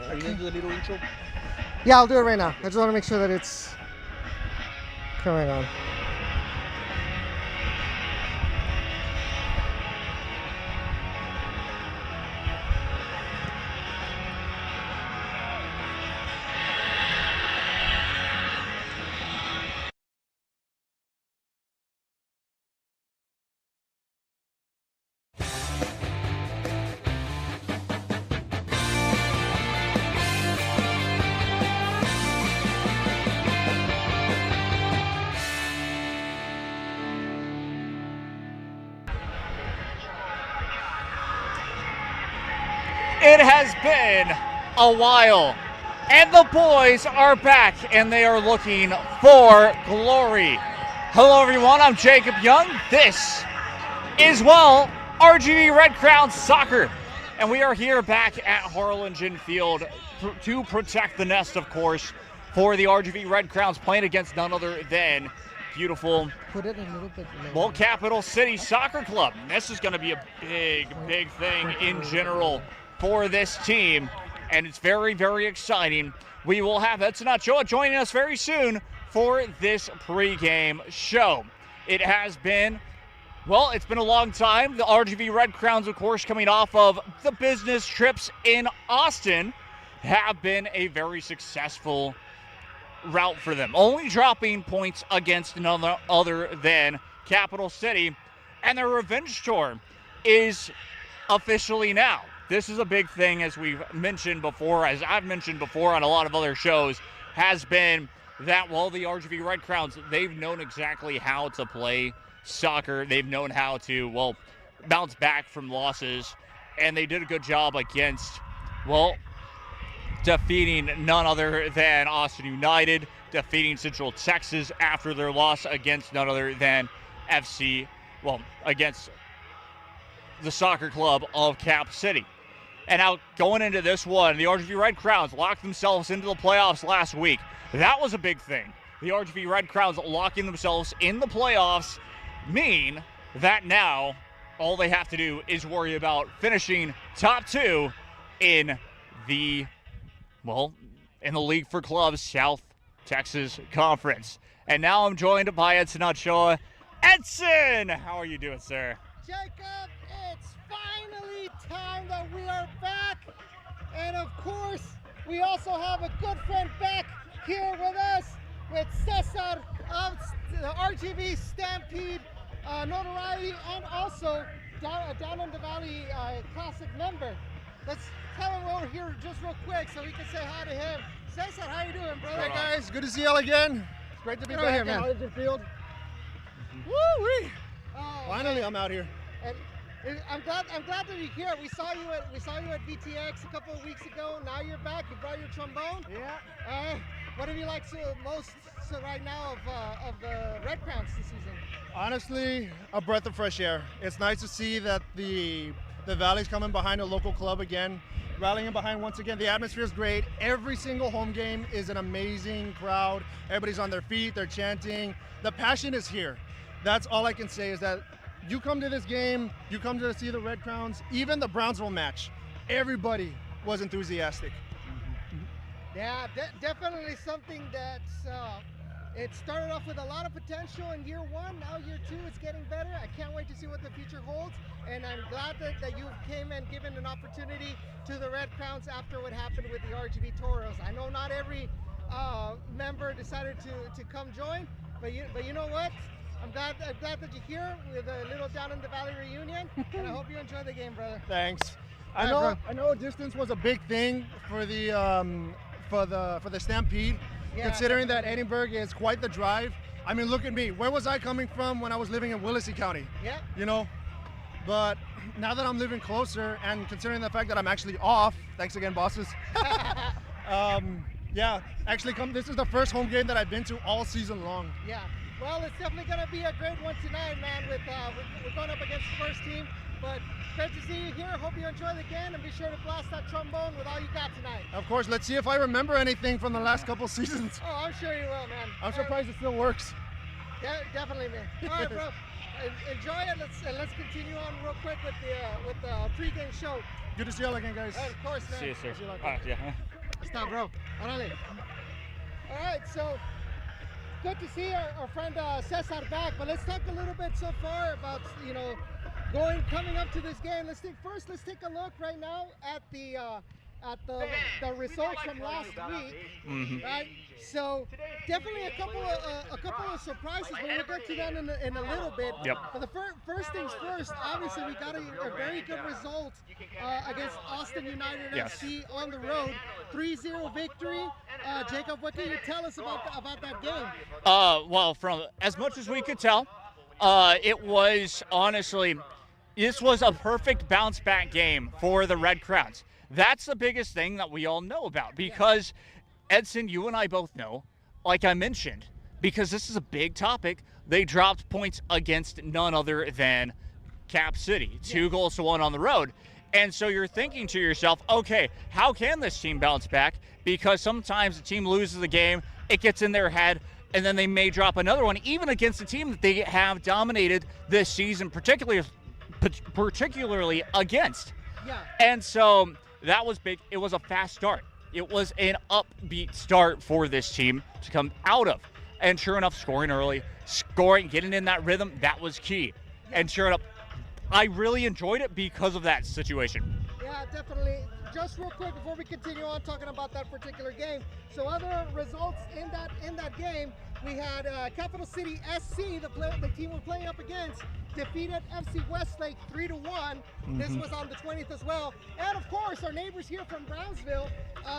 Are you going to do the little intro? Yeah, I'll do it right now. I just want to make sure that it's coming on. It has been a while, and the boys are back, and they are looking for glory. Hello, everyone. I'm Jacob Young. This is, well, RGV Red Crown Soccer, and we are here back at Harlingen Field to protect the nest, of course, for the RGV Red Crowns, playing against none other than beautiful, Put it a little bit lower. well, Capital City Soccer Club. This is going to be a big thing in general for this team, and it's very, very exciting. We will have Edson Ochoa joining us very soon for this pregame show. It has been, well, it's been a long time. The RGV Red Crowns, of course, coming off of the business trips in Austin, have been a very successful route for them, only dropping points against none other than Capital City, and their revenge tour is officially now. This is a big thing, as we've mentioned before, as I've mentioned before on a lot of other shows, has been that, well, the RGV Red Crowns, they've known exactly how to play soccer. They've known how to, well, bounce back from losses, and they did a good job against, well, defeating none other than Austin United, defeating Central Texas after their loss against none other than against the soccer club of Cap City. And now going into this one, the RGV Red Crowns locked themselves into the playoffs last week. That was a big thing. The RGV Red Crowns locking themselves in the playoffs mean that now all they have to do is worry about finishing top two in the, well, in the League for Clubs South Texas Conference. And now I'm joined by Edson Ochoa. Edson, how are you doing, sir? Jacob, it's finally time that we are back. And of course, we also have a good friend back here with us, with Cesar of the RGV Stampede notoriety, and also down in the Valley Classic member. Let's tell him over here just real quick so we can say hi to him. Cesar, how you doing, brother? Hey guys, good to see y'all again. It's great to be back here, at man. Harlingen Field. Woo-wee! Oh, Finally, man. I'm out here. And I'm glad that you're here. We saw you at VTX a couple of weeks ago. Now you're back. You brought your trombone. Yeah. What have you liked most right now of the Red Crowns this season? Honestly, a breath of fresh air. It's nice to see that the Valley's coming behind a local club again, rallying behind once again. The atmosphere is great. Every single home game is an amazing crowd. Everybody's on their feet. They're chanting. The passion is here. That's all I can say is that you come to this game, you come to see the Red Crowns, even the Brownsville match, everybody was enthusiastic. Yeah, definitely something that's, it started off with a lot of potential in year one. Now year two, it's getting better. I can't wait to see what the future holds. And I'm glad that you came and given an opportunity to the Red Crowns after what happened with the RGV Toros. I know not every member decided to come join, but you know what? I'm glad that you're here with a little down in the valley reunion, and I hope you enjoy the game, brother. Thanks. All right, I know distance was a big thing for the Stampede, Yeah. considering that Edinburgh is quite the drive. I mean, look at me. Where was I coming from when I was living in Willacy County? Yeah. You know, but now that I'm living closer and considering the fact that I'm actually off, thanks again, bosses. Yeah, actually this is the first home game that I've been to all season long. Yeah. Well, it's definitely going to be a great one tonight, man. We're going up against the first team, but great to see you here. Hope you enjoy the game, and be sure to blast that trombone with all you got tonight. Of course, let's see if I remember anything from the last couple seasons. Oh, I'm sure you will, man. I'm surprised it still works. Yeah, definitely, man. All right, bro. Enjoy it. Let's continue on real quick with the pregame show. Good to see y'all again, guys. Of course, man. See you, sir. See you later. All right, yeah. Stop, bro. Órale. All right, so good to see our friend Cesar back, but let's talk a little bit so far about, coming up to this game. Let's take a look right now at the results from last week, right? So definitely a couple of surprises, but we'll get to that in a little bit. Yep. But the first things first, obviously we got a very good result against Austin United FC on the road, 3-0 victory. Jacob, what can you tell us about that game? Well, from as much as we could tell, it was honestly, this was a perfect bounce back game for the Red Crowns. That's the biggest thing that we all know about because, Edson, you and I both know, like I mentioned, because this is a big topic, they dropped points against none other than Cap City, 2-1 on the road. And so you're thinking to yourself, okay, how can this team bounce back? Because sometimes the team loses the game, it gets in their head, and then they may drop another one, even against a team that they have dominated this season, particularly against. Yeah. And so that was big. It was a fast start. It was an upbeat start for this team to come out of. And sure enough, scoring early, getting in that rhythm, that was key. And sure enough, I really enjoyed it because of that situation. Yeah, definitely. Just real quick before we continue on talking about that particular game. So other results in that game, we had Capital City SC, the team we're playing up against, defeated FC Westlake 3-1. This was on the 20th as well. And of course, our neighbors here from Brownsville,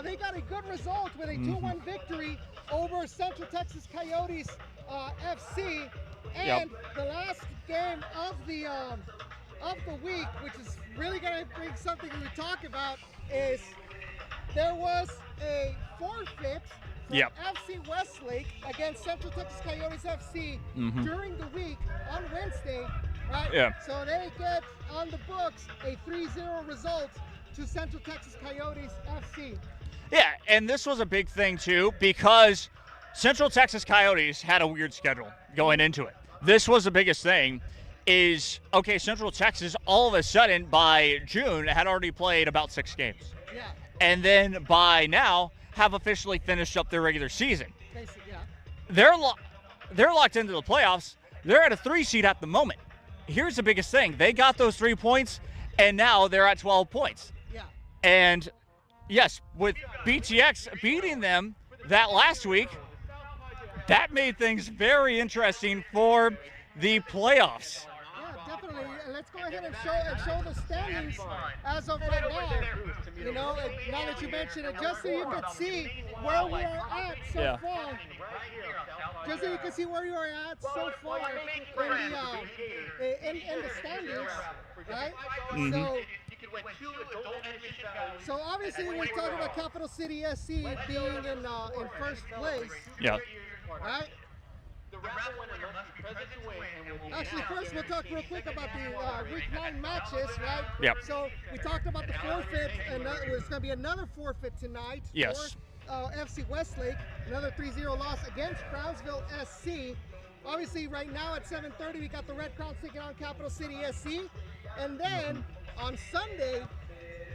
they got a good result with a 2-1 victory over Central Texas Coyotes FC. And the last game of the week, which is really going to bring something we talk about, is there was a forfeit from FC Westlake against Central Texas Coyotes FC during the week on Wednesday, right? Yeah. So they get on the books a 3-0 result to Central Texas Coyotes FC. Yeah, and this was a big thing too because Central Texas Coyotes had a weird schedule going into it. This was the biggest thing. Central Texas all of a sudden by June had already played about 6 games. Yeah. And then by now have officially finished up their regular season. Basically, yeah. They're locked into the playoffs. They're at a 3 seed at the moment. Here's the biggest thing. They got those 3 points and now they're at 12 points. Yeah. And yes, with BTX beating them that last week, that made things very interesting for the playoffs. Definitely. Let's go ahead and show the standings as of right now. Now that you mentioned it, just so you can see where we are at so far. Just so you can see where you are at so far in the standings, right? So obviously we're talking about Capital City SC being in first place. Yeah. Right? Actually, first we'll talk real quick about the Week 9 matches, right? Yep. So we talked about the forfeit, and there's going to be another forfeit tonight for FC Westlake, another 3-0 loss against Brownsville SC. Obviously, right now at 7:30, we got the Red Crowns taking on Capital City SC, and then on Sunday,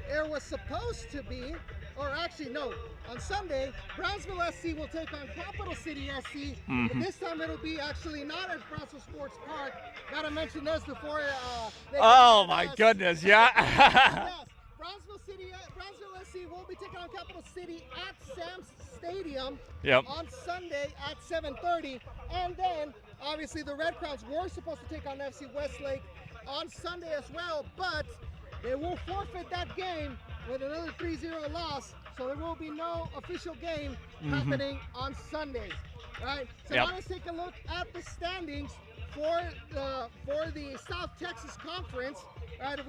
there was supposed to be, or actually no, on Sunday, Brownsville SC will take on Capital City SC. But this time it'll be actually not at Brownsville Sports Park. Gotta mention this before oh my goodness, yeah. Yes, Brownsville SC will be taking on Capital City at Sam's Stadium on Sunday at 7:30. And then, obviously, the Red Crowns were supposed to take on FC Westlake on Sunday as well, but they will forfeit that game with another 3-0 loss, so there will be no official game happening on Sunday. Right? So now let's take a look at the standings for the South Texas Conference. Right?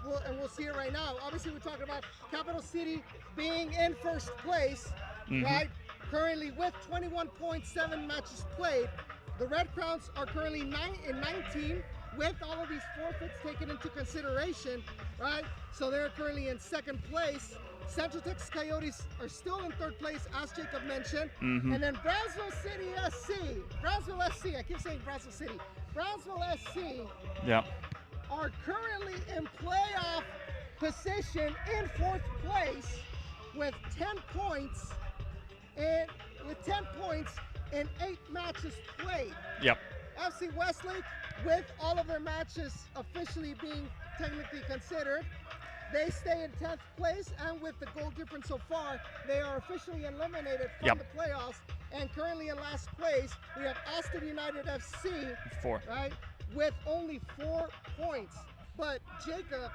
We'll see it right now. Obviously, we're talking about Capital City being in first place, right? Currently with 21.7 matches played. The Red Crowns are currently 19. With all of these forfeits taken into consideration, right? So they're currently in second place. Central Texas Coyotes are still in third place, as Jacob mentioned. And then Brownsville SC, I keep saying Brownsville City. Brownsville SC are currently in playoff position in fourth place, with 10 points and 8 matches played. Yep. FC Westlake, with all of their matches officially being technically considered, they stay in 10th place, and with the goal difference so far, they are officially eliminated from the playoffs. And currently in last place, we have Austin United FC, 4. right, with only 4 points. But Jacob,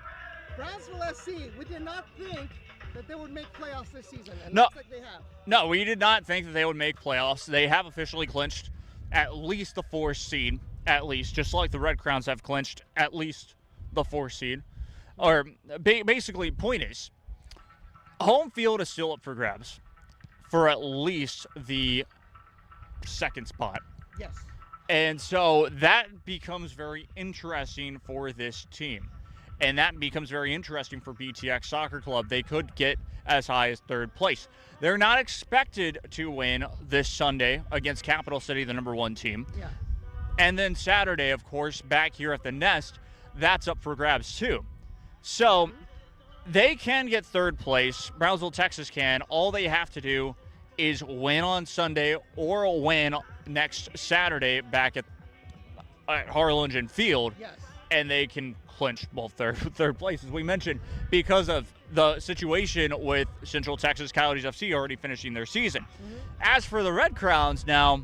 Brownsville SC, we did not think that they would make playoffs this season, and No. looks like they have. No, we did not think that they would make playoffs. They have officially clinched at least the 4th seed, at least, just like the Red Crowns have clinched at least the 4th seed. Or basically, point is, home field is still up for grabs for at least the 2nd spot. Yes. And so that becomes very interesting for this team. And that becomes very interesting for BTX Soccer Club. They could get as high as 3rd place. They're not expected to win this Sunday against Capital City, the number 1 team. Yeah. And then Saturday, of course, back here at the Nest, that's up for grabs too. So they can get 3rd place. Brownsville, Texas can. All they have to do is win on Sunday or win next Saturday back at Harlingen Field. Yes. And they can clinch both third place, as we mentioned, because of the situation with Central Texas Coyotes FC already finishing their season. As for the Red Crowns, now,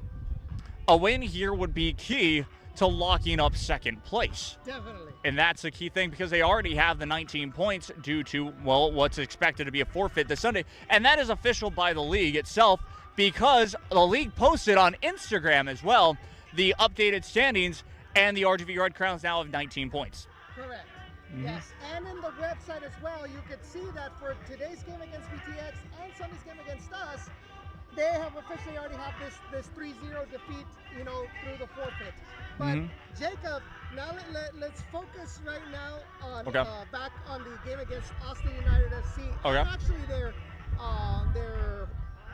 a win here would be key to locking up 2nd place. Definitely. And that's a key thing because they already have the 19 points due to, well, what's expected to be a forfeit this Sunday. And that is official by the league itself because the league posted on Instagram as well the updated standings, and the RGV Red Crowns now have 19 points. Correct. Yes, and in the website as well, you could see that for today's game against BTX and Sunday's game against us, they have officially already have this 3-0 defeat, you know, through the forfeit. But Jacob, now let's focus right now on back on the game against Austin United FC. Okay. And actually their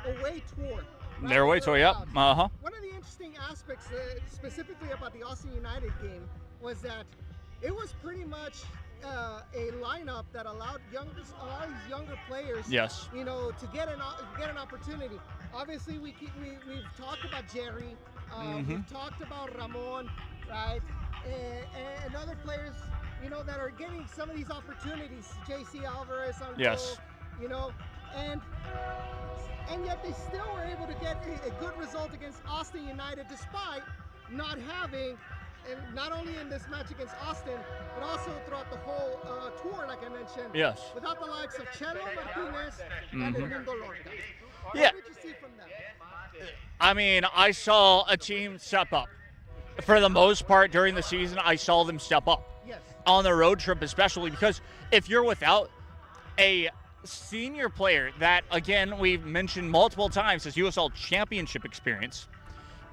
away tour. Right? Their away tour, yep. One of the interesting aspects, specifically about the Austin United game, was that it was pretty much a lineup that allowed these younger players, you know, to get an opportunity. Obviously, we've talked about Jerry, we've talked about Ramon, right, and other players, you know, that are getting some of these opportunities. JC Alvarez on goal, you know, and yet they still were able to get a good result against Austin United, despite not having. And not only in this match against Austin, but also throughout the whole tour, like I mentioned. Yes. Without the likes of Chelo Martinez and Edmundo Lorca. Yeah. What did you see from them? I mean, I saw a team step up. For the most part during the season, I saw them step up. Yes. On the road trip especially, because if you're without a senior player that, again, we've mentioned multiple times, his USL championship experience,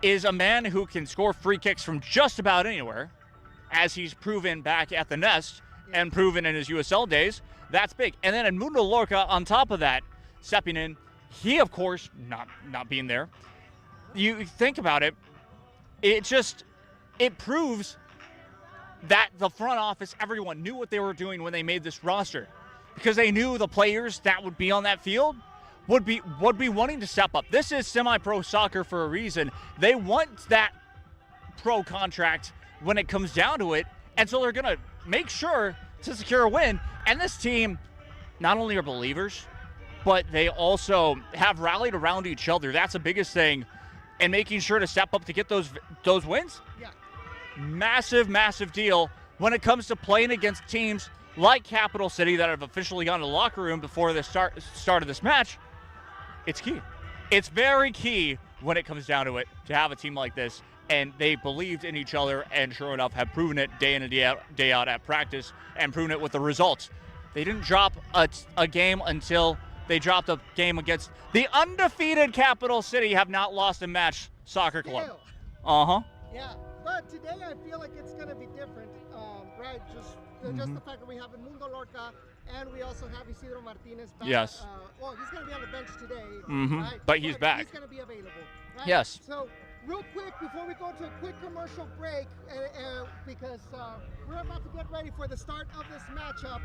is a man who can score free kicks from just about anywhere, as he's proven back at the Nest and proven in his USL days. That's big. And then Edmundo Lorca on top of that, stepping in, he, of course, not being there. You think about it, it proves that the front office, everyone knew what they were doing when they made this roster, because they knew the players that would be on that field would be wanting to step up. This is semi-pro soccer for a reason. They want that pro contract when it comes down to it, and so they're going to make sure to secure a win. And this team not only are believers, but they also have rallied around each other. That's the biggest thing, and making sure to step up to get those wins. Yeah. Massive, massive deal when it comes to playing against teams like Capital City that have officially gone to the locker room before the start of this match. It's key. It's very key when it comes down to it to have a team like this, and they believed in each other, and sure enough have proven it day in and day out at practice, and proven it with the results. They didn't drop a game until they dropped a game against the undefeated Capital City, have not lost a match soccer club. Yeah, but today I feel like it's going to be different, right? Just the fact that we have Edmundo Lorca, and we also have Isidro Martinez back. Yes. Well, he's going to be on the bench today, right? But he's back. He's going to be available, right? Yes. So real quick before we go to a quick commercial break, because we're about to get ready for the start of this matchup.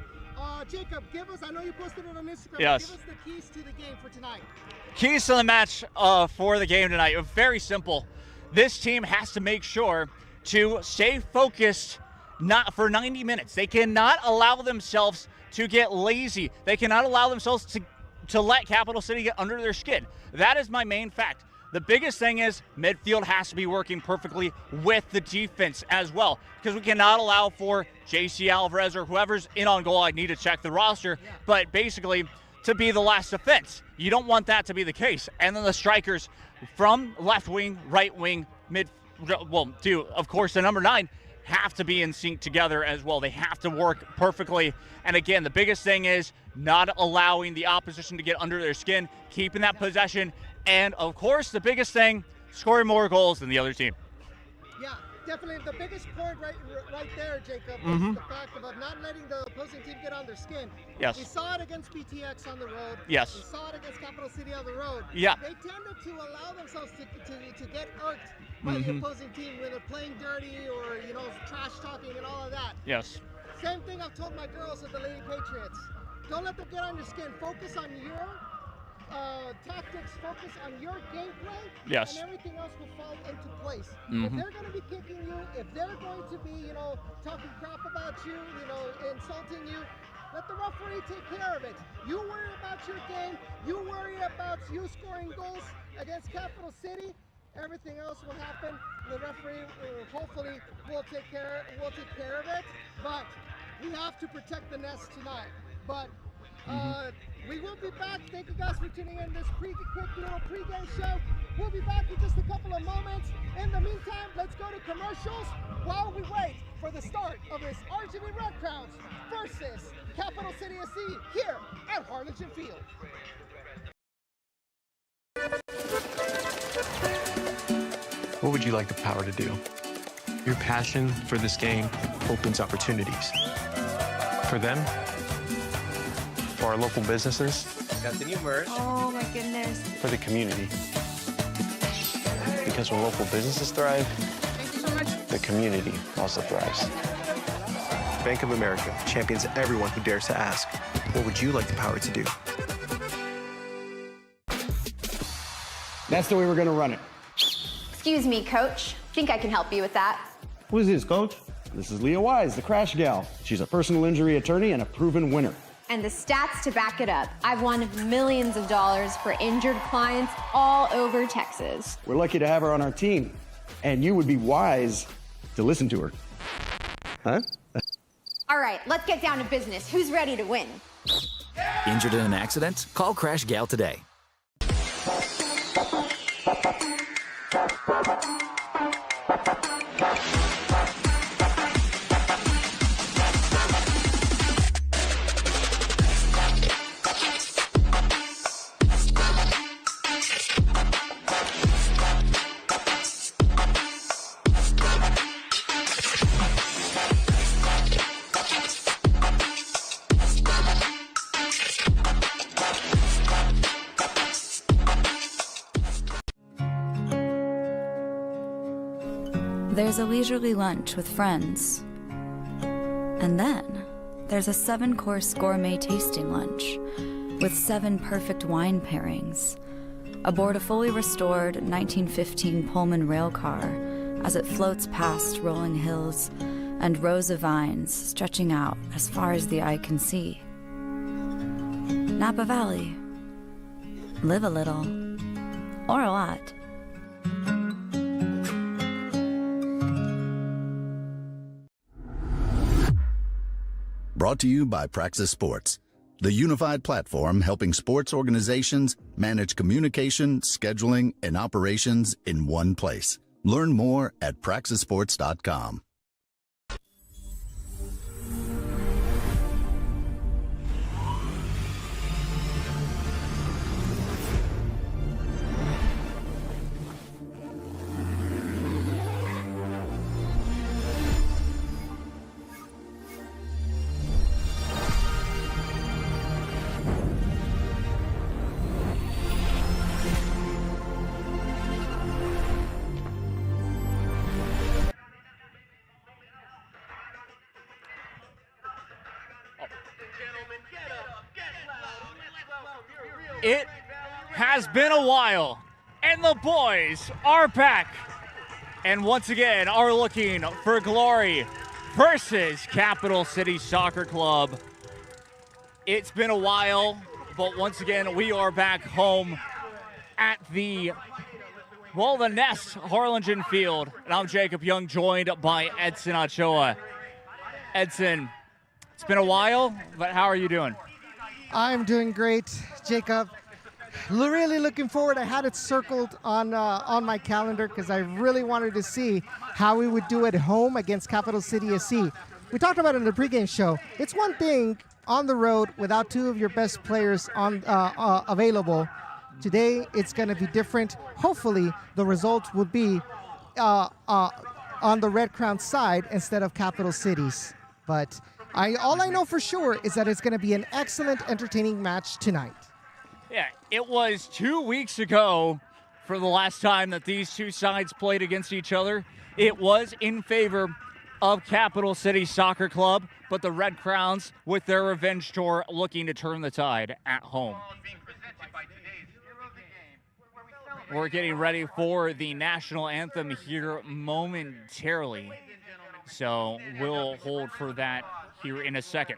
Jacob, give us, I know you posted it on Instagram, Yes. give us the keys to the game for tonight. Keys to the match for the game tonight, very simple. This team has to make sure to stay focused not for 90 minutes. They cannot allow themselves to get lazy. They cannot allow themselves to let Capital City get under their skin. That is my main fact. The biggest thing is midfield has to be working perfectly with the defense as well, because we cannot allow for JC Alvarez or whoever's in on goal. I need to check the roster, but basically to be the last defense. You don't want that to be the case. And then the strikers from left wing, right wing, of course, the number 9 have to be in sync together as well. They have to work perfectly. And again, the biggest thing is not allowing the opposition to get under their skin, keeping that possession, and of course, the biggest thing, scoring more goals than the other team. Yeah, definitely. The biggest point right there, Jacob, is the fact about not letting the opposing team get on their skin. Yes. We saw it against BTX on the road. Yes. We saw it against Capital City on the road. Yeah. They tended to allow themselves to get irked by the opposing team when they're playing dirty or, trash talking and all of that. Yes. Same thing I've told my girls at the Lady Patriots. Don't let them get on your skin. Focus on your tactics, focus on your gameplay, yes, and everything else will fall into place. If they're going to be kicking you, if they're going to be, talking crap about you, insulting you, let the referee take care of it. You worry about your game. You worry about you scoring goals against Capital City. Everything else will happen. The referee hopefully will take care of it. But we have to protect the nest tonight. But we will be back. Thank you guys for tuning in this quick little pregame show. We'll be back in just a couple of moments. In the meantime, let's go to commercials while we wait for the start of this RGV Red Crowns versus Capital City SC here at Harlingen Field. What would you like the power to do? Your passion for this game opens opportunities. For them, for our local businesses, got the new merch. Oh my goodness. for the community. Because when local businesses thrive, Thank you so much. the community also thrives. Bank of America champions everyone who dares to ask, what would you like the power to do? That's the way we're going to run it. Excuse me, coach. Think I can help you with that. Who is this, coach? This is Leah Wise, the crash gal. She's a personal injury attorney and a proven winner. And the stats to back it up. I've won millions of dollars for injured clients all over Texas. We're lucky to have her on our team. And you would be wise to listen to her. Huh? All right, let's get down to business. Who's ready to win? Injured in an accident? Call Crash Gal today. There's a leisurely lunch with friends. And then there's a 7-course gourmet tasting lunch with 7 perfect wine pairings aboard a fully restored 1915 Pullman rail car as it floats past rolling hills and rows of vines stretching out as far as the eye can see. Napa Valley. Live a little, or a lot. Brought to you by Praxis Sports, the unified platform helping sports organizations manage communication, scheduling, and operations in one place. Learn more at praxisports.com. It has been a while, and the boys are back. And once again are looking for glory versus Capital City Soccer Club. It's been a while, but once again, we are back home at the Nest Harlingen Field. And I'm Jacob Young, joined by Edson Ochoa. Edson, it's been a while, but how are you doing? I'm doing great, Jacob. Really looking forward. I had it circled on my calendar because I really wanted to see how we would do at home against Capital City SC. We talked about it in the pregame show. It's one thing on the road without two of your best players on available. Today, it's going to be different. Hopefully, the results will be on the Red Crown side instead of Capital City's. But all I know for sure is that it's going to be an excellent, entertaining match tonight. Yeah, it was 2 weeks ago for the last time that these two sides played against each other. It was in favor of Capital City Soccer Club, but the Red Crowns, with their revenge tour, looking to turn the tide at home. We're getting ready for the national anthem here momentarily, so we'll hold for that here in a second.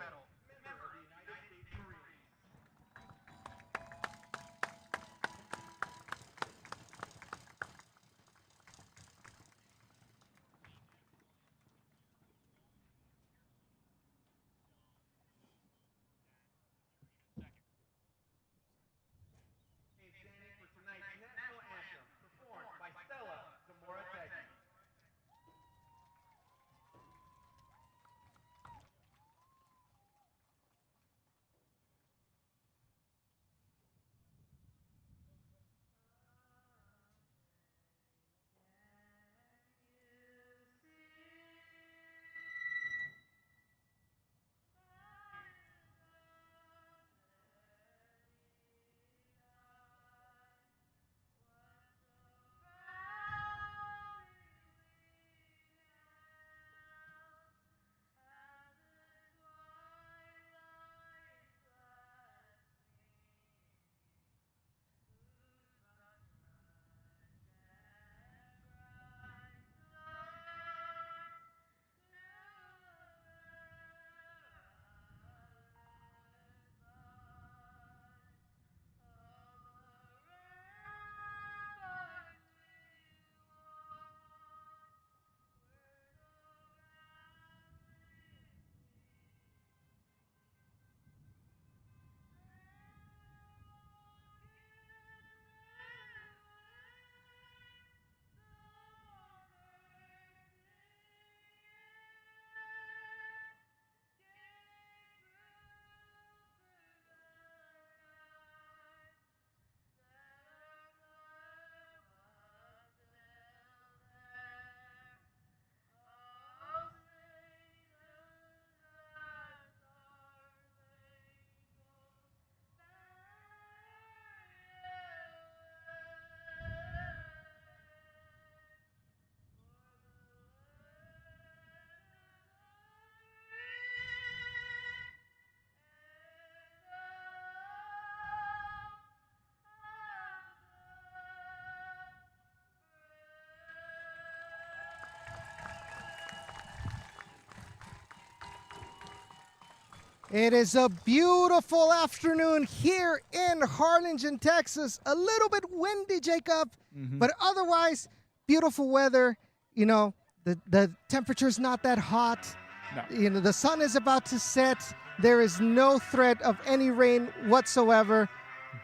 It is a beautiful afternoon here in Harlingen, Texas. A little bit windy, Jacob, but otherwise beautiful weather. You know, the temperature's not that hot. No. You know, the sun is about to set. There is no threat of any rain whatsoever.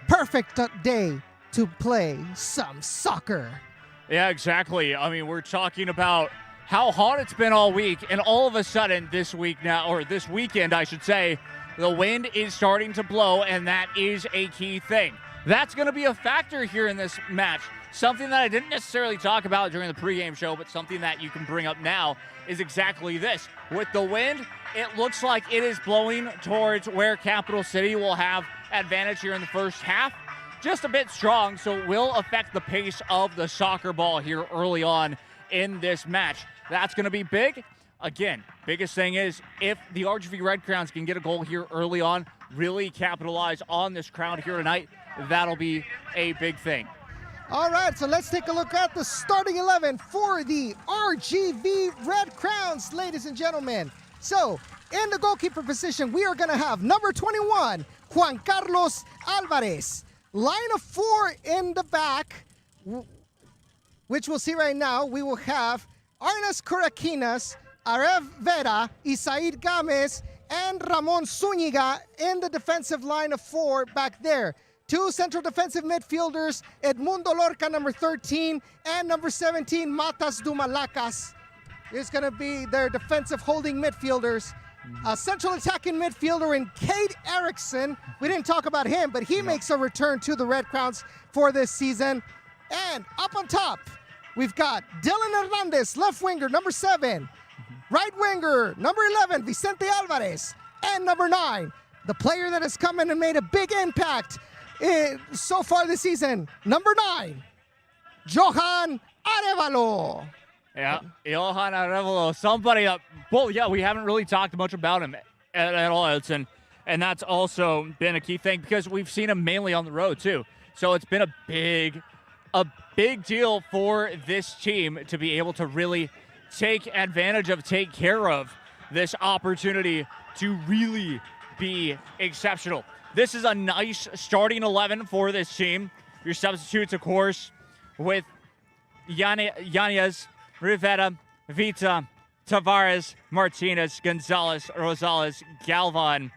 Perfect day to play some soccer. Yeah, exactly. I mean, we're talking about how hot it's been all week, and all of a sudden this weekend, I should say, the wind is starting to blow, and that is a key thing. That's going to be a factor here in this match. Something that I didn't necessarily talk about during the pregame show, but something that you can bring up now is exactly this. With the wind, it looks like it is blowing towards where Capital City will have advantage here in the first half. Just a bit strong, so it will affect the pace of the soccer ball here early on in this match. That's going to be big. Again, biggest thing is if the RGV Red Crowns can get a goal here early on, really capitalize on this crowd here tonight, that'll be a big thing. All right, so let's take a look at the starting 11 for the RGV Red Crowns, ladies and gentlemen. So, in the goalkeeper position, we are going to have number 21, Juan Carlos Alvarez. Line of 4 in the back, which we'll see right now. We will have Arnas Curaquinas, Arev Vera, Isaid Gomez, and Ramon Zúñiga in the defensive line of 4 back there. 2 central defensive midfielders, Edmundo Lorca, number 13, and number 17, Matas Dumalacas, is going to be their defensive holding midfielders. A central attacking midfielder in Cade Erickson. We didn't talk about him, but he makes a return to the Red Crowns for this season. And up on top, we've got Dylan Hernandez, left winger, number 7. Right winger, number 11, Vicente Alvarez. And number 9, the player that has come in and made a big impact so far this season, number 9, Johan Arevalo. Yeah, Johan Arevalo, somebody up. Well, yeah, we haven't really talked much about him at all, Edson. And that's also been a key thing because we've seen him mainly on the road, too. So it's been a big deal for this team to be able to really take advantage of, take care of this opportunity to really be exceptional. This is a nice starting 11 for this team. Your substitutes, of course, with Yanez, Rivera, Vita, Tavares, Martinez, Gonzalez, Rosales, Galvan,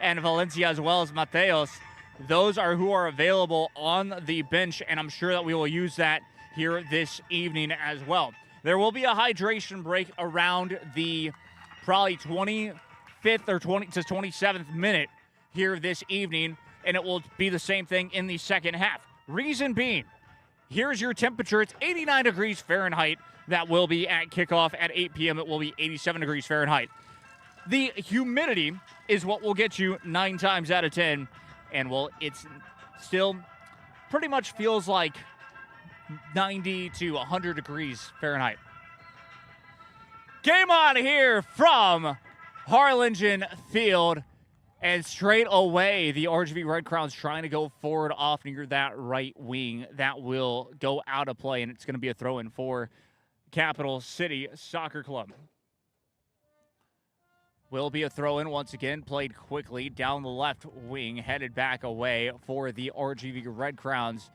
and Valencia, as well as Mateos. Those are who are available on the bench, and I'm sure that we will use that here this evening as well. There will be a hydration break around the probably 25th or 20 to 27th minute here this evening, and it will be the same thing in the second half. Reason being, here's your temperature. It's 89 degrees Fahrenheit. That will be at kickoff at 8 p.m. It will be 87 degrees Fahrenheit. The humidity is what will get you 9 times out of 10, and well, it's still pretty much feels like 90 to 100 degrees Fahrenheit. Game on here from Harlingen Field. And straight away, the RGV Red Crowns trying to go forward off near that right wing. That will go out of play, and it's going to be a throw-in for Capital City Soccer Club. Will be a throw-in once again, played quickly down the left wing, headed back away for the RGV Red Crowns.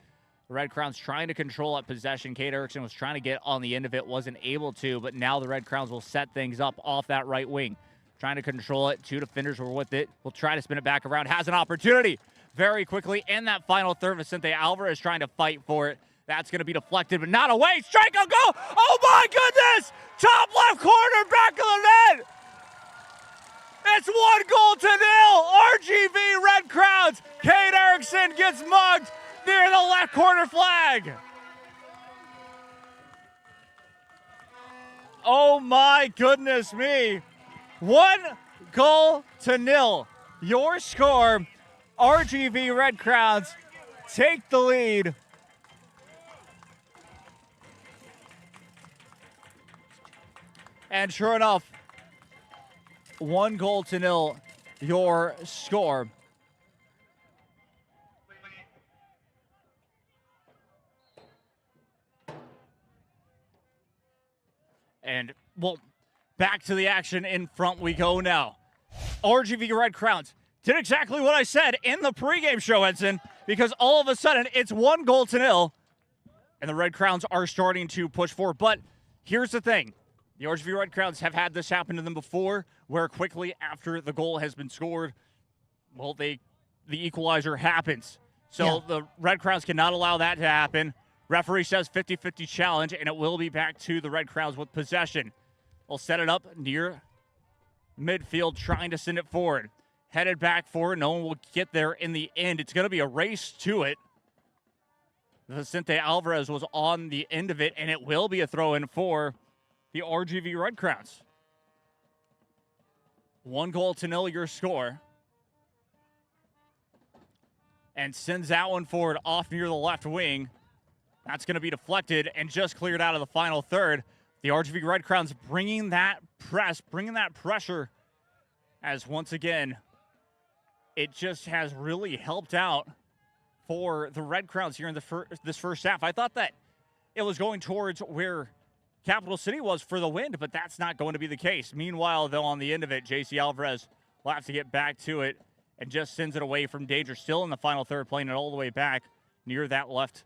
The Red Crowns trying to control that possession. Cade Erickson was trying to get on the end of it, wasn't able to, but now the Red Crowns will set things up off that right wing. Trying to control it. 2 defenders were with it. Will try to spin it back around. Has an opportunity very quickly. And that final third, Vicente Alvarez trying to fight for it. That's going to be deflected, but not away. Strike on goal. Oh, my goodness. Top left corner, back of the net. It's 1-0. RGV Red Crowns. Cade Erickson gets mugged near the left corner flag. Oh, my goodness me. 1-0. Your score, RGV Red Crowns take the lead. And sure enough, 1-0, your score. And, well, back to the action in front we go now. RGV Red Crowns did exactly what I said in the pregame show, Edson, because all of a sudden it's 1-0, and the Red Crowns are starting to push forward. But here's the thing. The RGV Red Crowns have had this happen to them before, where quickly after the goal has been scored, well, the equalizer happens. So the Red Crowns cannot allow that to happen. Referee says 50-50 challenge, and it will be back to the Red Crowns with possession. We'll set it up near midfield, trying to send it forward. Headed back forward. No one will get there in the end. It's going to be a race to it. Vicente Alvarez was on the end of it, and it will be a throw-in for the RGV Red Crowns. 1-0 your score. And sends that one forward off near the left wing. That's going to be deflected and just cleared out of the final third. The RGV Red Crowns bringing that press, bringing that pressure, as once again, it just has really helped out for the Red Crowns here in this first half. I thought that it was going towards where Capital City was for the win, but that's not going to be the case. Meanwhile, though, on the end of it, J.C. Alvarez will have to get back to it and just sends it away from danger. Still in the final third, playing it all the way back near that left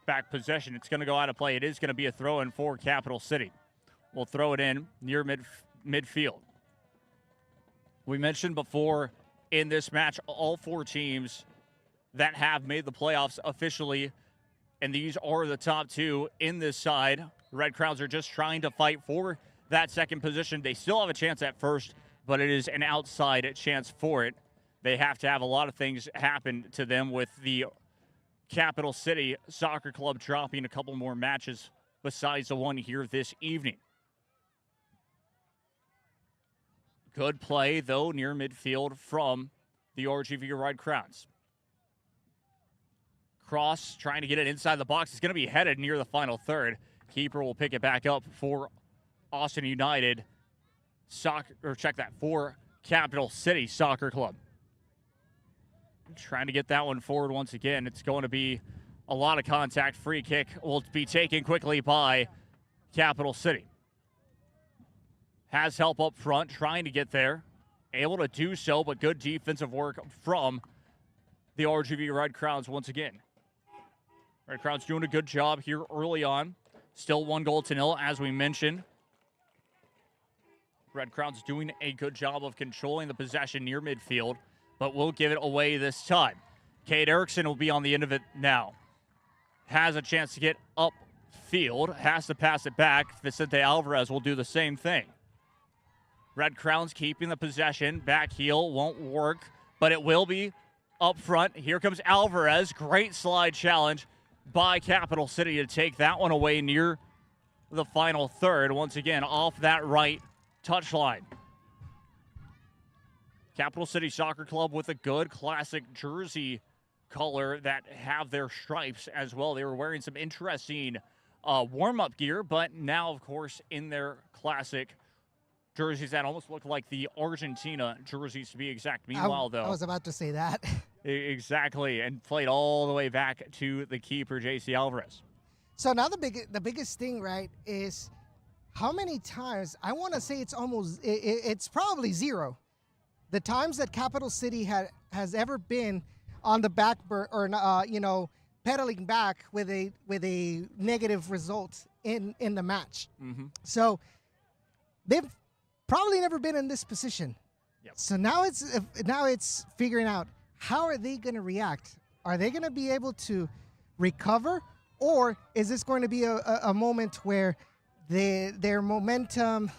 back possession. It's going to go out of play. It is going to be a throw-in for Capital City. We'll throw it in near midfield. We mentioned before in this match, all 4 teams that have made the playoffs officially, and these are the top 2 in this side. The Red Crowns are just trying to fight for that second position. They still have a chance at first, but it is an outside chance for it. They have to have a lot of things happen to them with the Capital City Soccer Club dropping a couple more matches besides the one here this evening. Good play, though, near midfield from the RGV Red Crowns. Cross trying to get it inside the box. It's going to be headed near the final third. Keeper will pick it back up for Austin United for Capital City Soccer Club. Trying to get that one forward once again. It's going to be a lot of contact. Free kick will be taken quickly by Capital City. Has help up front, trying to get there. Able to do so, but good defensive work from the RGV Red Crowns once again. Red Crowns doing a good job here early on. Still 1-0, as we mentioned. Red Crowns doing a good job of controlling the possession near midfield, but will give it away this time. Cade Erickson will be on the end of it now. Has a chance to get upfield. Has to pass it back. Vicente Alvarez will do the same thing. Red Crowns keeping the possession. Back heel won't work, but it will be up front. Here comes Alvarez. Great slide challenge by Capital City to take that one away near the final third. Once again, off that right touchline. Capital City Soccer Club with a good classic jersey color that have their stripes as well. They were wearing some interesting warm-up gear, but now, of course, in their classic jerseys that almost look like the Argentina jerseys, to be exact. Meanwhile, though, I was about to say that. Exactly, and played all the way back to the keeper, J.C. Alvarez. So now the biggest thing, right, is how many times, I want to say it's probably 0. The times that Capital City has ever been on the back or pedaling back with a negative result in the match. Mm-hmm. So they've probably never been in this position. Yep. So now it's figuring out, how are they going to react? Are they going to be able to recover, or is this going to be a moment where their momentum,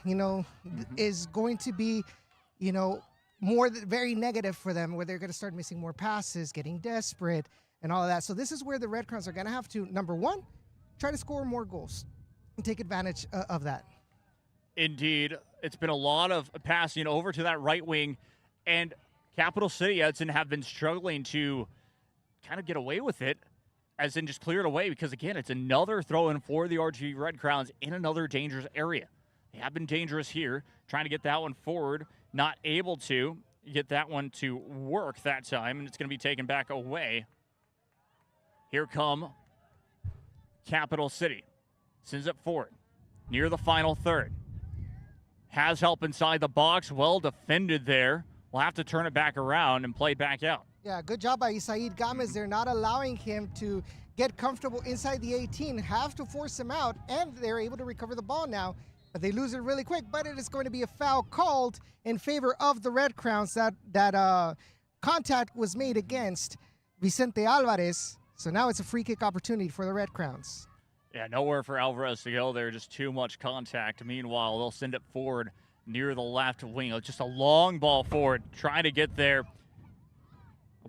is going to be, very negative for them, where they're going to start missing more passes, getting desperate, and all of that. So this is where the Red Crowns are going to have to, number one, try to score more goals and take advantage of that. Indeed. It's been a lot of passing over to that right wing, and Capital City, Edson, have been struggling to kind of get away with it, as in just clear it away, because, again, it's another throw-in for the RGV Red Crowns in another dangerous area. They have been dangerous here, trying to get that one forward, not able to get that one to work that time, and it's going to be taken back away. Here come Capital City. Sends it forward, near the final third. Has help inside the box, well defended there. We'll have to turn it back around and play back out. Yeah, good job by Isaid Gomez. They're not allowing him to get comfortable inside the 18, have to force him out, and they're able to recover the ball now. But they lose it really quick, but it is going to be a foul called in favor of the Red Crowns. That contact was made against Vicente Alvarez, so now it's a free kick opportunity for the Red Crowns. Yeah, nowhere for Alvarez to go there, just too much contact. Meanwhile, they'll send it forward near the left wing. Just a long ball forward, trying to get there.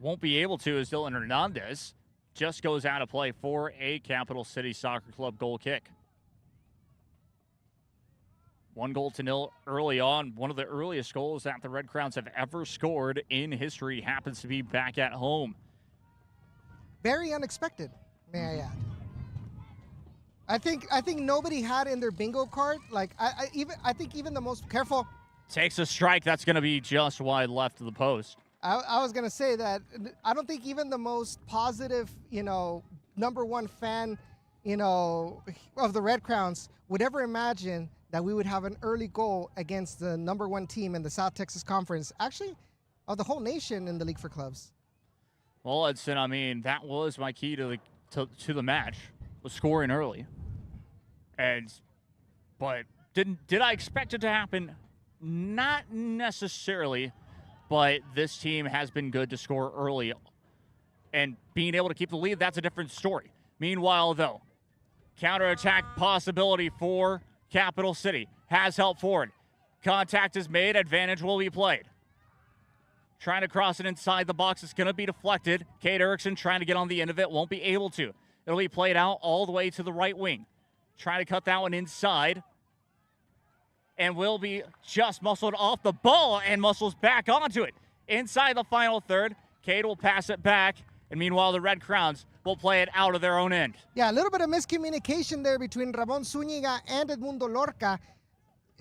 Won't be able to as Dylan Hernandez just goes out of play for a Capital City Soccer Club goal kick. 1-0 early on. One of the earliest goals that the Red Crowns have ever scored in history happens to be back at home. Very unexpected, may I add. I think nobody had in their bingo card. Like I think even the most careful. Takes a strike. That's going to be just wide left of the post. I was going to say that I don't think even the most positive, number one fan, of the Red Crowns would ever imagine that we would have an early goal against the number one team in the South Texas Conference, actually, of the whole nation in the League for Clubs. Well, Edson, I mean, that was my key to the match, was scoring early. But did I expect it to happen? Not necessarily, but this team has been good to score early. And being able to keep the lead, that's a different story. Meanwhile, though, counterattack possibility for Capital City. Has help forward. Contact is made. Advantage will be played. Trying to cross it inside the box. It's going to be deflected. Kate Erickson trying to get on the end of it. Won't be able to. It'll be played out all the way to the right wing. Trying to cut that one inside. And will be just muscled off the ball and muscles back onto it. Inside the final third, Cade will pass it back. And meanwhile, the Red Crowns will play it out of their own end. Yeah, a little bit of miscommunication there between Ramon Zúñiga and Edmundo Lorca.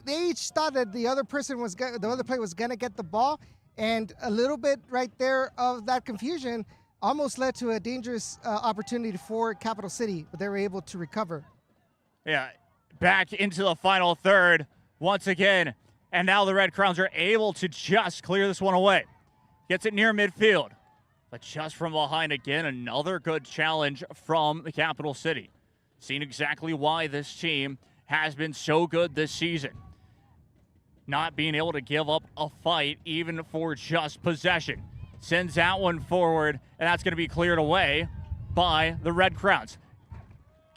They each thought that the other player was going to get the ball. And a little bit right there of that confusion almost led to a dangerous opportunity for Capital City, but they were able to recover. Yeah, back into the final third once again. And now the Red Crowns are able to just clear this one away. Gets it near midfield. But just from behind again, another good challenge from the Capital City. Seen exactly why this team has been so good this season. Not being able to give up a fight even for just possession. Sends that one forward, and that's going to be cleared away by the Red Crowns.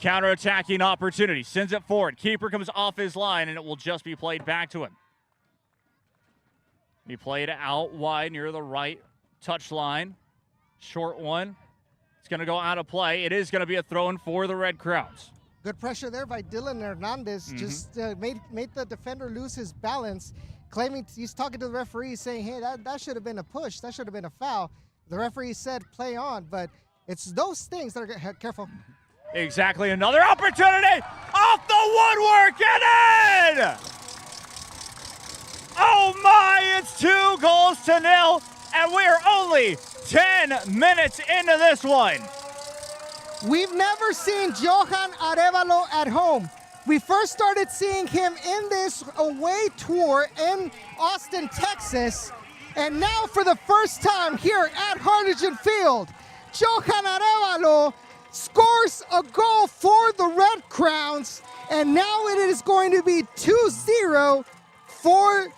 Counter-attacking opportunity. Sends it forward. Keeper comes off his line, and it will just be played back to him. He played out wide near the right touchline. Short one. It's going to go out of play. It is going to be a throw-in for the Red Crowns. Good pressure there by Dylan Hernandez. Just made the defender lose his balance, claiming he's talking to the referee saying, hey, that should have been a push. That should have been a foul. The referee said play on, but it's those things that are careful. Exactly. Another opportunity off the woodwork and in! Oh my, it's 2-0, and we're only 10 minutes into this one. We've never seen Johan Arevalo at home. We first started seeing him in this away tour in Austin, Texas, and now for the first time here at Harlingen Field, Johan Arevalo scores a goal for the Red Crowns, and now it is going to be 2-0 for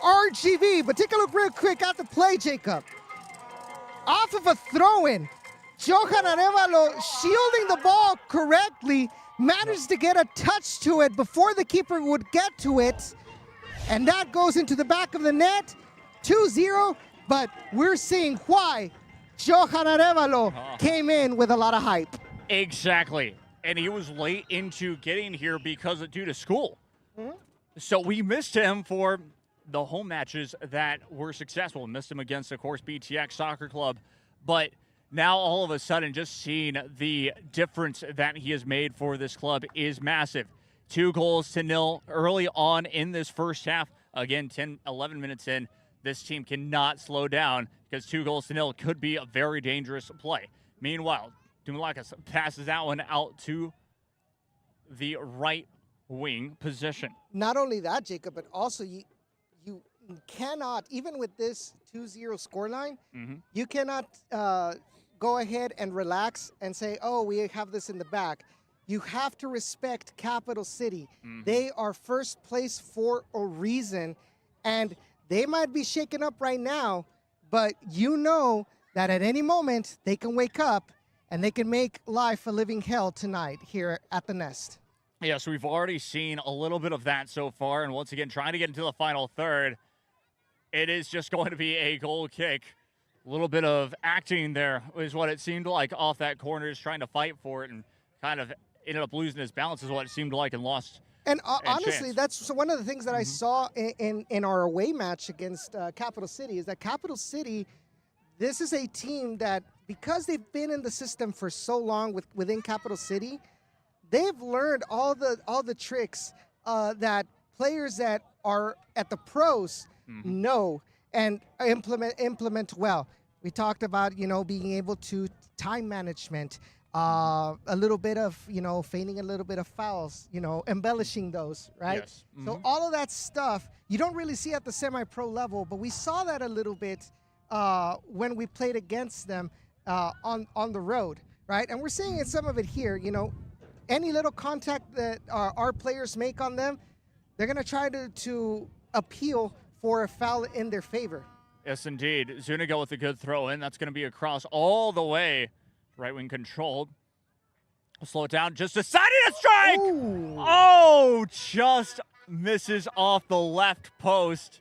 RGV. But take a look real quick at the play, Jacob. Off of a throw-in, Johan Arevalo shielding the ball correctly, managed to get a touch to it before the keeper would get to it, and that goes into the back of the net, 2-0, but we're seeing why Johan Arevalo came in with a lot of hype. Exactly, and he was late into getting here because due to school. So we missed him for the home matches that were successful. Missed him against, of course, BTX Soccer Club, but now all of a sudden just seeing the difference that he has made for this club is massive. 2-0 early on in this first half. Again, 11 minutes in, this team cannot slow down because 2-0 could be a very dangerous play. Meanwhile, Dumalakas passes that one out to the right wing position. Not only that, Jacob, but also you cannot, even with this 2-0 scoreline, you cannot go ahead and relax and say, oh, we have this in the back. You have to respect Capital City. They are first place for a reason, and they might be shaken up right now, but you know that at any moment they can wake up and they can make life a living hell tonight here at the Nest. Yeah, so we've already seen a little bit of that so far, and once again, trying to get into the final third, it is just going to be a goal kick. A little bit of acting there is what it seemed like off that corner, just trying to fight for it and kind of ended up losing his balance is what it seemed like and lost. And honestly, that's one of the things that I saw in our away match against Capital City is that Capital City, this is a team that, because they've been in the system for so long within Capital City, they've learned all the tricks that players that are at the pros know and implement well. We talked about, being able to time management, a little bit of, feigning a little bit of fouls, embellishing those, right? Yes. So all of that stuff you don't really see at the semi-pro level, but we saw that a little bit when we played against them on the road, right? And we're seeing some of it here. Any little contact that our players make on them, they're going to try to appeal for a foul in their favor. Yes, indeed. Zuniga with a good throw in. That's going to be across all the way. Right wing controlled. Slow it down. Just decided to strike. Ooh. Oh, just misses off the left post.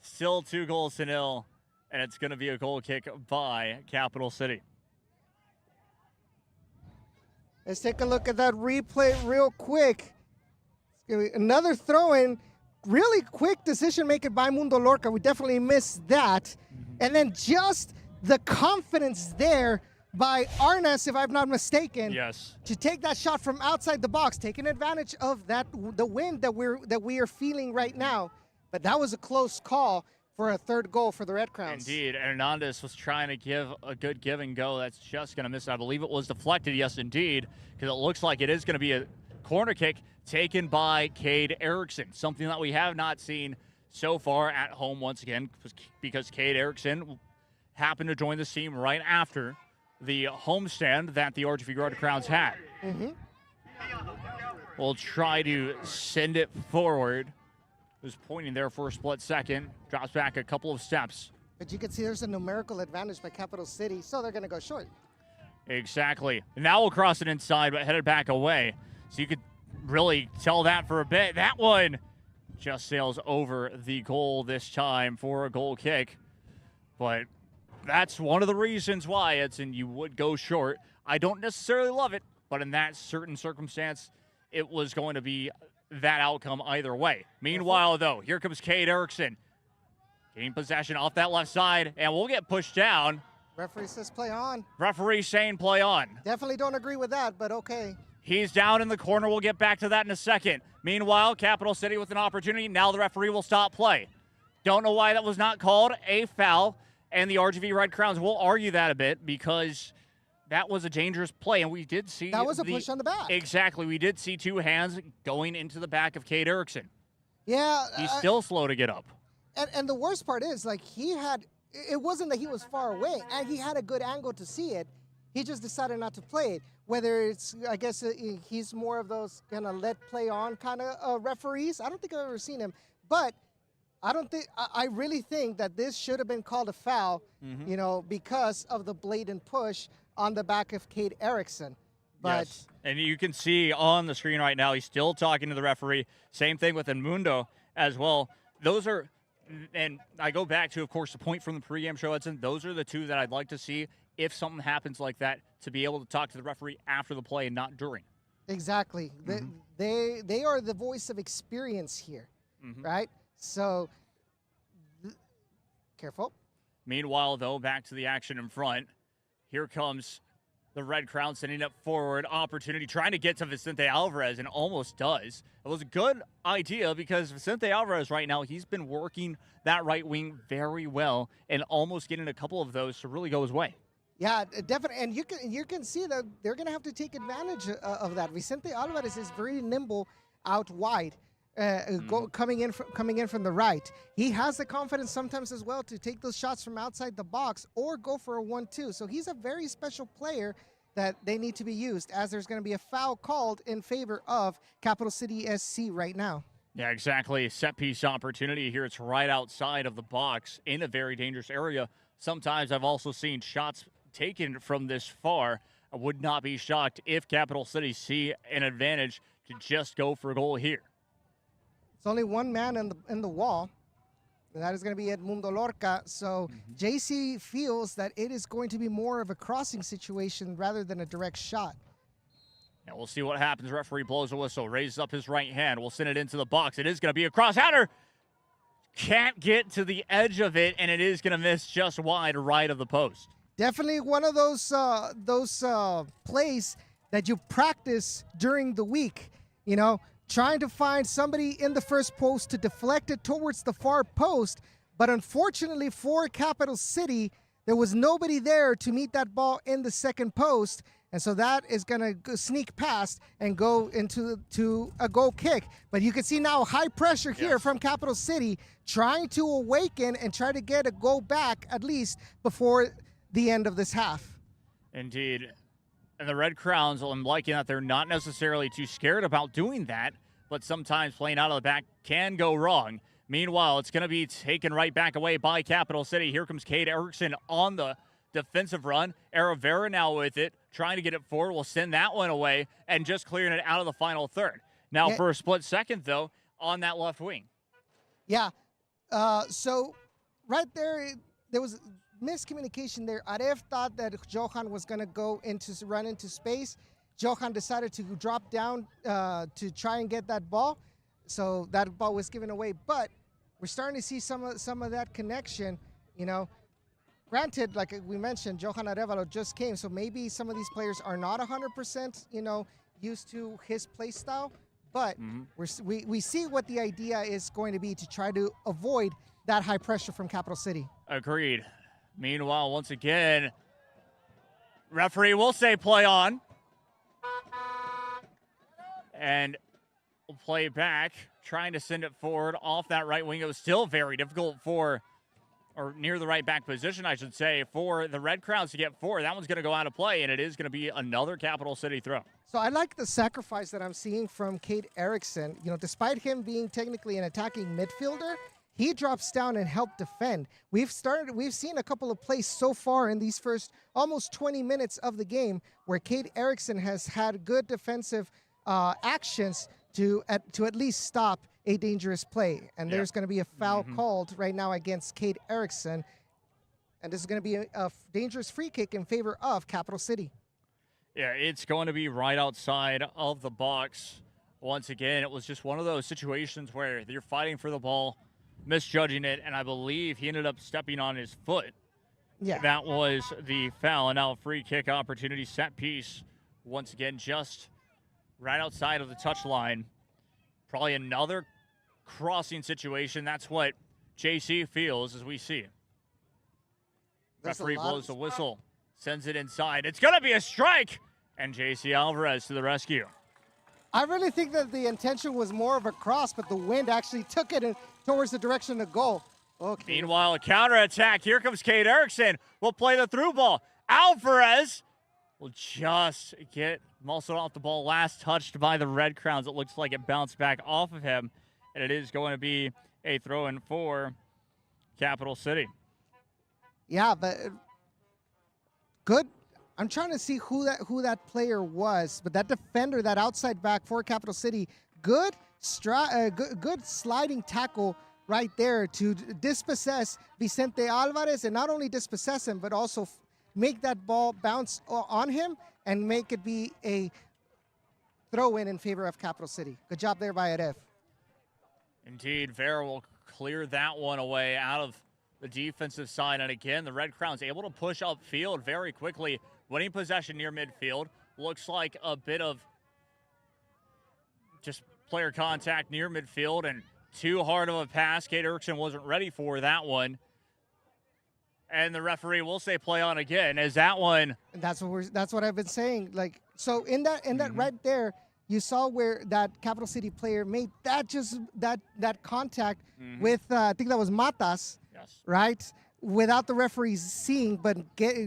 Still 2-0. And it's going to be a goal kick by Capital City. Let's take a look at that replay real quick. It's gonna be another throw-in. Really quick decision making by Mundo Lorca. We definitely missed that. And then just the confidence there by Arnes, if I'm not mistaken, Yes. to take that shot from outside the box, taking advantage of the wind that we are feeling right now. But that was a close call for a third goal for the Red Crowns. Indeed. Hernandez was trying to give a good give and go. That's just going to miss. I believe it was deflected. Yes, indeed, because it looks like it is going to be a corner kick taken by Cade Erickson, something that we have not seen so far at home once again, because Cade Erickson happened to join the team right after the homestand that the RGV Red Crowns had. We'll try to send it forward. Was pointing there for a split second, drops back a couple of steps. But you can see there's a numerical advantage by Capital City, so they're going to go short. Exactly. Now we'll cross it inside, but headed back away. So you could really tell that for a bit. That one just sails over the goal this time for a goal kick. But that's one of the reasons why, Edson, you would go short. I don't necessarily love it, but in that certain circumstance, it was going to be that outcome either way. Meanwhile, though, here comes Cade Erickson. Getting possession off that left side, and we'll get pushed down. Referee says play on. Referee saying play on. Definitely don't agree with that, but okay. He's down in the corner. We'll get back to that in a second. Meanwhile, Capital City with an opportunity. Now the referee will stop play. Don't know why that was not called a foul, and the RGV Red Crowns will argue that a bit because that was a dangerous play, and we did see that was a push on the back. Exactly. We did see two hands going into the back of Cade Erickson. Yeah. He's still slow to get up. And the worst part is, like, it wasn't that he was far away, and he had a good angle to see it. He just decided not to play it. Whether it's, I guess he's more of those kind of let play on kind of referees. I don't think I've ever seen him, but I really think that this should have been called a foul, because of the blatant push on the back of Cade Erickson. But yes. And you can see on the screen right now, he's still talking to the referee. Same thing with Edmundo as well. Those are, and I go back to, of course, the point from the pregame show, Edson. Those are the two that I'd like to see if something happens like that, to be able to talk to the referee after the play and not during. Exactly. They are the voice of experience here, right? So, careful. Meanwhile, though, back to the action in front. Here comes the Red Crown sending it forward. Opportunity, trying to get to Vicente Alvarez, and almost does. It was a good idea because Vicente Alvarez right now, he's been working that right wing very well and almost getting a couple of those to really go his way. Yeah, definitely. And you can see that they're going to have to take advantage of that. Vicente Alvarez is very nimble out wide. Coming in from the right. He has the confidence sometimes as well to take those shots from outside the box or go for a 1-2. So he's a very special player that they need to be used, as there's going to be a foul called in favor of Capital City SC right now. Yeah, exactly. Set piece opportunity here. It's right outside of the box in a very dangerous area. Sometimes I've also seen shots taken from this far. I would not be shocked if Capital City see an advantage to just go for a goal here. It's only one man in the wall, and that is going to be Edmundo Lorca. So JC feels that it is going to be more of a crossing situation rather than a direct shot. And we'll see what happens. Referee blows a whistle, raises up his right hand. We'll send it into the box. It is going to be a cross-header. Can't get to the edge of it, and it is going to miss just wide right of the post. Definitely one of those plays that you practice during the week, trying to find somebody in the first post to deflect it towards the far post. But unfortunately for Capital City, there was nobody there to meet that ball in the second post. And so that is going to sneak past and go into a goal kick. But you can see now high pressure here from Capital City, trying to awaken and try to get a goal back at least before the end of this half. Indeed. And the Red Crowns, I'm liking that they're not necessarily too scared about doing that, but sometimes playing out of the back can go wrong. Meanwhile, it's going to be taken right back away by Capital City. Here comes Cade Erickson on the defensive run. Aravera now with it, trying to get it forward. Will send that one away and just clearing it out of the final third. Now for a split second, though, on that left wing. Yeah. So right there, there was miscommunication there. Aref thought that Johan was going to run into space. Johan decided to drop down to try and get that ball. So that ball was given away. But we're starting to see some of that connection, you know. Granted, like we mentioned, Johan Arevalo just came, so maybe some of these players are not 100%, you know, used to his play style. But we see what the idea is going to be to try to avoid that high pressure from Capital City. Agreed. Meanwhile, once again, referee will say play on. And we'll play back, trying to send it forward off that right wing. It was still very difficult or near the right back position, I should say, for the Red Crowns to get forward. That one's going to go out of play, and it is going to be another Capital City throw. So I like the sacrifice that I'm seeing from Cade Erickson. You know, despite him being technically an attacking midfielder, he drops down and helped defend. We've seen a couple of plays so far in these first almost 20 minutes of the game where Cade Erickson has had good defensive actions to at least stop a dangerous play. And there's going to be a foul called right now against Cade Erickson. And this is going to be a dangerous free kick in favor of Capital City. Yeah, it's going to be right outside of the box. Once again, it was just one of those situations where you're fighting for the ball, misjudging it, and I believe he ended up stepping on his foot. Yeah. That was the foul. And now a free kick opportunity, set piece. Once again, just right outside of the touch line. Probably another crossing situation. That's what JC feels as we see it. Referee blows the whistle, sends it inside. It's going to be a strike, and JC Alvarez to the rescue. I really think that the intention was more of a cross, but the wind actually took it towards the direction of goal. Okay. Meanwhile, a counterattack. Here comes Cade Erickson. We'll play the through ball. Alvarez will just get muscled off the ball. Last touched by the Red Crowns. It looks like it bounced back off of him, and it is going to be a throw-in for Capital City. Yeah, but good. I'm trying to see who that player was, but that defender, that outside back for Capital City, good sliding tackle right there to dispossess Vicente Alvarez, and not only dispossess him, but also make that ball bounce on him and make it be a throw-in in favor of Capital City. Good job there by Aref. Indeed, Vera will clear that one away out of the defensive side. And again, the Red Crowns able to push upfield very quickly, winning possession near midfield. Looks like a bit of just player contact near midfield and too hard of a pass. Cade Erickson wasn't ready for that one. And the referee will say play on again. As that one, and that's what I've been saying. Like, so in that right there, you saw where that Capital City player made that contact with I think that was Matas, right? Without the referees seeing, but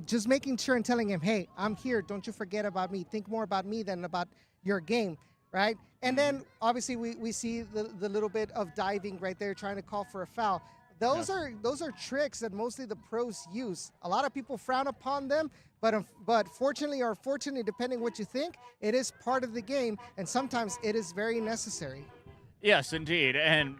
just making sure and telling him, hey, I'm here. Don't you forget about me. Think more about me than about your game, right? And then obviously we see the little bit of diving right there, trying to call for a foul. Those are tricks that mostly the pros use. A lot of people frown upon them, but fortunately or unfortunately, depending what you think, it is part of the game, and sometimes it is very necessary. Yes, indeed. And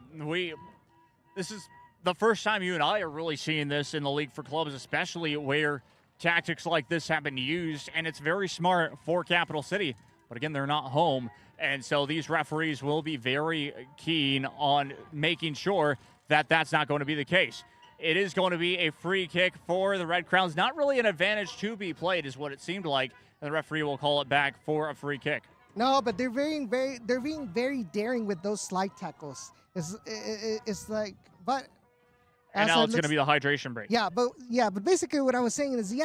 this is the first time you and I are really seeing this in the League for Clubs, especially where tactics like this have been used, and it's very smart for Capital City. But again, they're not home, and so these referees will be very keen on making sure that that's not going to be the case. It is going to be a free kick for the Red Crowns. Not really an advantage to be played is what it seemed like, and the referee will call it back for a free kick. No, but they're being very daring with those slide tackles. It's like, but And now it's going to be the hydration break. Yeah, but basically what I was saying is,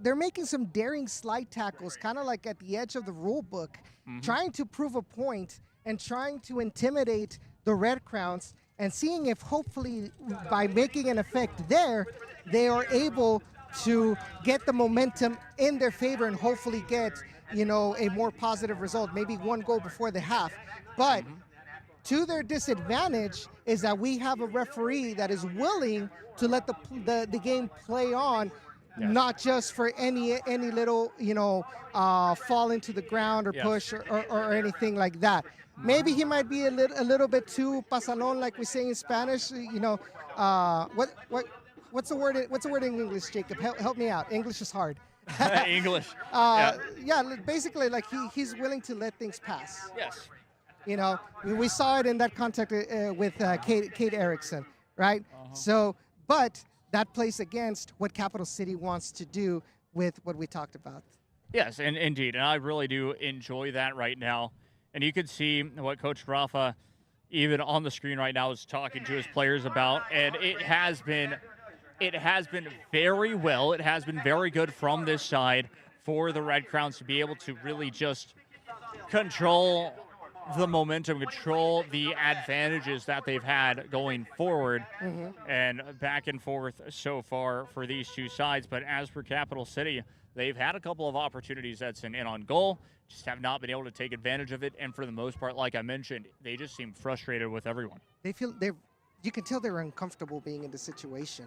they're making some daring slide tackles, kind of like at the edge of the rule book, trying to prove a point and trying to intimidate the Red Crowns, and seeing if hopefully by making an effect there, they are able to get the momentum in their favor and hopefully get, a more positive result, maybe one goal before the half. But to their disadvantage is that we have a referee that is willing to let the game play on, not just for any little, fall into the ground or push or anything like that. Maybe he might be a little bit too pasalon, like we say in Spanish. What's the word? What's the word in English, Jacob? Help me out. English is hard. English. Basically, like he's willing to let things pass. Yes. We saw it in that context with Kate Erickson, right? So, but that plays against what Capital City wants to do with what we talked about. Yes, and indeed, and I really do enjoy that right now. And you can see what Coach Rafa, even on the screen right now, is talking to his players about, and it has been very well. It has been very good from this side for the Red Crowns to be able to really just control the momentum, control the advantages that they've had going forward, and back and forth so far for these two sides. But as for Capital City, they've had a couple of opportunities that's in on goal, just have not been able to take advantage of it. And for the most part, like I mentioned, they just seem frustrated with everyone. You can tell they're uncomfortable being in the situation,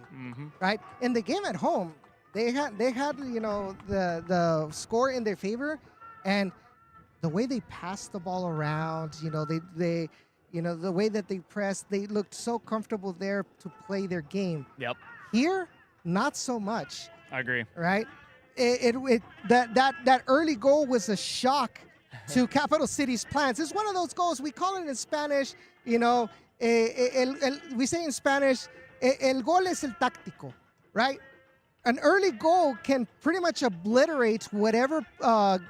right? In the game at home, they had the score in their favor, and the way they passed the ball around, the way that they pressed, they looked so comfortable there to play their game. Yep. Here, not so much. I agree. Right? That early goal was a shock to Capital City's plans. It's one of those goals, we call it in Spanish, we say in Spanish, el gol es el táctico, right? An early goal can pretty much obliterate whatever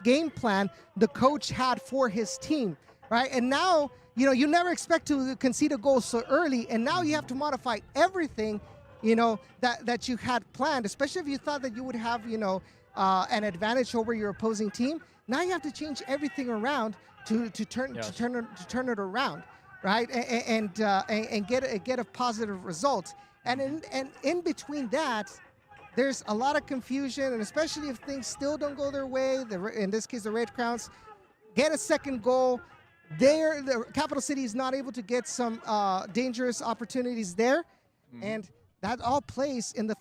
game plan the coach had for his team, right? And now, you never expect to concede a goal so early, and now you have to modify everything, that you had planned, especially if you thought that you would have, an advantage over your opposing team. Now you have to change everything around to turn it around, right? And get a positive result. And in between that, there's a lot of confusion, and especially if things still don't go their way, in this case, the Red Crowns get a second goal. The Capital City is not able to get some dangerous opportunities there, and that all plays in the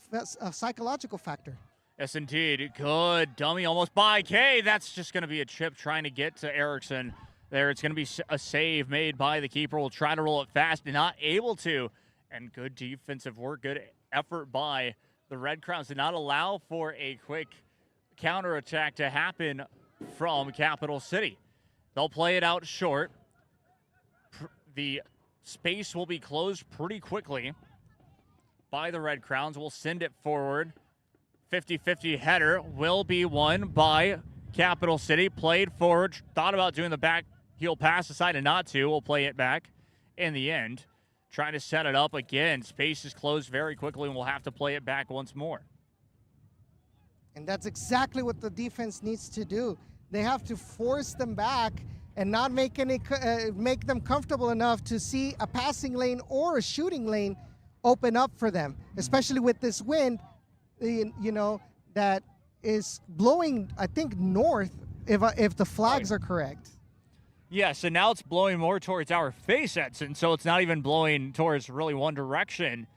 psychological factor. Yes, indeed. Good dummy almost by Kay. That's just going to be a chip trying to get to Erickson there. It's going to be a save made by the keeper. Will try to roll it fast and not able to. And good defensive work, good effort by the Red Crowns to not allow for a quick counterattack to happen from Capital City. They'll play it out short. The space will be closed pretty quickly by the Red Crowns. We'll send it forward. 50-50 header will be won by Capital City. Played forward. Thought about doing the back heel pass. Decided not to. We'll play it back in the end. Trying to set it up again. Space is closed very quickly, and we'll have to play it back once more. And that's exactly what the defense needs to do. They have to force them back and not make them comfortable enough to see a passing lane or a shooting lane open up for them, especially with this wind, that is blowing, I think, north, if the flags are correct. Yeah, so now it's blowing more towards our face, Edson, so it's not even blowing towards really one direction.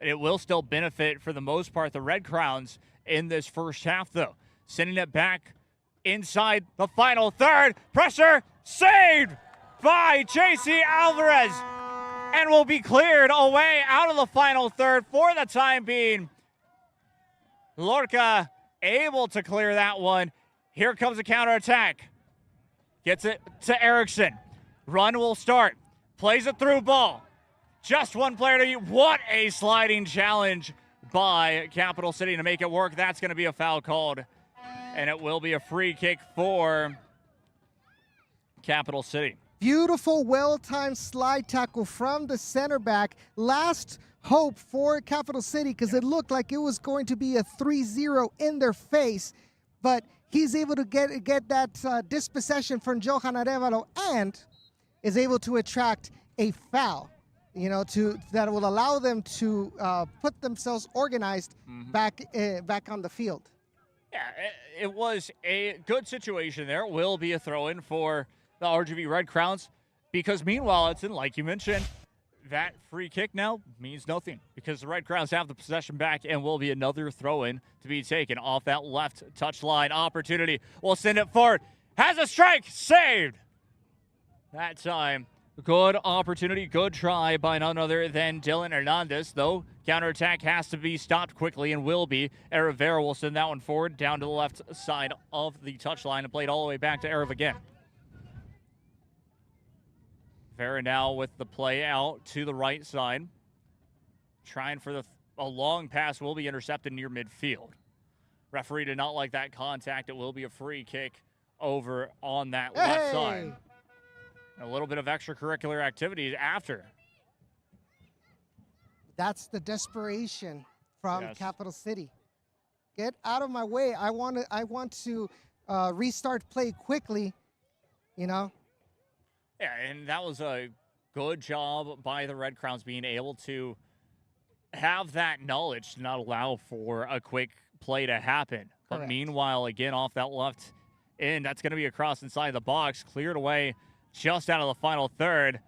It will still benefit, for the most part, the Red Crowns in this first half, though. Sending it back inside the final third. Pressure saved by JC Alvarez, and will be cleared away out of the final third for the time being. Lorca able to clear that one. Here comes a counterattack. Gets it to Erickson. Run will start. Plays a through ball. Just one player to you. What a sliding challenge by Capital City to make it work. That's going to be a foul called. And it will be a free kick for Capital City. Beautiful, well-timed slide tackle from the center back. Last hope for Capital City because it looked like it was going to be a 3-0 in their face, but he's able to get that dispossession from Johan Arevalo and is able to attract a foul, that will allow them to put themselves organized back on the field. Yeah, it was a good situation there. It will be a throw-in for the RGV Red Crowns because meanwhile, Edson, like you mentioned, that free kick now means nothing because the Red Crowns have the possession back and will be another throw-in to be taken off that left touchline opportunity. We'll send it forward. Has a strike. Saved. That time. Good opportunity. Good try by none other than Dylan Hernandez, though counterattack has to be stopped quickly and will be. Rivera will send that one forward down to the left side of the touchline and played all the way back to Erev again. Vera now with the play out to the right side. Trying for a long pass will be intercepted near midfield. Referee did not like that contact. It will be a free kick over on that left side. A little bit of extracurricular activity after. That's the desperation from Capital City. Get out of my way. I want to restart play quickly, Yeah, and that was a good job by the Red Crowns being able to have that knowledge to not allow for a quick play to happen. But meanwhile, again, off that left end, that's going to be across inside the box, cleared away just out of the final third,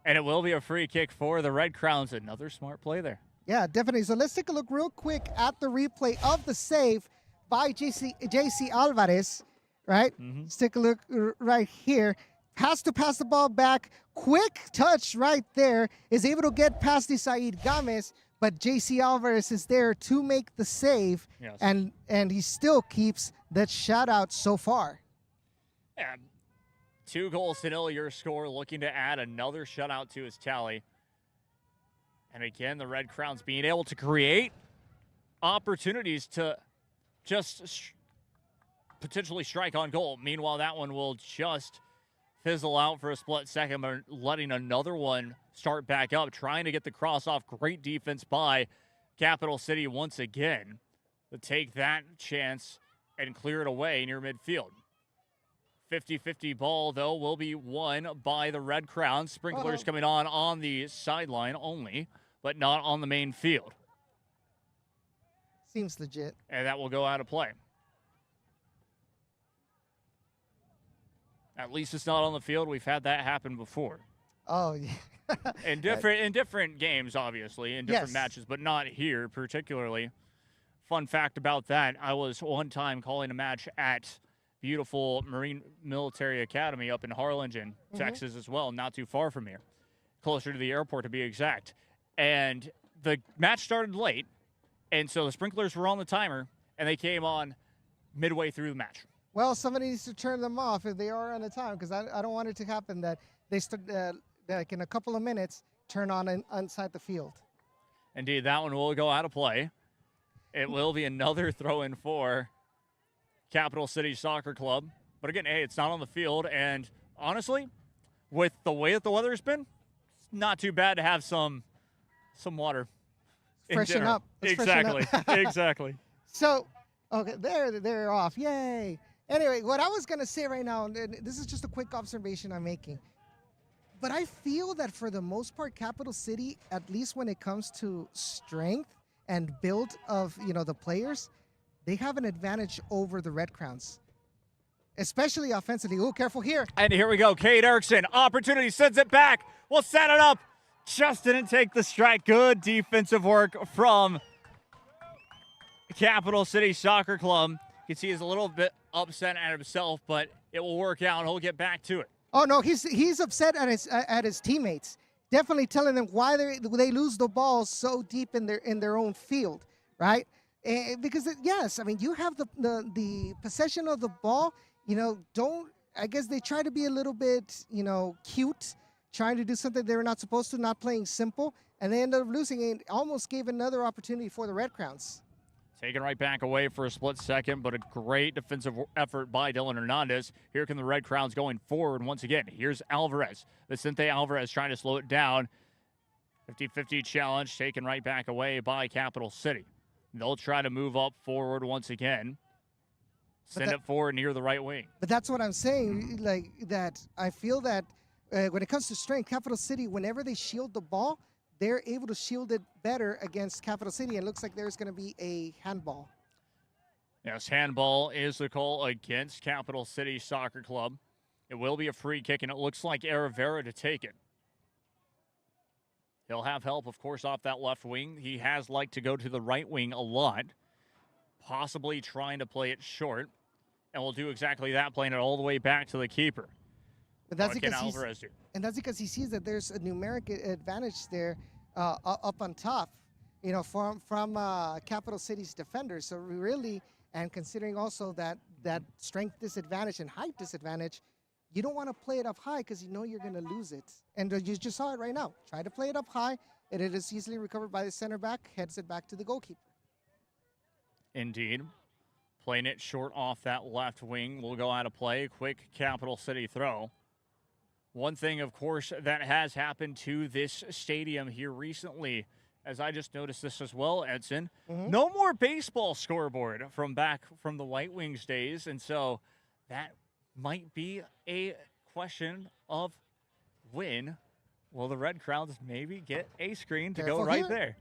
and it will be a free kick for the Red Crowns. Another smart play there. Yeah, definitely. So let's take a look real quick at the replay of the save by JC Alvarez, right? Let's take a look right here. Has to pass the ball back. Quick touch right there. Is able to get past Isaid Gomez, but JC Alvarez is there to make the save, and he still keeps that shutout so far. Yeah, 2-0 your score, looking to add another shutout to his tally. And again, the Red Crowns being able to create opportunities to just potentially strike on goal. Meanwhile, that one will just fizzle out for a split second, but letting another one start back up, trying to get the cross off. Great defense by Capital City once again to take that chance and clear it away near midfield. 50-50 ball, though, will be won by the Red Crowns. Sprinklers coming on the sideline only, but not on the main field. Seems legit. And that will go out of play. At least it's not on the field. We've had that happen before. Oh, yeah. in different games, obviously, in different matches, but not here particularly. Fun fact about that, I was one time calling a match at beautiful Marine Military Academy up in Harlingen, Texas as well, not too far from here. Closer to the airport to be exact. And the match started late, and so the sprinklers were on the timer, and they came on midway through the match. Well, somebody needs to turn them off if they are on the time, because I don't want it to happen that they like in a couple of minutes turn on inside the field. Indeed, that one will go out of play. It will be another throw-in for Capital City Soccer Club. But again, hey, it's not on the field, and honestly, with the way that the weather's been, it's not too bad to have some water. Freshen up. Exactly. Exactly. So, okay, they're off. Yay. Anyway, what I was going to say right now, and this is just a quick observation I'm making, but I feel that for the most part, Capital City, at least when it comes to strength and build of, the players, they have an advantage over the Red Crowns, especially offensively. Ooh, careful here. And here we go. Cade Erickson, opportunity, sends it back. We'll set it up. Just didn't take the strike. Good defensive work from Capital City Soccer Club. You can see he's a little bit upset at himself, but it will work out, and he'll get back to it. Oh, no, he's upset at his teammates. Definitely telling them why they lose the ball so deep in their own field, right? Because yes, I mean, you have the possession of the ball. I guess they try to be a little bit cute, trying to do something they were not supposed to, not playing simple, and they end up losing. It almost gave another opportunity for the Red Crowns. Taken right back away for a split second, but a great defensive effort by Dylan Hernandez. Here come the Red Crowns going forward once again. Here's Alvarez. Vicente Alvarez trying to slow it down. 50-50 challenge taken right back away by Capital City. They'll try to move up forward once again. Send it forward near the right wing. But that's what I'm saying. Like that, I feel that when it comes to strength, Capital City, whenever they shield the ball, they're able to shield it better against Capital City. And it looks like there's going to be a handball. Yes, handball is the call against Capital City Soccer Club. It will be a free kick, and it looks like Rivera to take it. He'll have help, of course, off that left wing. He has liked to go to the right wing a lot, possibly trying to play it short. And we'll do exactly that, playing it all the way back to the keeper. But that's because he sees that there's a numeric advantage there up on top, you know, from Capital City's defenders. So really, and considering also that strength disadvantage and height disadvantage, you don't want to play it up high because you know you're going to lose it. And you just saw it right now. Try to play it up high, and it is easily recovered by the center back, heads it back to the goalkeeper. Indeed. Playing it short off that left wing will go out of play. Quick Capital City throw. One thing, of course, that has happened to this stadium here recently, as I just noticed this as well, Edson, no more baseball scoreboard from back from the White Wings days, and so that might be a question of when will the Red Crowns maybe get a screen to go right there.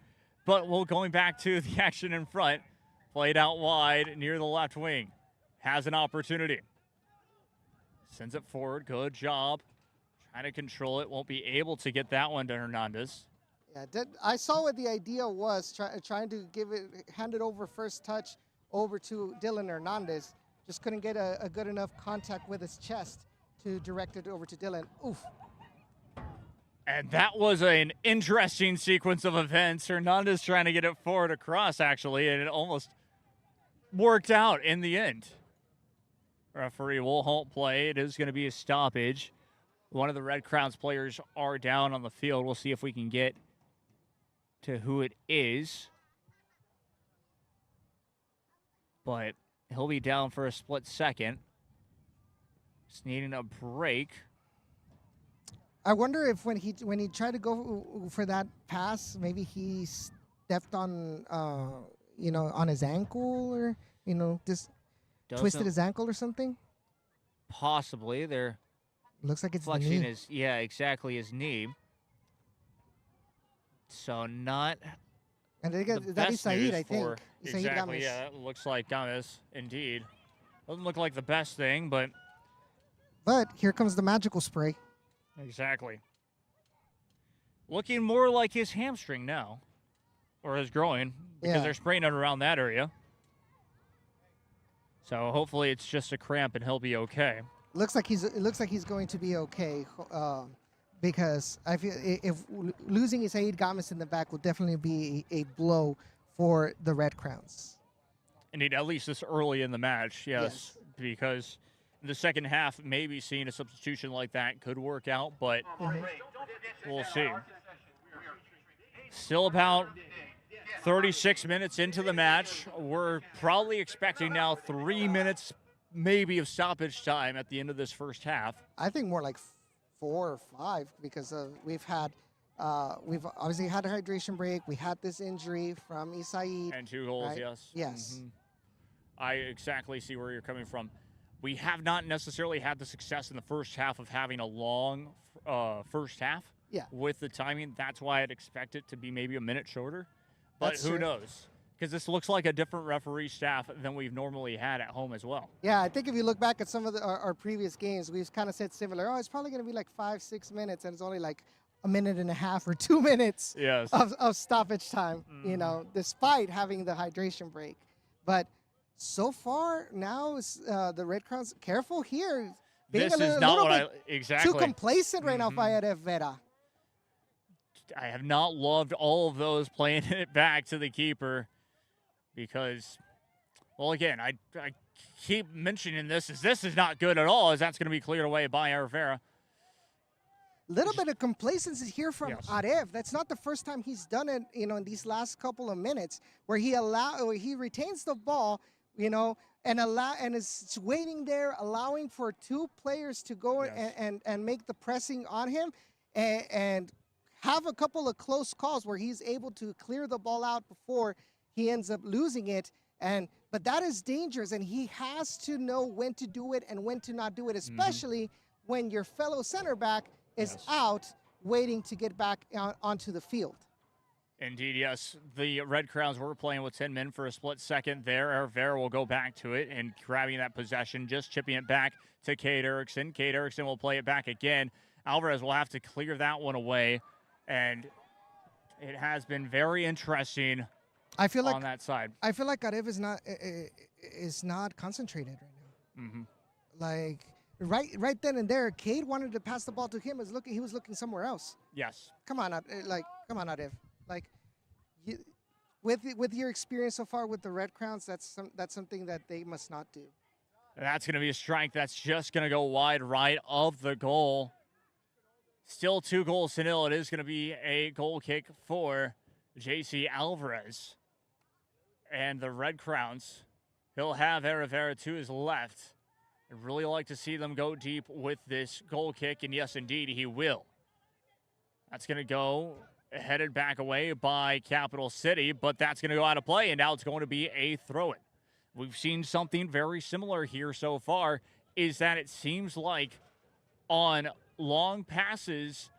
But we'll going back to the action in front, played out wide near the left wing, has an opportunity. Sends it forward, good job. Trying to control it, won't be able to get that one to Hernandez. Yeah, I saw what the idea was, trying to hand it over first touch over to Dylan Hernandez. Just couldn't get a good enough contact with his chest to direct it over to Dylan. Oof. And that was an interesting sequence of events. Hernandez trying to get it forward across, actually, and it almost worked out in the end. Referee will halt play. It is going to be a stoppage. One of the Red Crowns players are down on the field. We'll see if we can get to who it is. But he'll be down for a split second. Just needing a break. I wonder if when he tried to go for that pass, maybe he stepped on on his ankle, or just twisted his ankle or something. Possibly. They're looks like it's flexing the knee. his knee. So not. And they got the that best is news Said, I think. for exactly. Yeah, it looks like Gomez. Indeed, doesn't look like the best thing, but. But here comes the magical spray. Exactly. Looking more like his hamstring now, or his groin, because they're spraying it around that area. So hopefully it's just a cramp and he'll be okay. It looks like he's going to be okay, because I feel if losing Isaid Gomez in the back will definitely be a blow for the Red Crowns. Indeed, at least this early in the match, yes. Because the second half, maybe seeing a substitution like that could work out, but we'll see. Still about 36 minutes into the match. We're probably expecting now 3 minutes maybe of stoppage time at the end of this first half. I think more like 4 or 5, because we've obviously had a hydration break. We had this injury from Isaid. And 2 goals, right? yes. Yes. I exactly see where you're coming from. We have not necessarily had the success in the first half of having a long first half with the timing. That's why I'd expect it to be maybe a minute shorter. But who knows? Because this looks like a different referee staff than we've normally had at home as well. Yeah, I think if you look back at some of our previous games, we've kind of said similar. Oh, it's probably going to be like 5-6 minutes, and it's only like a minute and a half or 2 minutes of stoppage time, despite having the hydration break. But so far now, the Red Crowns, careful here. Being This is not what exactly. Too complacent right now by Rivera. I have not loved all of those playing it back to the keeper because, well, again, I keep mentioning this is not good at all, as that's going to be cleared away by Rivera. Little bit of complacency here from Yes. Arev. That's not the first time he's done it, in these last couple of minutes where he retains the ball, and is waiting there, allowing for two players to go and make the pressing on him and have a couple of close calls where he's able to clear the ball out before he ends up losing it. But that is dangerous, and he has to know when to do it and when to not do it, especially when your fellow center back is out waiting to get back onto the field. Indeed, yes. The Red Crowns were playing with 10 men for a split second there. Vera will go back to it and grabbing that possession, just chipping it back to Cade Erickson. Cade Erickson will play it back again. Alvarez will have to clear that one away, and it has been very interesting on that side. I feel like Arev is not concentrated right now. Like right then and there, Cade wanted to pass the ball to him. He was looking somewhere else. Yes. Come on, Arev. Like, with your experience so far with the Red Crowns, that's something that they must not do. That's going to be a strike that's just going to go wide right of the goal. Still 2-0. It is going to be a goal kick for JC Alvarez. And the Red Crowns, he'll have Rivera to his left. I'd really like to see them go deep with this goal kick, and yes, indeed, he will. That's going to go headed back away by Capital City, but that's going to go out of play, and now it's going to be a throw-in. We've seen something very similar here so far, is that it seems like on long passes,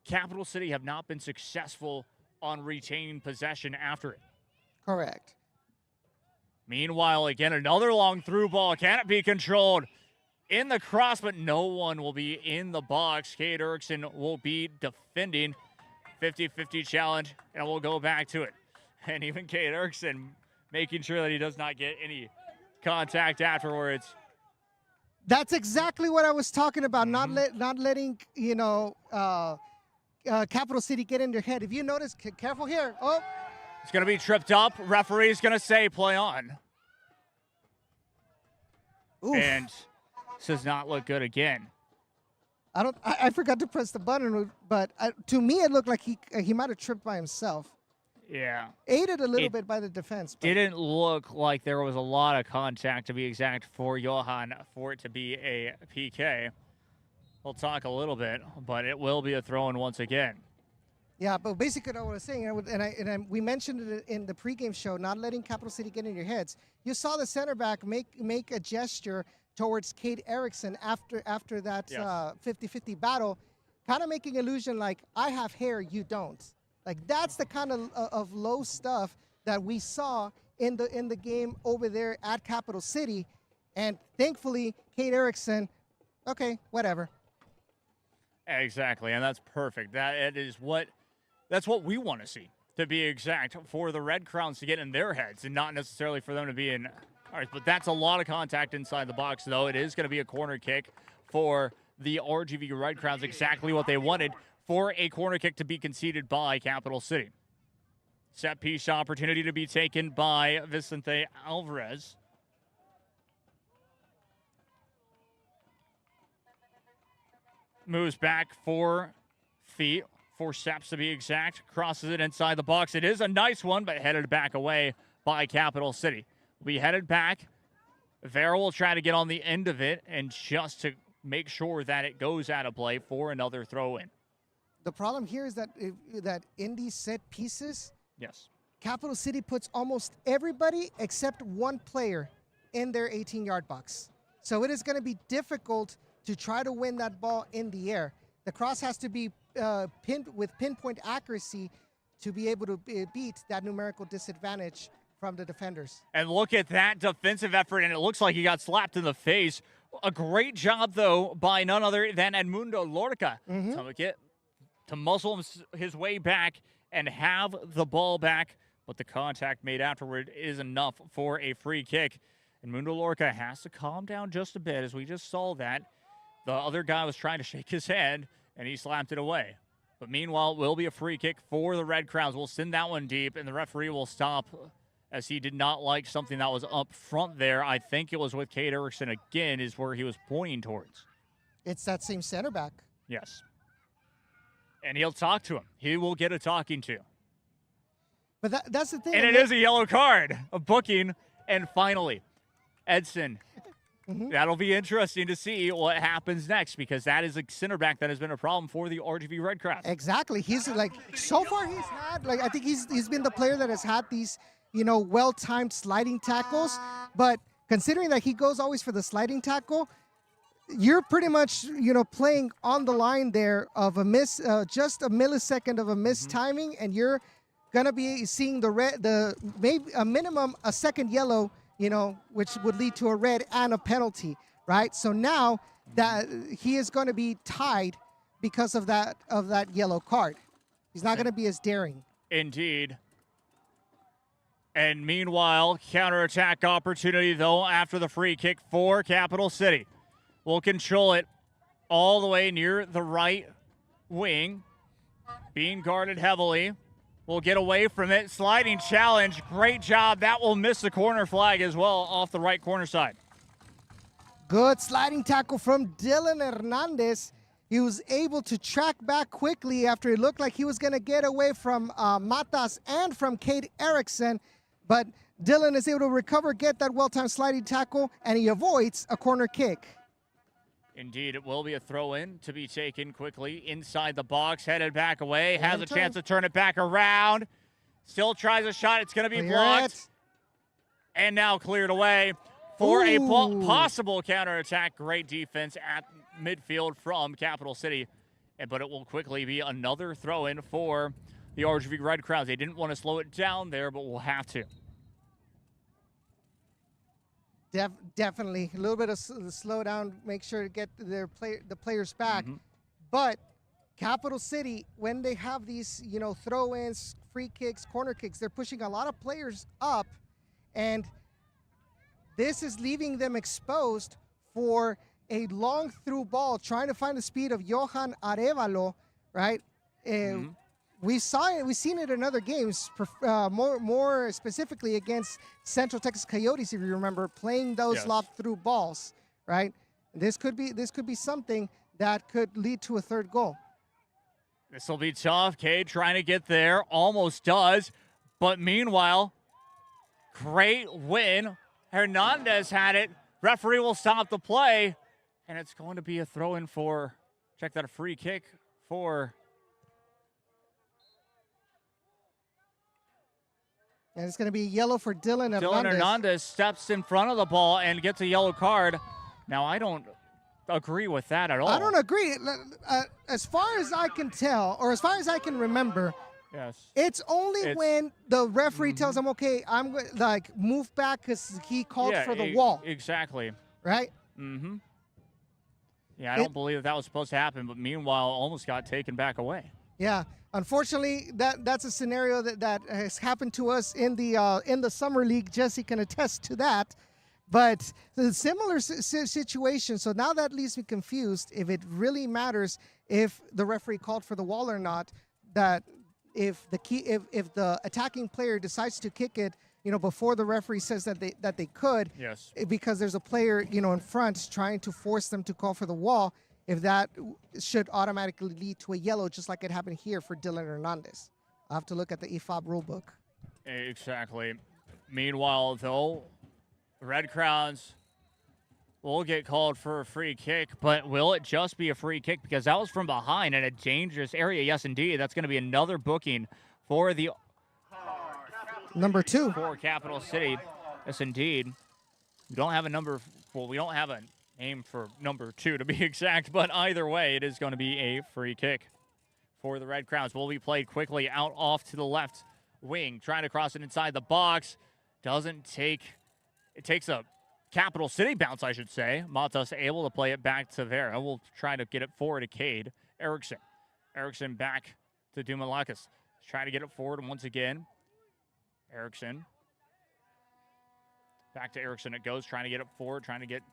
Capital City have not been successful on retaining possession after it. Correct. Meanwhile, again, another long through ball. Can it be controlled? In the cross, but no one will be in the box. Cade Erickson will be defending. 50-50 challenge, and we'll go back to it. And even Cade Erickson making sure that he does not get any contact afterwards. That's exactly what I was talking about, not letting, Capital City get in their head. If you notice, careful here. Oh. It's going to be tripped up. Referee's going to say play on. Oof. And this does not look good again. I forgot to press the button, but to me it looked like he might have tripped by himself. Yeah. Aided a little bit by the defense. But didn't look like there was a lot of contact, to be exact, for Johan for it to be a PK. We'll talk a little bit, but it will be a throw-in once again. Yeah, but basically what I was saying, we mentioned it in the pregame show, not letting Capital City get in your heads. You saw the center back make a gesture towards Cade Erickson after that 50-50 battle, kind of making illusion like, I have hair, you don't. Like, that's the kind of low stuff that we saw in the game over there at Capital City. And thankfully, Cade Erickson, okay, whatever. Exactly, and that's perfect. That's what we want to see, to be exact, for the Red Crowns to get in their heads and not necessarily for them to be in ours. But that's a lot of contact inside the box, though. It is going to be a corner kick for the RGV Red Crowns, exactly what they wanted, for a corner kick to be conceded by Capital City. Set piece opportunity to be taken by Vicente Alvarez. Moves back 4 feet, 4 steps to be exact, crosses it inside the box. It is a nice one, but headed back away by Capital City. We headed back. Vera will try to get on the end of it and just to make sure that it goes out of play for another throw-in. The problem here is that in these set pieces, yes, Capital City puts almost everybody except one player in their 18-yard box. So it is going to be difficult to try to win that ball in the air. The cross has to be pinned with pinpoint accuracy to be able to beat that numerical disadvantage from the defenders. And look at that defensive effort, and it looks like he got slapped in the face. A great job, though, by none other than Edmundo Lorca to muscle his way back and have the ball back, but the contact made afterward is enough for a free kick. Edmundo Lorca has to calm down just a bit, as we just saw that. The other guy was trying to shake his hand, and he slapped it away. But meanwhile, it will be a free kick for the Red Crowns. We'll send that one deep, and the referee will stop, as he did not like something that was up front there. I think it was with Cade Erickson again is where he was pointing towards. It's that same center back. Yes. And he'll talk to him. He will get a talking to. But that's the thing. And it is a yellow card, a booking. And finally, Edson. That'll be interesting to see what happens next, because that is a center back that has been a problem for the RGV Red Crowns. Exactly. He's like, so far he's had, like, I think he's been the player that has had these, well-timed sliding tackles. But considering that he goes always for the sliding tackle, you're pretty much, playing on the line there of a miss, just a millisecond of a missed timing, and you're gonna be seeing maybe a minimum a second yellow, which would lead to a red and a penalty, right? So now that he is going to be tied because of that yellow card. He's not going to be as daring. Indeed. And meanwhile, counterattack opportunity, though, after the free kick for Capital City. Will control it all the way near the right wing. Being guarded heavily. Will get away from it. Sliding challenge. Great job. That will miss the corner flag as well off the right corner side. Good sliding tackle from Dylan Hernandez. He was able to track back quickly after it looked like he was going to get away from Matas and from Cade Erickson. But Dylan is able to recover, get that well-timed sliding tackle, and he avoids a corner kick. Indeed, it will be a throw-in to be taken quickly inside the box, headed back away, has a chance to turn it back around. Still tries a shot. It's going to be blocked. And now cleared away for a possible counterattack. Great defense at midfield from Capital City. But it will quickly be another throw-in for the RGV Red Crowns. They didn't want to slow it down there, but we'll have to. Definitely a little bit of slowdown, make sure to get the players back. But Capital City, when they have these, throw-ins, free kicks, corner kicks, they're pushing a lot of players up, and this is leaving them exposed for a long through ball, trying to find the speed of Johan Arevalo, right? We've seen it in other games, more specifically against Central Texas Coyotes, if you remember, playing those lob through balls, right? This could be something that could lead to a third goal. This will be tough. Cade trying to get there, almost does, but meanwhile, great win. Hernandez had it. Referee will stop the play, and it's going to be a throw-in for, check that, a free kick for. And it's going to be yellow for Dylan Hernandez. Dylan Hernandez steps in front of the ball and gets a yellow card. Now, I don't agree with that at all. I don't agree. As far as I can tell, or as far as I can remember, it's only when the referee tells him, okay, I'm going to move back because he called for the wall. Exactly. Right? Yeah, I don't believe that was supposed to happen, but meanwhile, almost got taken back away. Yeah. Unfortunately, that's a scenario that has happened to us in the summer league. Jesse can attest to that. But the similar situation. So now that leaves me confused if it really matters if the referee called for the wall or not. That if the attacking player decides to kick it, before the referee says that they could, because there's a player in front trying to force them to call for the wall. If that should automatically lead to a yellow, just like it happened here for Dylan Hernandez. I'll have to look at the EFOB rulebook. Exactly. Meanwhile, though, Red Crowns will get called for a free kick, but will it just be a free kick? Because that was from behind in a dangerous area. Yes, indeed. That's going to be another booking for the number 2 for Capital City. Yes, indeed. We don't have a number. Well, we don't have a name for number 2 to be exact, but either way, it is going to be a free kick for the Red Crowns. Will be played quickly out off to the left wing, trying to cross it inside the box. Doesn't take. It takes a Capital City bounce, I should say. Matas able to play it back to Vera. We'll try to get it forward to Cade Erickson. Erickson back to Dumalakis. Trying to get it forward once again. Erickson. Back to Erickson it goes, trying to get it forward, trying to get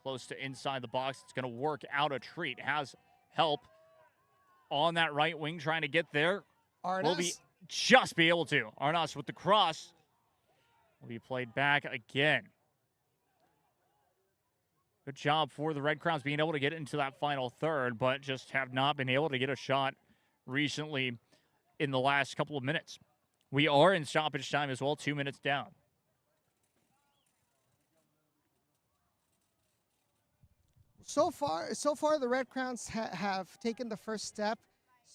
close to inside the box. It's going to work out a treat. Has help on that right wing, trying to get there. Arnas. Will just be able to. Arnas with the cross. Will be played back again. Good job for the Red Crowns being able to get into that final third, but just have not been able to get a shot recently in the last couple of minutes. We are in stoppage time as well, 2 minutes down. So far, the Red Crowns have taken the first step,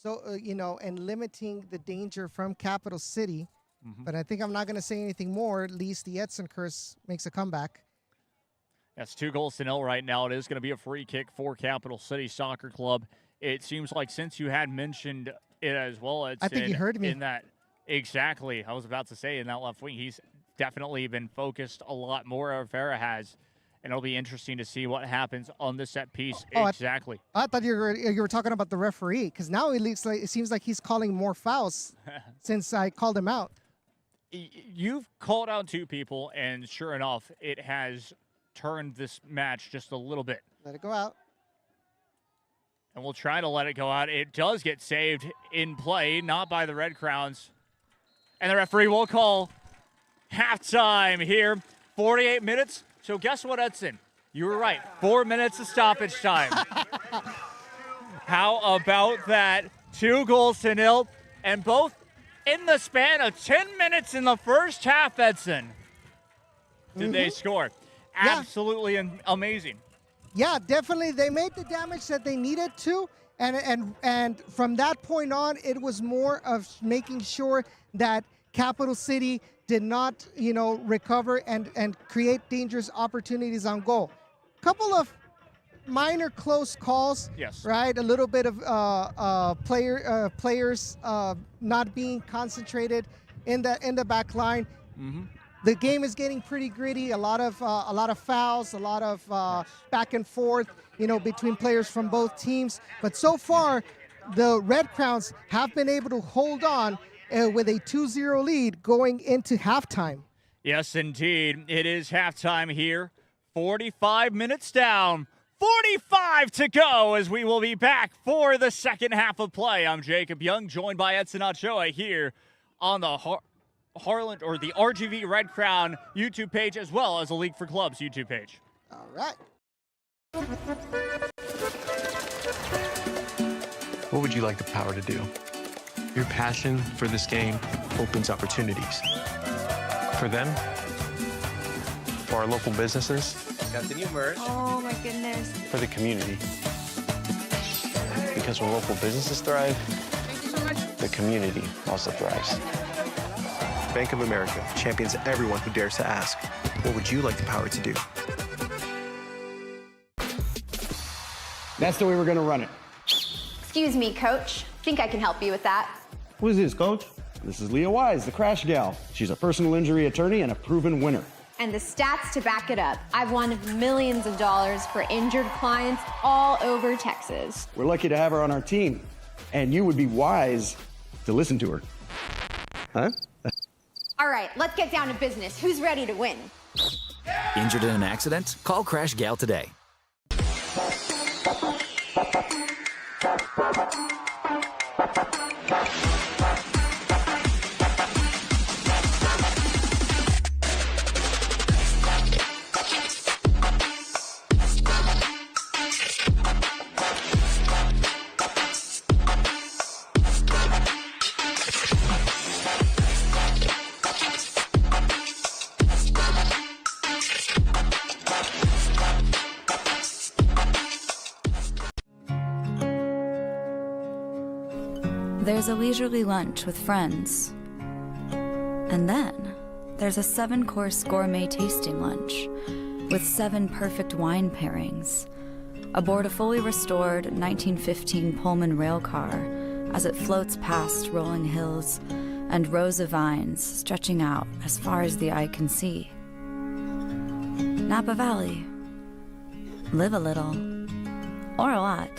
in limiting the danger from Capital City. But I think I'm not going to say anything more. At least the Edson curse makes a comeback. That's 2-0 right now. It is going to be a free kick for Capital City Soccer Club. It seems like since you had mentioned it as well, I think you heard me. In that, exactly. I was about to say in that left wing, he's definitely been focused a lot more. Rivera has, and it'll be interesting to see what happens on the set piece. Exactly. I thought you were talking about the referee, because now it seems like he's calling more fouls since I called him out. You've called out 2 people, and sure enough, it has turned this match just a little bit. Let it go out. And we'll try to let it go out. It does get saved in play, not by the Red Crowns. And the referee will call halftime here. 48 minutes. So guess what, Edson? You were right. 4 minutes of stoppage time. How about that? 2-0, and both in the span of 10 minutes in the first half, Edson. Did they score? Absolutely amazing. Yeah, definitely. They made the damage that they needed to, and from that point on, it was more of making sure that Capital City did not, recover and create dangerous opportunities on goal. Couple of minor close calls. Yes. Right. A little bit of players not being concentrated in the back line. The game is getting pretty gritty. A lot of fouls, a lot of back and forth, between players from both teams. But so far, the Red Crowns have been able to hold on with a 2-0 lead going into halftime. Yes, indeed. It is halftime here. 45 minutes down. 45 to go as we will be back for the second half of play. I'm Jacob Young, joined by Edson Ochoa here on the Harlan or the RGV Red Crown YouTube page, as well as the League for Clubs YouTube page. All right. What would you like the power to do? Your passion for this game opens opportunities. For them, for our local businesses, got the new merch. Oh my goodness. for the community. Because when local businesses thrive, the community also thrives. Bank of America champions everyone who dares to ask, what would you like the power to do? That's the way we're going to run it. Excuse me, coach. Think I can help you with that. Who is this, coach? This is Leah Wise, the Crash Gal. She's a personal injury attorney and a proven winner. And the stats to back it up. I've won millions of dollars for injured clients all over Texas. We're lucky to have her on our team, and you would be wise to listen to her. Huh? All right, let's get down to business. Who's ready to win? Injured in an accident? Call Crash Gal today. There's a leisurely lunch with friends. And then there's a 7-course gourmet tasting lunch with 7 perfect wine pairings aboard a fully restored 1915 Pullman rail car as it floats past rolling hills and rows of vines stretching out as far as the eye can see. Napa Valley. Live a little, or a lot.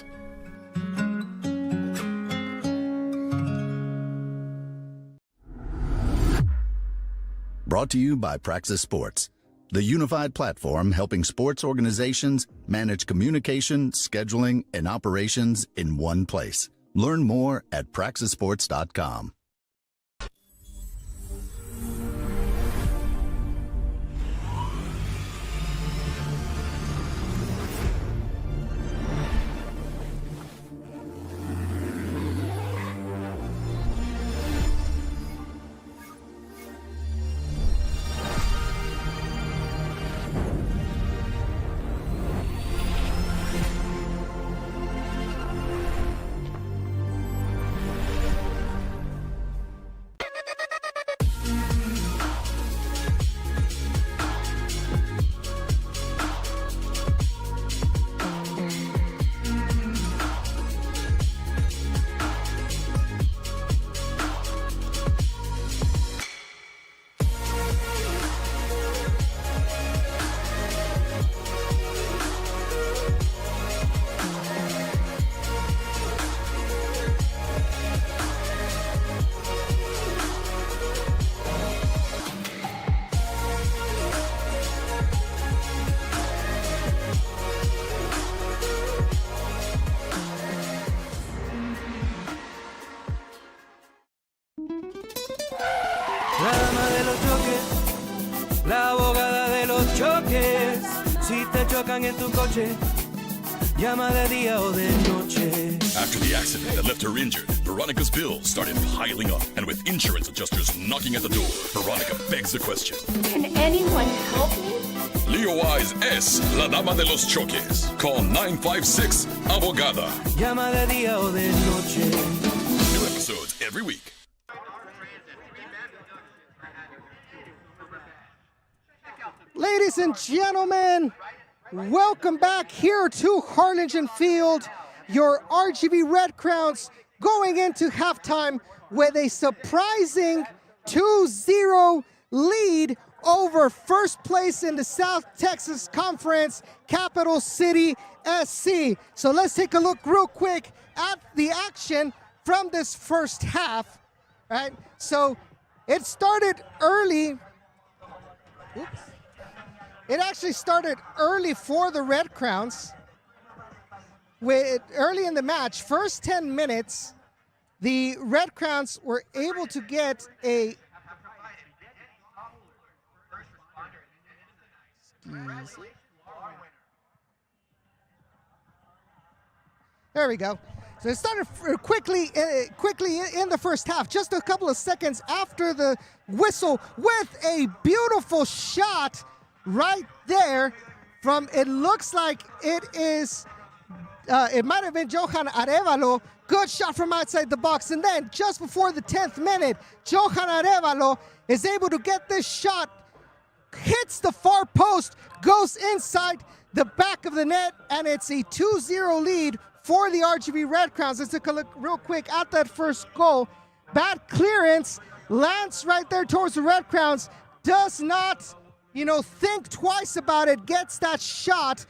Brought to you by Praxis Sports, the unified platform helping sports organizations manage communication, scheduling, and operations in one place. Learn more at praxisports.com. chocan en tu coche, llama de día o de noche. After the accident that left her injured, Veronica's bills started piling up. And with insurance adjusters knocking at the door, Veronica begs the question. Can anyone help me? Leo Wise es la dama de los choques. Call 956 Abogada. Llama de día o de noche. New episodes every week. Ladies and gentlemen, welcome back here to Harlingen Field. Your RGV Red Crowns going into halftime with a surprising 2-0 lead over first place in the South Texas Conference, Capital City SC. So let's take a look real quick at the action from this first half. Right? So it started early. Oops. It actually started early for the Red Crowns. Early in the match, first 10 minutes, the Red Crowns were able to get a... There we go. So it started quickly in the first half, just a couple of seconds after the whistle, with a beautiful shot right there from, it looks like it is, it might have been Johan Arevalo. Good shot from outside the box. And then just before the 10th minute, Johan Arevalo is able to get this shot, hits the far post, goes inside the back of the net, and it's a 2-0 lead for the RGV Red Crowns. Let's take a look real quick at that first goal. Bad clearance, lands right there towards the Red Crowns, does not, think twice about it, gets that shot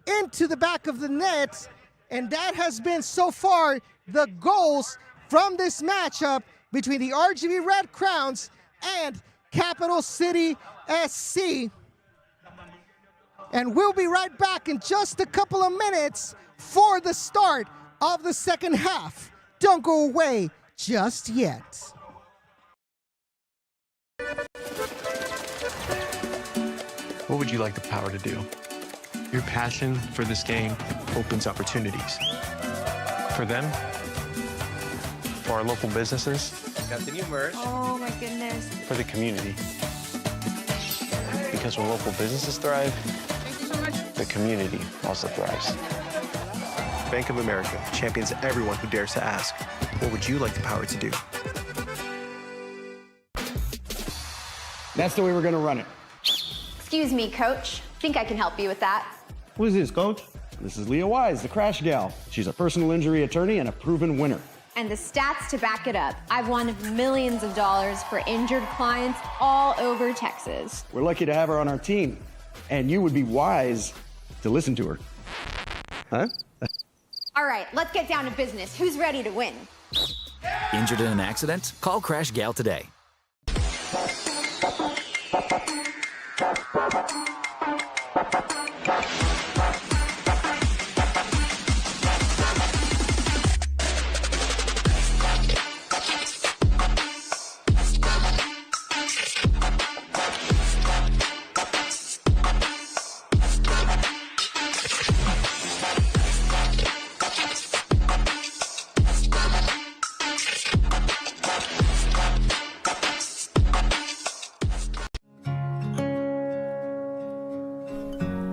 into the back of the net, and that has been so far the goals from this matchup between the RGV Red Crowns and Capital City SC. And we'll be right back in just a couple of minutes for the start of the second half. Don't go away just yet. What would you like the power to do? Your passion for this game opens opportunities. For them, for our local businesses, got the new merch. Oh my goodness. for the community. Because when local businesses thrive, the community also thrives. Bank of America champions everyone who dares to ask, what would you like the power to do? That's the way we're gonna run it. Excuse me, coach. Think I can help you with that. Who is this, coach? This is Leah Wise, the Crash Gal. She's a personal injury attorney and a proven winner. And the stats to back it up. I've won millions of dollars for injured clients all over Texas. We're lucky to have her on our team, and you would be wise to listen to her. Huh? All right, let's get down to business. Who's ready to win? Injured in an accident? Call Crash Gal today.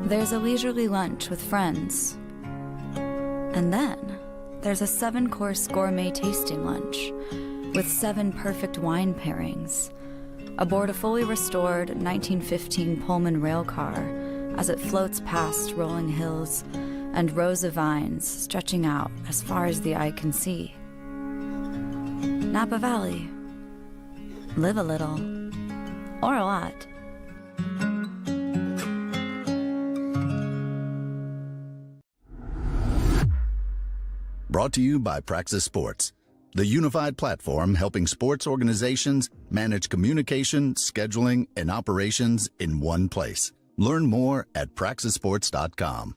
There's a leisurely lunch with friends. And then there's a 7-course gourmet tasting lunch with 7 perfect wine pairings aboard a fully restored 1915 Pullman rail car as it floats past rolling hills and rows of vines stretching out as far as the eye can see. Napa Valley. Live a little, or a lot. Brought to you by Praxis Sports, the unified platform helping sports organizations manage communication, scheduling, and operations in one place. Learn more at praxisports.com.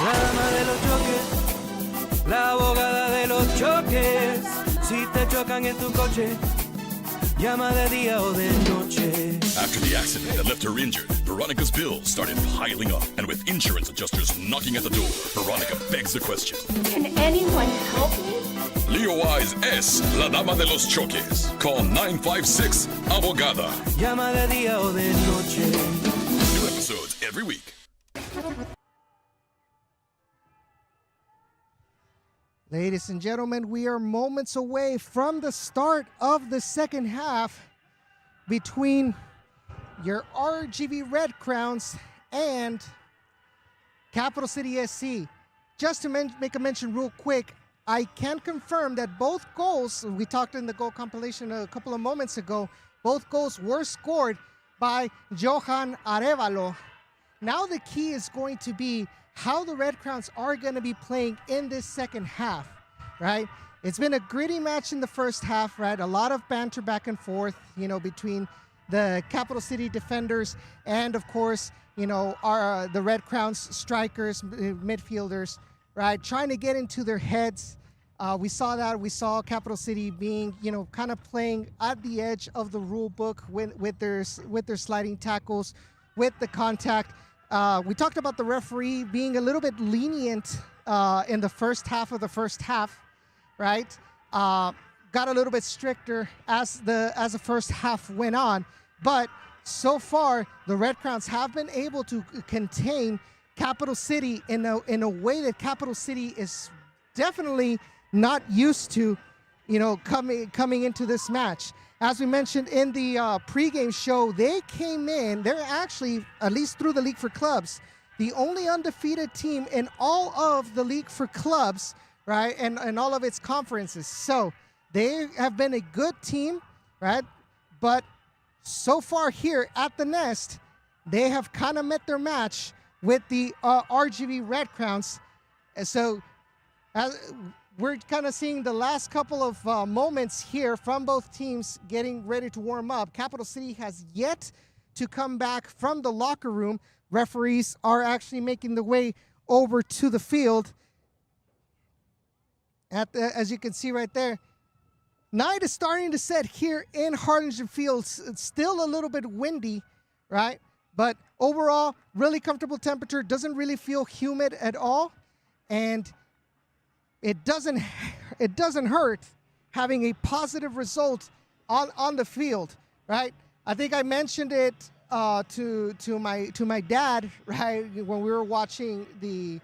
La dama de los choques, la abogada de los choques. Si te chocan en tu coche, llama de día o de noche. After the accident that left her injured, Veronica's bills started piling up. And with insurance adjusters knocking at the door, Veronica begs the question. Can anyone help me? Leo Wise es la dama de los choques. Call 956 Abogada. Llama de día o de noche. New episodes every week. Ladies and gentlemen, we are moments away from the start of the second half between your RGV Red Crowns and Capital City SC. Just to make a mention real quick, I can confirm that both goals, we talked in the goal compilation a couple of moments ago, both goals were scored by Johan Arevalo. Now the key is going to be how the Red Crowns are going to be playing in this second half, right? It's been a gritty match in the first half, right? A lot of banter back and forth, between the Capital City defenders and, of course, the Red Crowns strikers, midfielders, right? Trying to get into their heads. We saw that. We saw Capital City being, kind of playing at the edge of the rule book with their sliding tackles, with the contact. We talked about the referee being a little bit lenient in the first half of the first half, right? Got a little bit stricter as the first half went on, but so far the Red Crowns have been able to contain Capital City in a way that Capital City is definitely not used to, coming into this match. As we mentioned in the pregame show, they came in, they're actually, at least through the League for Clubs, the only undefeated team in all of the League for Clubs, right, and all of its conferences. So they have been a good team, right, but so far here at the Nest, they have kind of met their match with the RGV Red Crowns. And so we're kind of seeing the last couple of moments here from both teams getting ready to warm up. Capital City has yet to come back from the locker room. Referees are actually making the way over to the field. As you can see right there, night is starting to set here in Harlingen Fields. It's still a little bit windy, right? But overall, really comfortable temperature. Doesn't really feel humid at all. And it doesn't hurt having a positive result on the field, right? I think I mentioned it to my dad, right, when we were watching the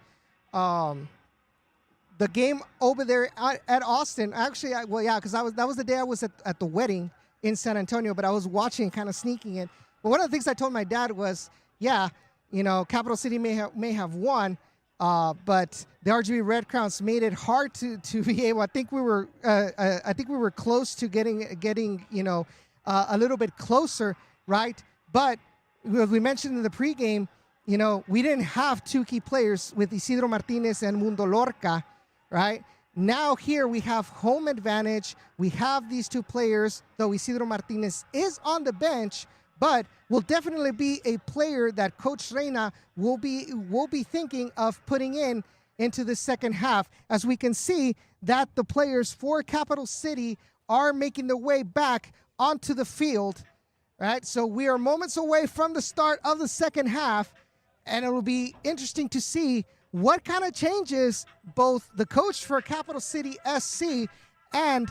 game over there at Austin. Actually, because that was the day I was at the wedding in San Antonio, but I was watching, kind of sneaking in. But one of the things I told my dad was, Capital City may have won, but the RGV Red Crowns made it hard to be able. I think we were close to getting a little bit closer, right? But as we mentioned in the pregame, we didn't have two key players with Isidro Martinez and Mundo Lorca, right? Now here we have home advantage. We have these two players, though Isidro Martinez is on the bench, but will definitely be a player that Coach Reina will be thinking of putting into the second half. As we can see that the players for Capital City are making their way back onto the field, right? So we are moments away from the start of the second half, and it will be interesting to see what kind of changes both the coach for Capital City SC and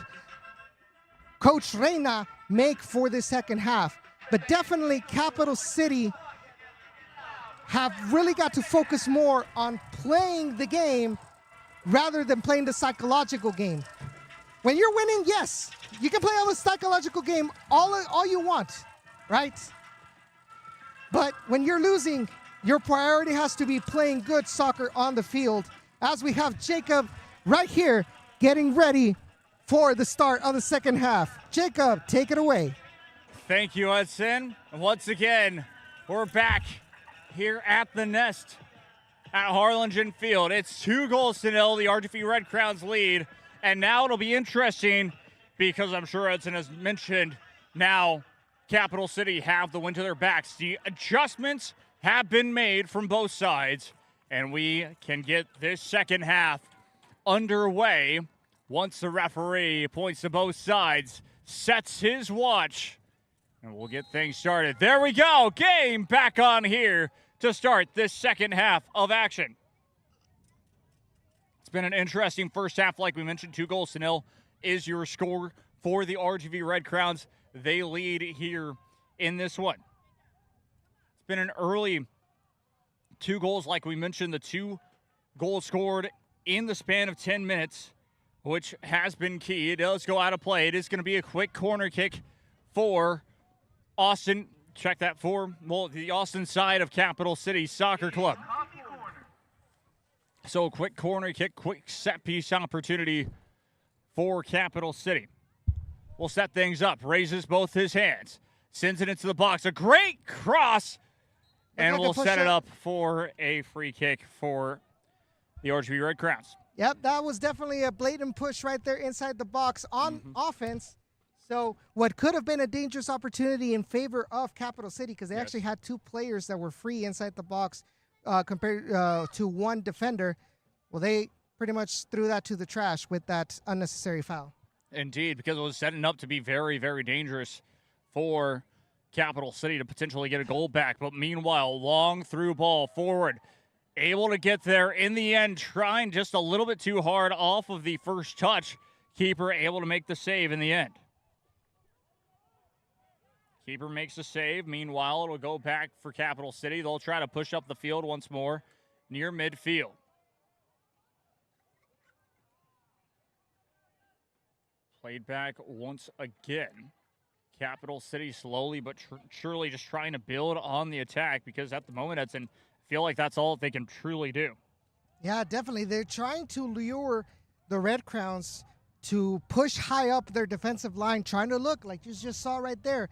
Coach Reina make for the second half. But definitely Capital City have really got to focus more on playing the game rather than playing the psychological game. When you're winning, yes, you can play all the psychological game all you want, right? But when you're losing, your priority has to be playing good soccer on the field, as we have Jacob right here getting ready for the start of the second half. Jacob, take it away. Thank you, Hudson. And once again, we're back here at the Nest at Harlingen Field. It's 2-0, the RGV Red Crowns lead. And now it'll be interesting because I'm sure Hudson has mentioned now Capital City have the wind to their backs. The adjustments have been made from both sides. And we can get this second half underway once the referee points to both sides, sets his watch, and we'll get things started. There we go. Game back on here to start this second half of action. It's been an interesting first half, like we mentioned. 2-0 is your score for the RGV Red Crowns. They lead here in this one. It's been an early 2 goals, like we mentioned, the 2 goals scored in the span of 10 minutes, which has been key. It does go out of play. It is going to be a quick corner kick for Austin. Check that for, well, the Austin side of Capital City Soccer Club. So a quick corner kick, quick set piece opportunity for Capital City. We'll set things up. Raises both his hands. Sends it into the box. A great cross. And we'll set it up for a free kick for the RGV Red Crowns. Yep, that was definitely a blatant push right there inside the box on offense. So what could have been a dangerous opportunity in favor of Capital City, because they actually had 2 players that were free inside the box compared to 1 defender. Well, they pretty much threw that to the trash with that unnecessary foul. Indeed, because it was setting up to be very, very dangerous for Capital City to potentially get a goal back. But meanwhile, long through ball forward. Able to get there in the end, trying just a little bit too hard off of the first touch. Keeper able to make the save in the end. Keeper makes the save. Meanwhile, it'll go back for Capital City. They'll try to push up the field once more near midfield. Played back once again. Capital City slowly but surely just trying to build on the attack, because at the moment, Edson, feel like that's all they can truly do. Yeah, definitely. They're trying to lure the Red Crowns to push high up their defensive line, trying to look like you just saw right there,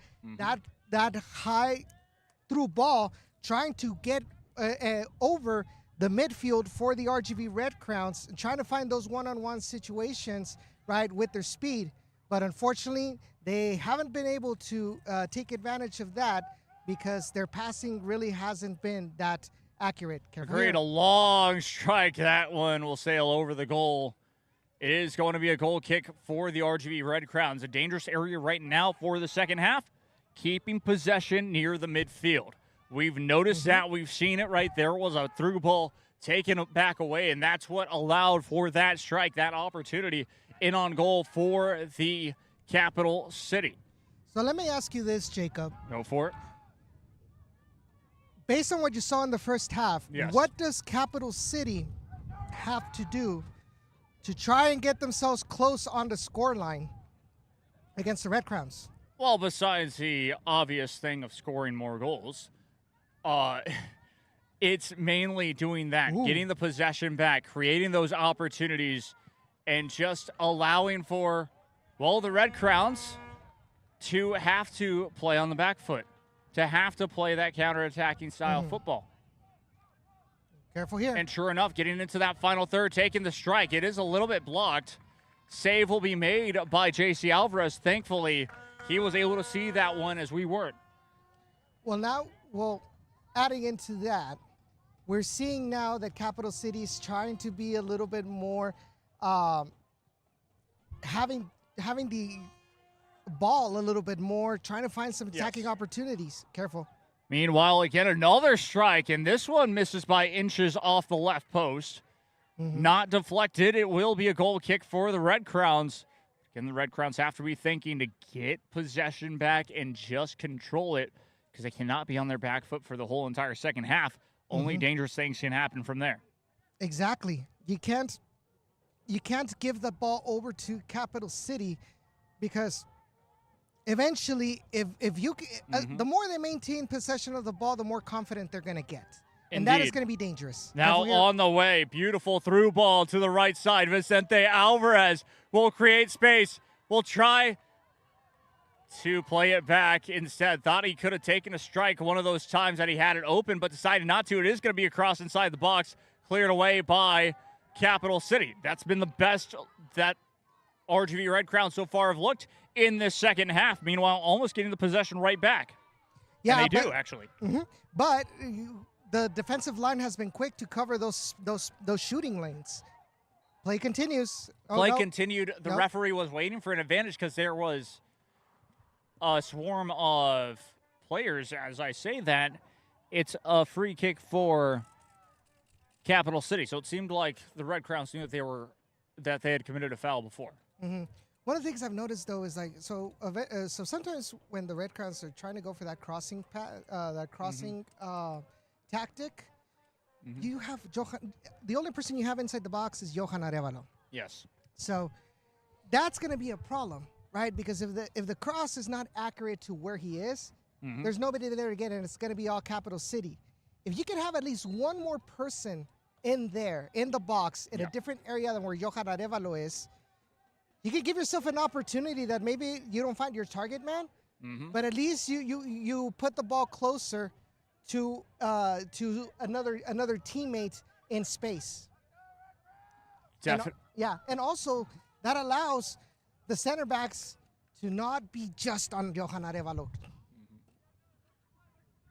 that high through ball, trying to get over the midfield for the RGV Red Crowns, and trying to find those one-on-one situations, right, with their speed. But unfortunately, they haven't been able to take advantage of that, because their passing really hasn't been that accurate. Agreed. A long strike. That one will sail over the goal. It is going to be a goal kick for the RGV Red Crowns. A dangerous area right now for the second half, keeping possession near the midfield. We've noticed that. We've seen it right there. It was a through ball taken back away, and that's what allowed for that strike, that opportunity in on goal for the Capital City. So let me ask you this, Jacob. Go for it. Based on what you saw in the first half, yes, what does Capital City have to do to try and get themselves close on the scoreline against the Red Crowns? Well, besides the obvious thing of scoring more goals, it's mainly doing that, getting the possession back, creating those opportunities, and just allowing for, well, the Red Crowns to have to play on the back foot, to have to play that counterattacking style football. Careful here. And sure enough, getting into that final third, taking the strike. It is a little bit blocked. Save will be made by J.C. Alvarez. Thankfully, he was able to see that one as we weren't. Well, adding into that, we're seeing now that Capital City is trying to be a little bit more having the ball a little bit more, trying to find some attacking opportunities. Careful. Meanwhile, again, another strike, and this one misses by inches off the left post. Not deflected. It will be a goal kick for the Red Crowns. Again, the Red Crowns have to be thinking to get possession back and just control it, because they cannot be on their back foot for the whole entire second half. Only dangerous things can happen from there. Exactly. You can't give the ball over to Capital City, because eventually, if you the more they maintain possession of the ball, the more confident they're going to get. And that is going to be dangerous. Now on the way, beautiful through ball to the right side. Vicente Alvarez will create space, will try to play it back instead. Thought he could have taken a strike one of those times that he had it open, but decided not to. It is going to be a cross inside the box, cleared away by Capital City. That's been the best that RGV Red Crowns so far have looked in this second half. Meanwhile, almost getting the possession right back. Yeah, and they do, actually. But the defensive line has been quick to cover those shooting lanes. Play continues. Play continued. The referee was waiting for an advantage because there was a swarm of players. As I say that, it's a free kick for Capital City. So it seemed like the Red Crowns knew that they had committed a foul before. Mm-hmm. One of the things I've noticed though is so sometimes when the Red Crowns are trying to go for that crossing tactic, you have the only person you have inside the box is Johan Arevalo. Yes. So that's going to be a problem, right? Because if the cross is not accurate to where he is, there's nobody there to get it, and it's going to be all Capital City. If you can have at least one more person in there, in the box, in a different area than where Johan Arevalo is, you can give yourself an opportunity that maybe you don't find your target man, but at least you put the ball closer to another teammate in space. And also that allows the center backs to not be just on Johan Arevalo.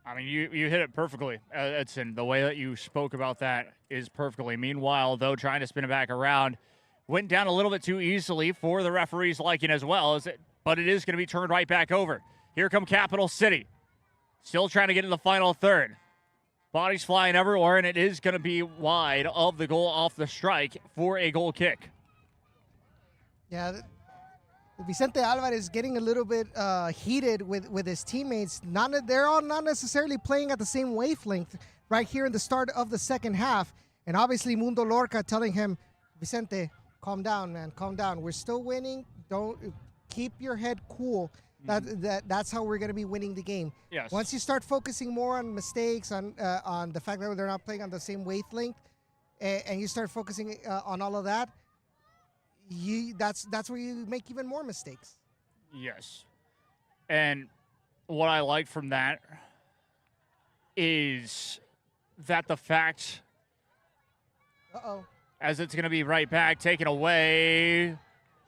I mean, you hit it perfectly, Edson. The way that you spoke about that is perfectly. Meanwhile, though, trying to spin it back around, went down a little bit too easily for the referee's liking as well, but it is going to be turned right back over. Here come Capital City. Still trying to get in the final third. Bodies flying everywhere, and it is going to be wide of the goal off the strike for a goal kick. Yeah, Vicente Alvarez getting a little bit heated with his teammates. They're all not necessarily playing at the same wavelength right here in the start of the second half. And obviously Mundo Lorca telling him, Vicente, calm down, man, calm down. We're still winning. Don't keep your head cool. That's how we're going to be winning the game. Yes. Once you start focusing more on mistakes, on the fact that they're not playing on the same wavelength, and you start focusing on all of that, that's where you make even more mistakes. Yes. And what I like from that is that the fact, as it's going to be right back, taken away.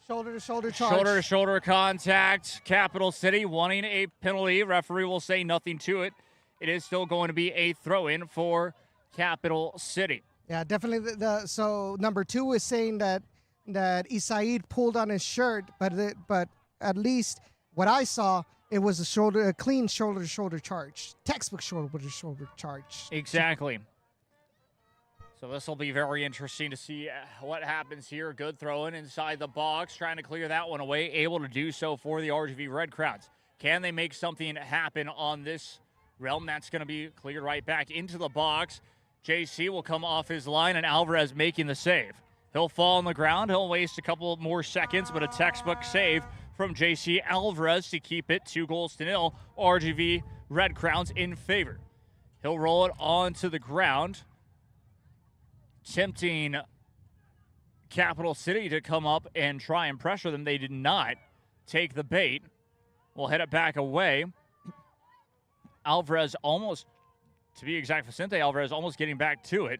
Shoulder-to-shoulder charge. Shoulder-to-shoulder contact. Capital City wanting a penalty. Referee will say nothing to it. It is still going to be a throw-in for Capital City. Yeah, definitely. So number 2 is saying that Isaid pulled on his shirt, but at least what I saw, it was a clean shoulder-to-shoulder charge. Textbook shoulder-to-shoulder charge. Exactly. So this will be very interesting to see what happens here. Good throw-in inside the box, trying to clear that one away. Able to do so for the RGV Red Crowns. Can they make something happen on this realm? That's going to be cleared right back into the box. JC will come off his line, and Alvarez making the save. He'll fall on the ground. He'll waste a couple more seconds, but a textbook save from JC Alvarez to keep it 2-0. RGV Red Crowns in favor. He'll roll it onto the ground, tempting Capital City to come up and try and pressure them. They did not take the bait. We'll head it back away. Alvarez almost, to be exact, Vicente Alvarez almost getting back to it.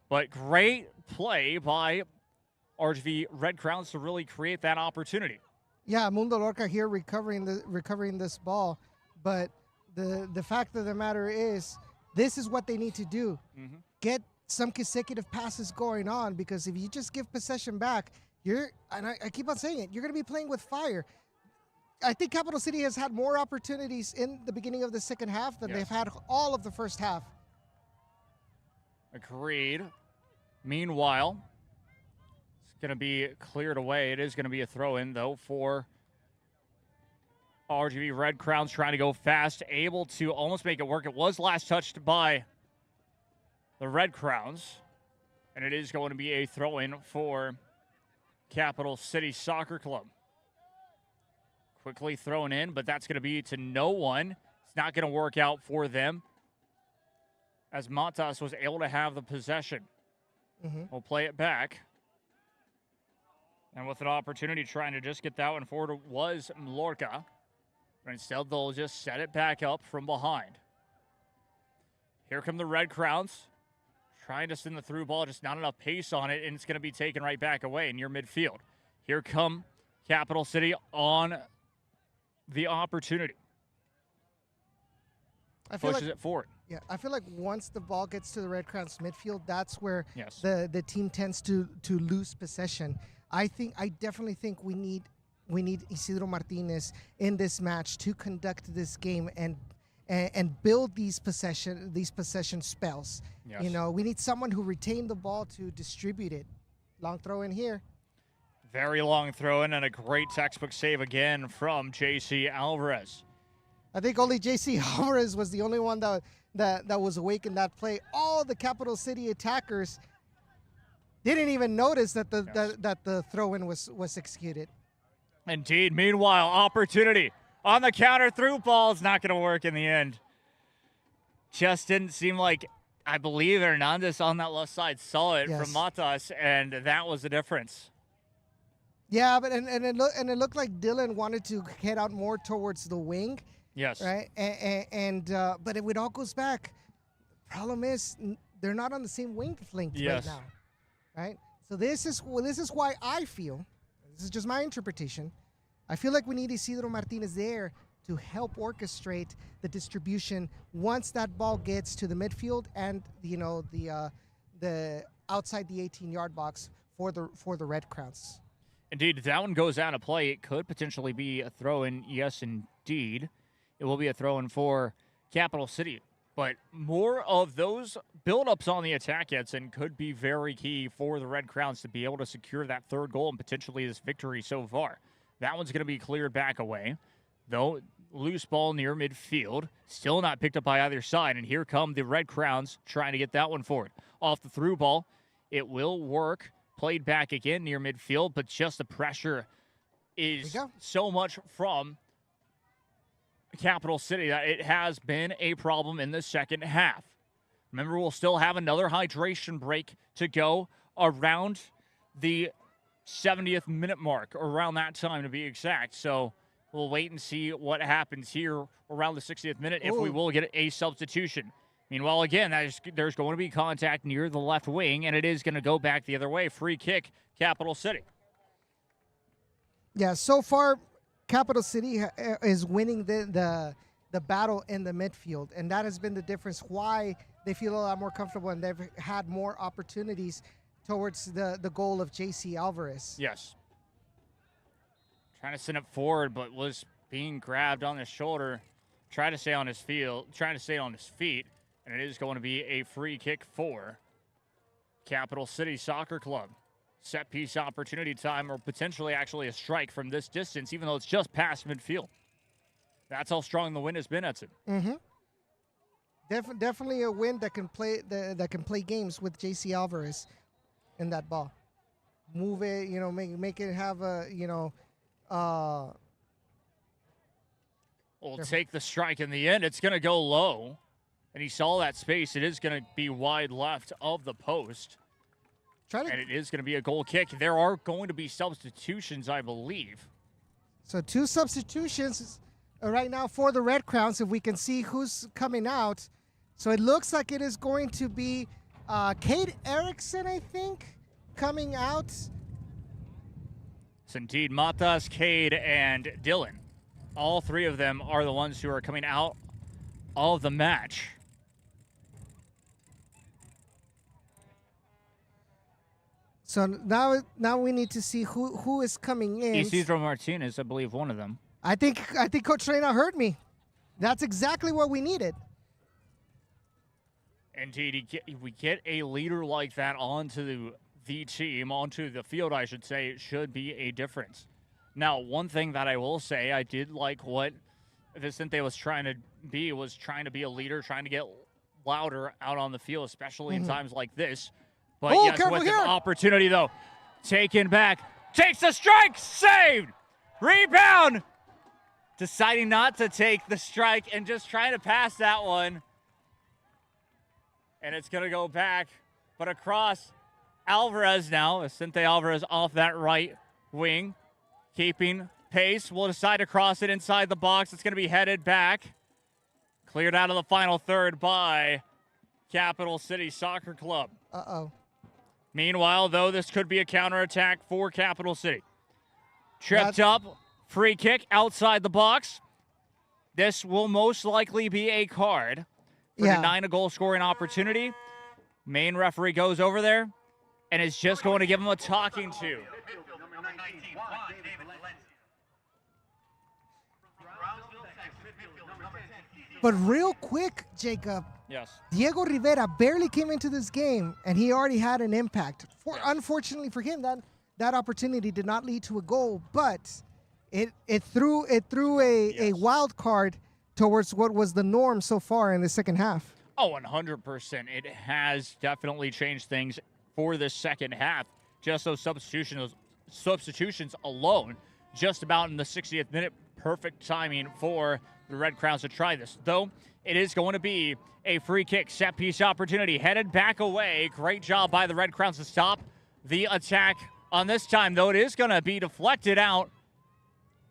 But great play by RGV Red Crowns to really create that opportunity. Yeah, Mundo Lorca here recovering this ball. But the fact of the matter is, this is what they need to do. Get some consecutive passes going on, because if you just give possession back, I keep on saying it, you're going to be playing with fire. I think Capital City has had more opportunities in the beginning of the second half than they've had all of the first half. Agreed. Meanwhile, it's going to be cleared away. It is going to be a throw-in, though, for RGV Red Crowns, trying to go fast, able to almost make it work. It was last touched by the Red Crowns, and it is going to be a throw-in for Capital City Soccer Club. Quickly thrown in, but that's going to be to no one. It's not going to work out for them, as Matas was able to have the possession. We'll play it back. And with an opportunity trying to just get that one forward was Lorca. But instead, they'll just set it back up from behind. Here come the Red Crowns, trying to send the through ball, just not enough pace on it, and it's going to be taken right back away near midfield. Here come Capital City on the opportunity. Pushes it forward. Yeah, I feel like once the ball gets to the Red Crowns midfield, that's where Yes. the team tends to lose possession. I definitely think we need Isidro Martinez in this match to conduct this game and build these possession spells. Yes. You know, we need someone who retained the ball to distribute it. Long throw in here. Very long throw in and a great textbook save again from JC Alvarez. I think only JC Alvarez was the only one that was awake in that play. All the Capital City attackers didn't even notice that the throw-in was executed. Indeed. Meanwhile, opportunity on the counter through ball is not going to work in the end. Just didn't seem like, I believe Hernandez on that left side saw it from Matas, and that was the difference. Yeah, but and it looked like Dylan wanted to head out more towards the wing. Yes. Right. But it all goes back. Problem is they're not on the same wavelength right now. Right. So this is why I feel, this is just my interpretation, I feel like we need Isidro Martinez there to help orchestrate the distribution once that ball gets to the midfield and the outside the 18-yard box for the Red Crowns. Indeed, if that one goes out of play, it could potentially be a throw-in. Yes, indeed. It will be a throw-in for Capital City. But more of those build-ups on the attack, Edson, could be very key for the Red Crowns to be able to secure that third goal and potentially this victory so far. That one's going to be cleared back away. Though, loose ball near midfield. Still not picked up by either side. And here come the Red Crowns trying to get that one forward. Off the through ball. It will work. Played back again near midfield, but just the pressure is so much from Capital City that it has been a problem in the second half. Remember, we'll still have another hydration break to go around the 70th minute mark, around that time to be exact. So we'll wait and see what happens here around the 60th minute if we will get a substitution. Meanwhile, again, there's going to be contact near the left wing, and it is going to go back the other way. Free kick, Capital City. Yeah, so far, Capital City is winning the battle in the midfield, and that has been the difference why they feel a lot more comfortable and they've had more opportunities towards the goal of JC Alvarez. Yes. Trying to send it forward, but was being grabbed on the shoulder. Trying to stay on his feet. And it is going to be a free kick for Capital City Soccer Club. Set piece opportunity time, or potentially actually a strike from this distance, even though it's just past midfield. That's how strong the wind has been, Edson. Mm-hmm. Definitely a wind that can play games with JC Alvarez in that ball. Move it, make it have a, We'll take the strike in the end. It's going to go low. And he saw that space. It is going to be wide left of the post. And it is going to be a goal kick. There are going to be substitutions, I believe. So 2 substitutions right now for the Red Crowns, if we can see who's coming out. So it looks like it is going to be Cade Erickson, I think, coming out. It's indeed Matas, Cade, and Dylan. All 3 of them are the ones who are coming out of the match. So now we need to see who is coming in. Isidro Martinez, I believe, one of them. I think Coach Reina heard me. That's exactly what we needed. Indeed, we get a leader like that onto the team, onto the field, I should say. It should be a difference. Now, one thing that I will say, I did like what Vicente was trying to be a leader, trying to get louder out on the field, especially in times like this. But yes, with an opportunity, though, taken back, takes the strike, saved, rebound, deciding not to take the strike and just trying to pass that one. And it's going to go back, but across Alvarez now, Vicente Alvarez off that right wing, keeping pace, will decide to cross it inside the box. It's going to be headed back, cleared out of the final third by Capital City Soccer Club. Uh-oh. Meanwhile, though, this could be a counterattack for Capital City. Tripped up, free kick outside the box. This will most likely be a card. for denying a goal scoring opportunity. Main referee goes over there and is just going to give him a talking to. But real quick, Jacob. Yes. Diego Rivera barely came into this game, and he already had an impact. Unfortunately for him, that opportunity did not lead to a goal, but it threw a wild card towards what was the norm so far in the second half. Oh, 100%. It has definitely changed things for the second half. Just those substitutions alone, just about in the 60th minute, perfect timing for the Red Crowns to try this. Though it is going to be a free kick, set piece opportunity, headed back away. Great job by the Red Crowns to stop the attack on this time, though it is going to be deflected out.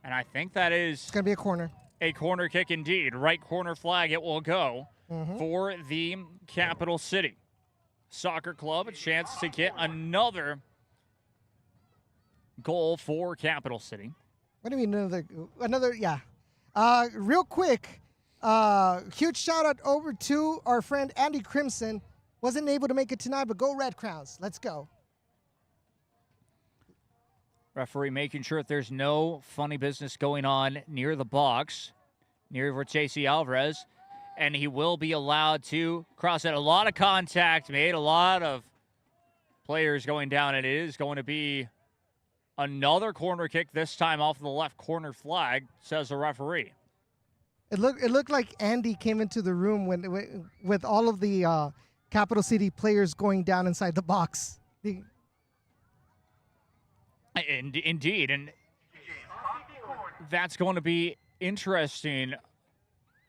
And I think that is... It's going to be a corner. A corner kick indeed. Right corner flag it will go for the Capital City Soccer Club. A chance to get another goal for Capital City. What do you mean another? Yeah. Real quick, huge shout out over to our friend Andy Crimson. Wasn't able to make it tonight, but go Red Crowns. Let's go. Referee making sure that there's no funny business going on near the box, near JC Alvarez, and he will be allowed to cross it. A lot of contact made, a lot of players going down, and it is going to be another corner kick, this time off the left corner flag, says the referee. It looked like Andy came into the room with all of the Capital City players going down inside the box. Indeed, and that's going to be interesting.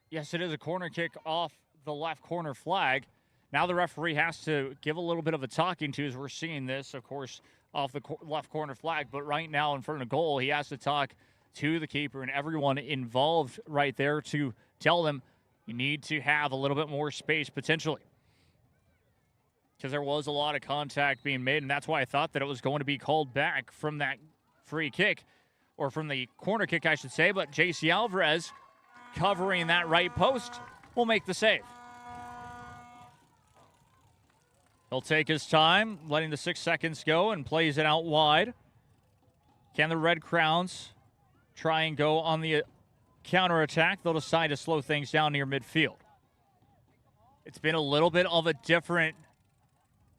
Yes, it is a corner kick off the left corner flag. Now the referee has to give a little bit of a talking to as we're seeing this, of course, off the left corner flag. But right now in front of goal, he has to talk to the keeper and everyone involved right there to tell them you need to have a little bit more space potentially. Because there was a lot of contact being made, and that's why I thought that it was going to be called back from that free kick, or from the corner kick, I should say. But JC Alvarez, covering that right post, will make the save. He'll take his time, letting the 6 seconds go, and plays it out wide. Can the Red Crowns try and go on the counterattack? They'll decide to slow things down near midfield. It's been a little bit of a different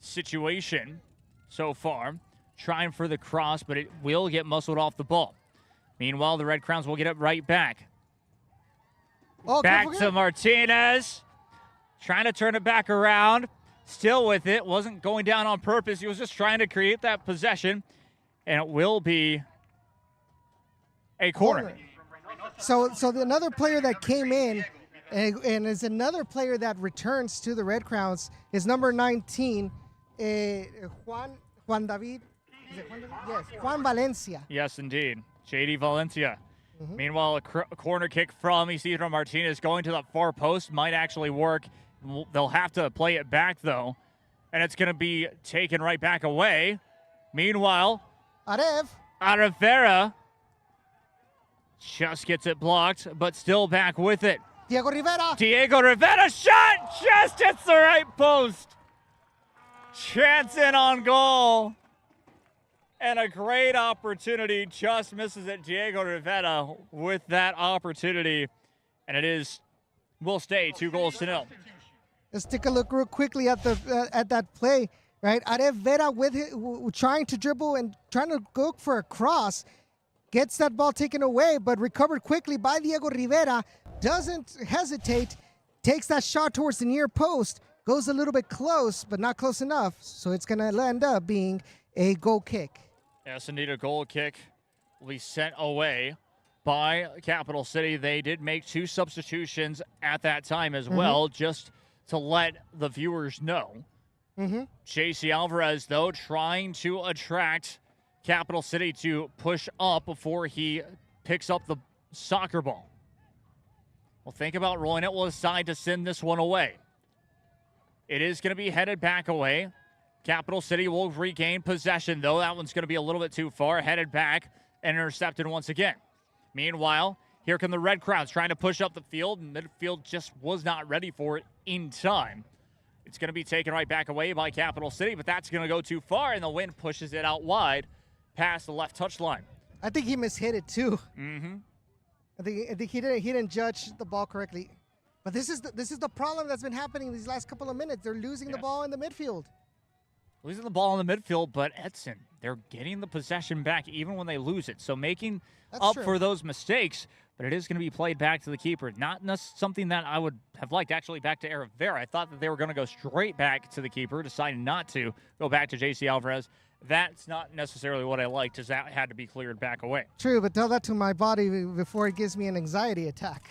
situation so far, trying for the cross, but it will get muscled off the ball. Meanwhile, the Red Crowns will get it right back. Back to Martinez, trying to turn it back around, still with it, wasn't going down on purpose, he was just trying to create that possession, and it will be a corner. So another player that came in and is another player that returns to the Red Crowns is number 19, Juan David? Is it Juan David? Yes, Juan Valencia. Yes, indeed. JD Valencia. Meanwhile, a corner kick from Isidro Martinez going to the far post might actually work. They'll have to play it back, though, and it's going to be taken right back away. Meanwhile, Arevera just gets it blocked, but still back with it. Diego Rivera shot, just hits the right post. Chance in on goal. And a great opportunity, just misses it. Diego Rivera with that opportunity. And it will stay 2-0. Let's take a look real quickly at that play, right? Arevera trying to dribble and trying to go for a cross. Gets that ball taken away, but recovered quickly by Diego Rivera. Doesn't hesitate. Takes that shot towards the near post. Goes a little bit close, but not close enough. So it's going to end up being a goal kick. Yes, indeed, a goal kick will be sent away by Capital City. They did make 2 substitutions at that time as well, just to let the viewers know. JC Alvarez, though, trying to attract Capital City to push up before he picks up the soccer ball. Well, think about rolling it. We'll decide to send this one away. It is going to be headed back away. Capital City will regain possession, though. That one's going to be a little bit too far. Headed back and intercepted once again. Meanwhile, here come the Red Crowns trying to push up the field. Midfield just was not ready for it in time. It's going to be taken right back away by Capital City, but that's going to go too far, and the wind pushes it out wide past the left touchline. I think he mishit it too. Mm-hmm. I think he didn't judge the ball correctly. But this is the problem that's been happening these last couple of minutes. They're losing the ball in the midfield. Losing the ball in the midfield, but Edson, they're getting the possession back even when they lose it. So making up for those mistakes, but it is going to be played back to the keeper. Not something that I would have liked, actually, back to Rivera. I thought that they were going to go straight back to the keeper, decided not to go back to JC Alvarez. That's not necessarily what I liked, as that had to be cleared back away. True, but tell that to my body before it gives me an anxiety attack.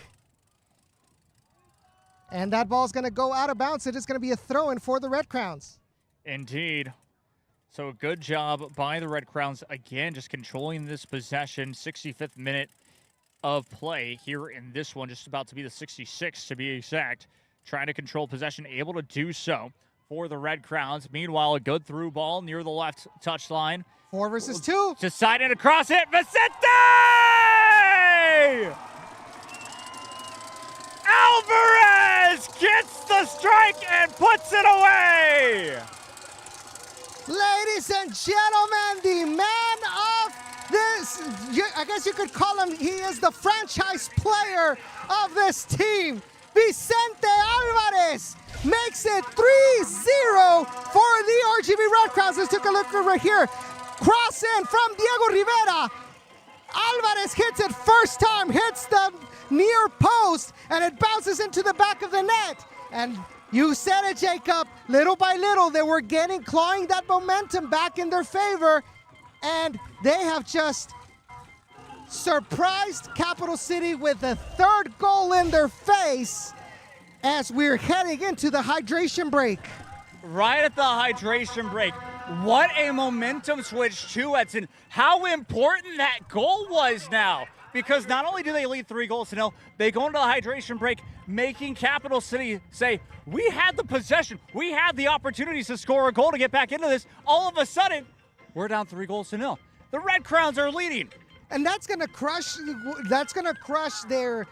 And that ball's going to go out of bounds. It is going to be a throw-in for the Red Crowns. Indeed. So a good job by the Red Crowns, again, just controlling this possession. 65th minute of play here in this one, just about to be the 66th to be exact. Trying to control possession, able to do so for the Red Crowns. Meanwhile, a good through ball near the left touchline. 4 versus 2. Deciding to cross it. Vicente! Alvarez gets the strike and puts it away! Ladies and gentlemen, the man of this, I guess you could call him, he is the franchise player of this team. Vicente Alvarez makes it 3-0 for the RGV Red Crowns. Let's take a look right here. Cross in from Diego Rivera. Alvarez hits it first time, hits the near post, and it bounces into the back of the net. And you said it, Jacob. Little by little, they were clawing that momentum back in their favor, and they have just surprised Capital City with a third goal in their face as we're heading into the hydration break. Right at the hydration break. What a momentum switch too, Edson. How important that goal was now. Because not only do they lead 3-0, they go into the hydration break, making Capital City say, we had the possession, we had the opportunities to score a goal to get back into this. All of a sudden, we're down 3-0. The Red Crowns are leading. And that's gonna crush their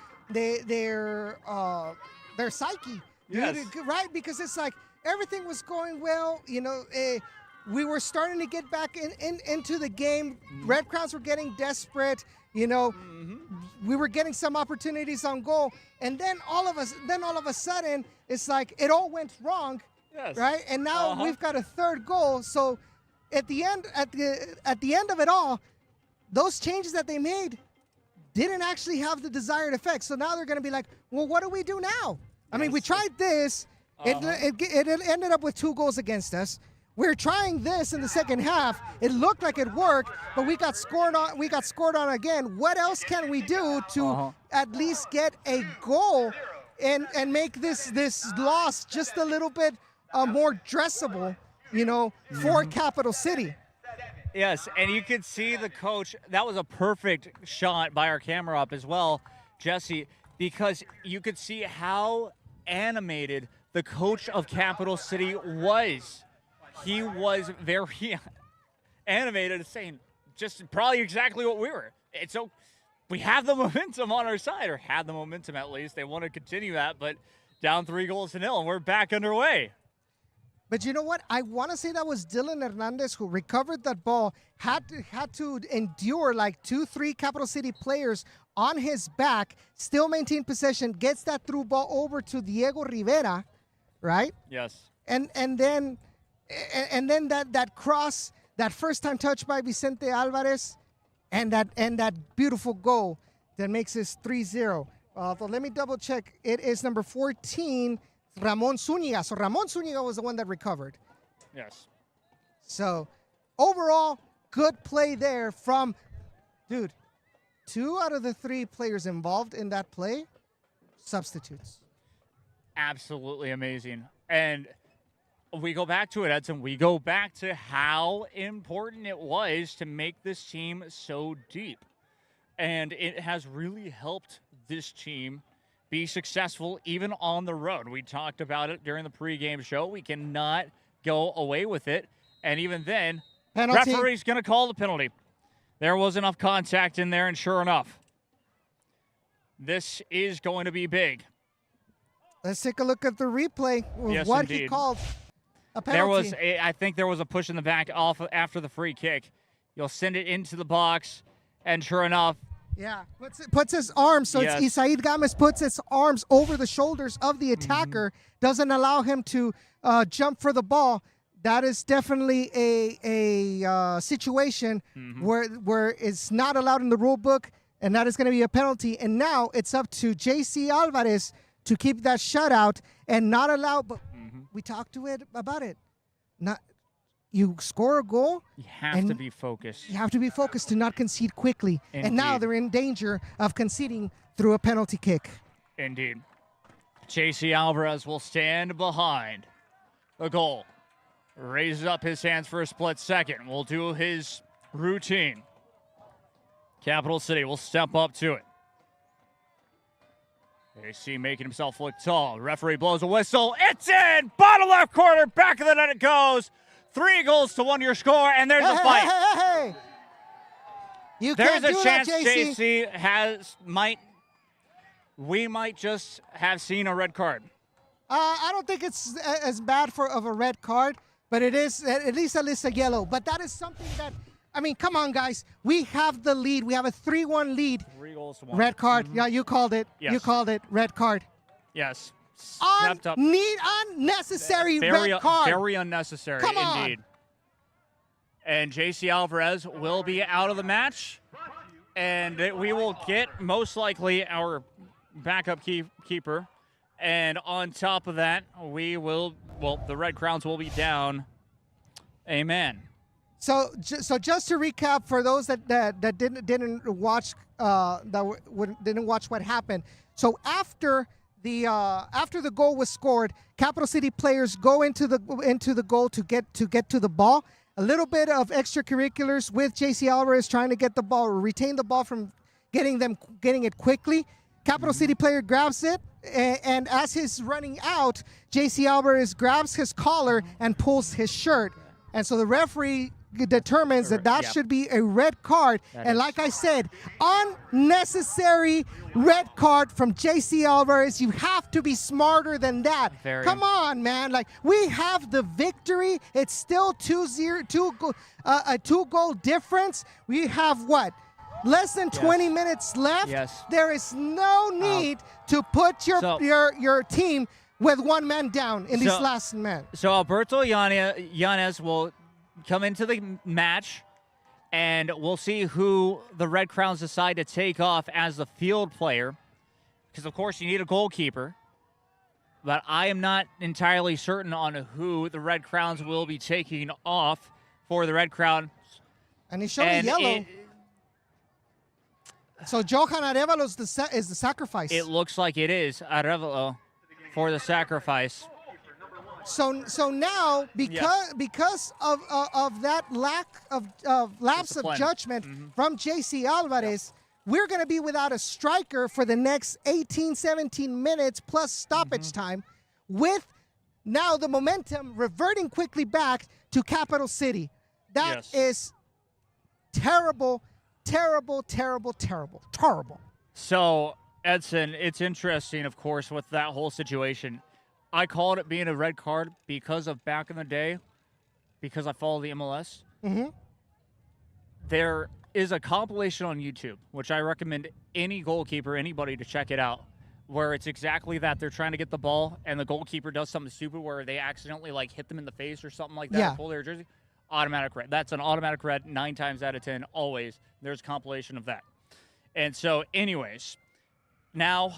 psyche. Yes. Right? Because it's like everything was going well, we were starting to get back into the game. Red Crowns were getting desperate. We were getting some opportunities on goal, and then all of a sudden, it's like it all went wrong, right? And now we've got a third goal. So at the end of it all, those changes that they made didn't actually have the desired effect. So now they're going to be like, well, what do we do now? I mean, we tried this. It ended up with 2 goals against us. We're trying this in the second half. It looked like it worked, but we got scored on. We got scored on again. What else can we do to at least get a goal and make this loss just a little bit more dressable, for Capital City? Yes, and you could see the coach. That was a perfect shot by our camera up as well, Jesse, because you could see how animated the coach of Capital City was. He was very animated, saying just probably exactly what we were. And so we have the momentum on our side, or had the momentum at least. They want to continue that, but down 3-0, and we're back underway. But you know what? I want to say that was Dylan Hernandez who recovered that ball, had to endure like 2-3 Capital City players on his back, still maintain possession, gets that through ball over to Diego Rivera, right? Yes. And then that cross, that first time touch by Vicente Alvarez, and that beautiful goal that makes this 3-0. So let me double check. It is number 14, Ramon Zuniga. So Ramon Zuniga was the one that recovered. Yes. So overall, good play there from, 2 out of the 3 players involved in that play, substitutes. Absolutely amazing. And we go back to it, Edson. We go back to how important it was to make this team so deep. And it has really helped this team be successful even on the road. We talked about it during the pregame show. We cannot go away with it. And even then, penalty. Referee's going to call the penalty. There was enough contact in there, and sure enough, this is going to be big. Let's take a look at the replay of Yes, what indeed. he called a There penalty. I think there was a push in the back off after the free kick. You'll send it into the box, and sure enough, Yeah, puts his arms, so Yes. it's Isaid Gomez puts his arms over the shoulders of the attacker, doesn't allow him to jump for the ball. That is definitely a situation where it's not allowed in the rule book, and that is going to be a penalty. And now it's up to JC Alvarez to keep that shutout and not allow, but we talked about it. You score a goal. you have to be focused. You have to be focused to not concede quickly. And now Indeed. they're in danger of conceding through a penalty kick. Indeed. JC Alvarez will stand behind the goal. Raises up his hands for a split second. Will do his routine. Capital City will step up to it. AC making himself look tall. Referee blows a whistle. It's in! Bottom left corner. Back of the net it goes. 3-1 your score, and there's a fight. Hey. You There's can't a do chance that, JC. JC we might just have seen a red card. I don't think it's as bad of a red card, but it is at least a yellow. But that is something that, I mean, come on, guys. We have the lead. We have a 3-1 lead. 3-1. Red card. Yeah, you called it. Yes. You called it. Red card. Yes. Stepped up. Unnecessary red card. Very unnecessary, Come on. indeed. And JC Alvarez will be out of the match, and we will get most likely our backup keeper. And on top of that, the Red Crowns will be down a man. So just to recap for those that didn't watch didn't watch what happened. So after the goal was scored, Capital City players go into the goal to get to the ball. A little bit of extracurriculars with JC Alvarez trying to get the ball, retain the ball from getting it quickly. Capital City player grabs it, and as he's running out, JC Alvarez grabs his collar and pulls his shirt. And so the referee determines that should be a red card. And like I said, unnecessary red card from JC Alvarez. You have to be smarter than that. Come on, man. Like, we have the victory. It's still 2-0, a 2-goal difference. We have what? Less than 20 minutes left. Yes. There is no need to put your team with one man down in these last men. So Alberto Yanez will come into the match, and we'll see who the Red Crowns decide to take off as the field player, because of course you need a goalkeeper, but I am not entirely certain on who the Red Crowns will be taking off for the Red Crowns. And he showed a yellow. So Johan Arevalo is the sacrifice. It looks like it is Arevalo for the sacrifice. So now, because of that lack of lapse of judgment from JC Alvarez, we're going to be without a striker for the next 18, 17 minutes plus stoppage time, with now the momentum reverting quickly back to Capital City. That is terrible, terrible, terrible, terrible, terrible. So, Edson, it's interesting, of course, with that whole situation. I called it being a red card because of back in the day, because I follow the MLS. There is a compilation on YouTube, which I recommend any goalkeeper, anybody to check it out, where it's exactly that. They're trying to get the ball, and the goalkeeper does something stupid where they accidentally hit them in the face or something like that, pull their jersey. Automatic red. That's an automatic red 9 times out of 10, always. There's a compilation of that. And so, anyways, now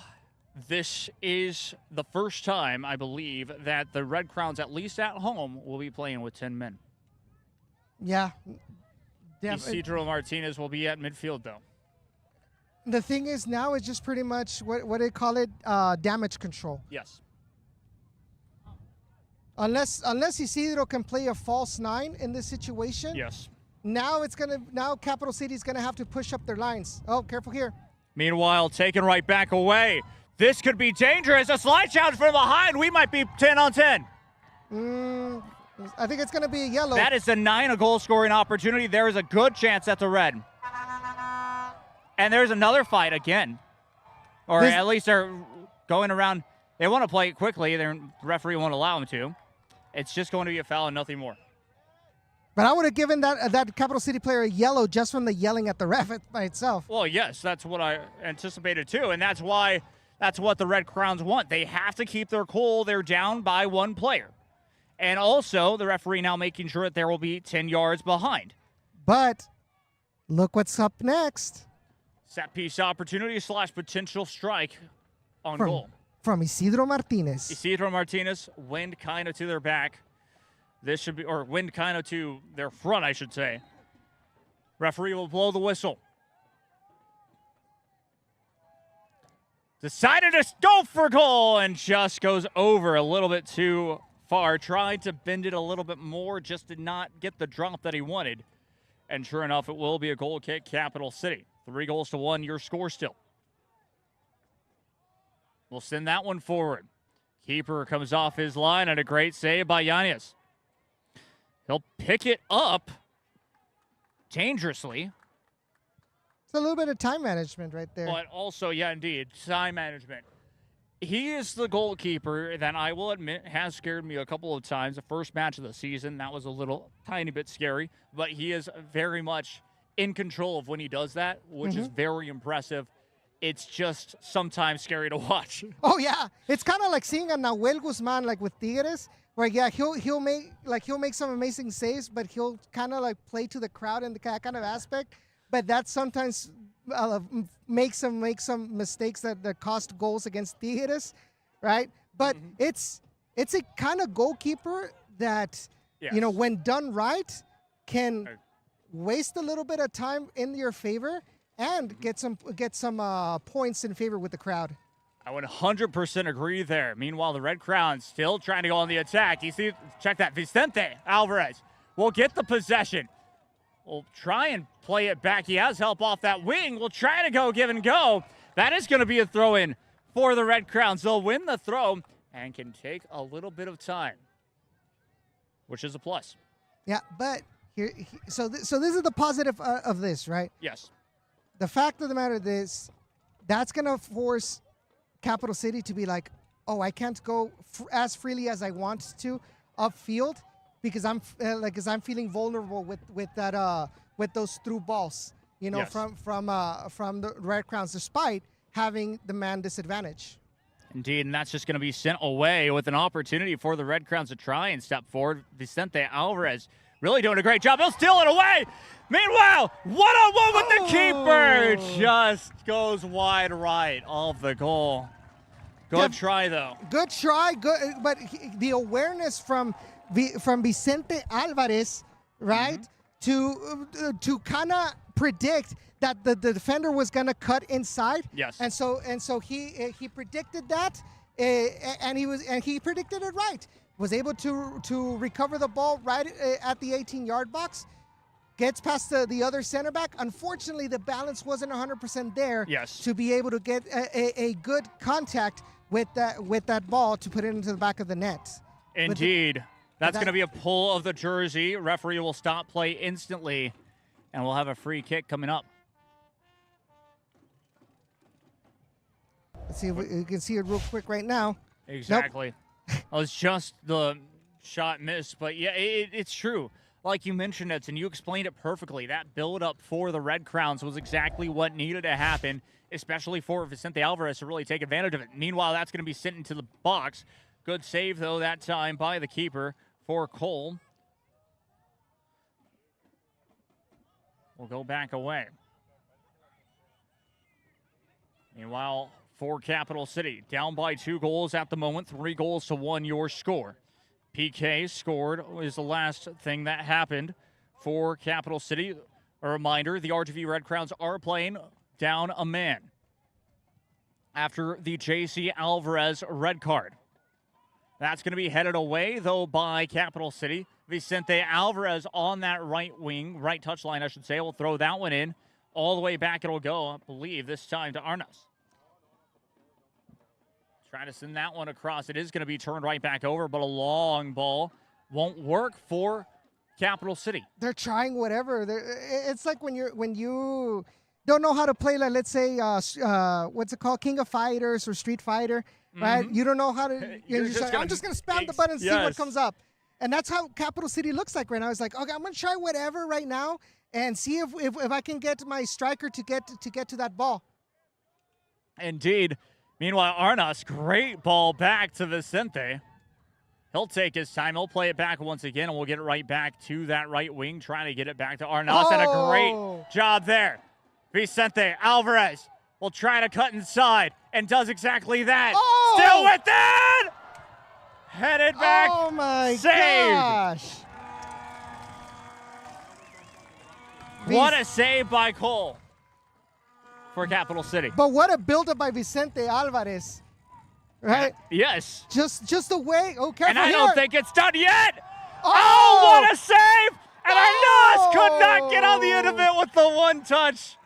this is the first time, I believe, that the Red Crowns, at least at home, will be playing with 10 men. Yeah. Isidro Martinez will be at midfield, though. The thing is now it's just pretty much, what do they call it? Damage control. Yes. Unless Isidro can play a false 9 in this situation. Yes. Now Capital City is gonna have to push up their lines. Oh, careful here. Meanwhile, taken right back away. This could be dangerous. A slide challenge from behind. We might be 10 on 10. I think it's gonna be a yellow. That is denying a goal scoring opportunity. There is a good chance that's a red. And there's another fight again. Or at least they're going around They want to play it quickly. The referee won't allow them to. It's just going to be a foul and nothing more. But I would have given that Capital City player a yellow just from the yelling at the ref by itself. Well, yes, that's what I anticipated too, and that's what the Red Crowns want. They have to keep their cool. They're down by one player. And also, the referee now making sure that there will be 10 yards behind. But look what's up next. Set piece opportunity / potential strike on goal. From Isidro Martinez. Isidro Martinez, wind kind of to their back. This should be, or wind kind of to their front, I should say. Referee will blow the whistle. Decided to go for goal and just goes over a little bit too far. Tried to bend it a little bit more, just did not get the drop that he wanted. And sure enough, it will be a goal kick, Capital City. 3-1, your score still. We'll send that one forward. Keeper comes off his line and a great save by Yanez. He'll pick it up dangerously. It's a little bit of time management right there. But also, yeah, indeed, time management. He is the goalkeeper that I will admit has scared me a couple of times. The first match of the season, that was a little tiny bit scary. But he is very much in control of when he does that, which is very impressive. It's just sometimes scary to watch. Oh, yeah. It's kind of like seeing a Nahuel Guzman like with Tigres. Where he'll make some amazing saves, but he'll kind of like play to the crowd in that kind of aspect. But that sometimes makes him make some mistakes that cost goals against Tigres, right? But it's a kind of goalkeeper that when done right can waste a little bit of time in your favor and get some points in favor with the crowd. I would 100% agree there. Meanwhile, the Red Crowns still trying to go on the attack. You see, check that. Vicente Alvarez will get the possession. We'll try and play it back. He has help off that wing. We'll try to go give and go. That is going to be a throw-in for the Red Crowns. They'll win the throw and can take a little bit of time, which is a plus. Yeah, but so this is the positive of this, right? Yes. The fact of the matter is that's going to force Capital City to be like, oh, I can't go as freely as I want to upfield because I'm feeling vulnerable with those through balls, from the Red Crowns, despite having the man disadvantage. Indeed, and that's just going to be sent away with an opportunity for the Red Crowns to try and step forward. Vicente Alvarez really doing a great job. He'll steal it away. Meanwhile, one-on-one with the keeper. Just goes wide right of the goal. Good try, though. Good try. Good, but the awareness from Vicente Alvarez, right, to kind of predict that the defender was going to cut inside. Yes. And so he predicted that, and he predicted it right. Was able to recover the ball right at the 18-yard box. Gets past the other center back. Unfortunately, the balance wasn't 100% there to be able to get a good contact with that ball to put it into the back of the net. Indeed. That's going to be a pull of the jersey. Referee will stop play instantly, and we'll have a free kick coming up. Let's see if we can see it real quick right now. Exactly. Well, it's just the shot missed, but yeah, it's true. Like you mentioned, Edson, you explained it perfectly. That build-up for the Red Crowns was exactly what needed to happen, especially for Vicente Alvarez to really take advantage of it. Meanwhile, that's going to be sent into the box. Good save, though, that time by the keeper for Cole. We'll go back away. Meanwhile, for Capital City, down by 2 goals at the moment, 3-1 your score. PK scored is the last thing that happened for Capital City. A reminder, the RGV Red Crowns are playing down a man after the JC Alvarez red card. That's going to be headed away, though, by Capital City. Vicente Alvarez on that right wing, right touchline, I should say, will throw that one in. All the way back it'll go, I believe, this time to Arnas. Trying to send that one across. It is going to be turned right back over, but a long ball won't work for Capital City. They're trying whatever. It's like when you don't know how to play, like, let's say, what's it called, King of Fighters or Street Fighter, right? You don't know how to. You're just like, gonna I'm just gonna spam the button and see what yes. comes up, and that's how Capital City looks like right now. It's like, okay, I'm gonna try whatever right now and see if I can get my striker to get to that ball. Indeed. Meanwhile, Arnas, great ball back to Vicente. He'll take his time. He'll play it back once again, and we'll get it right back to that right wing, trying to get it back to Arnas. And a great job there. Vicente Alvarez will try to cut inside and does exactly that. Still within! Headed back. Oh, my saved. gosh. What a save by Cole for Capital City. But what a buildup by Vicente Alvarez, right? Yes. Just the way. Oh, careful And I here. don't think it's done yet. Oh, what a save! And Arnas could not get on the end of it with the one touch.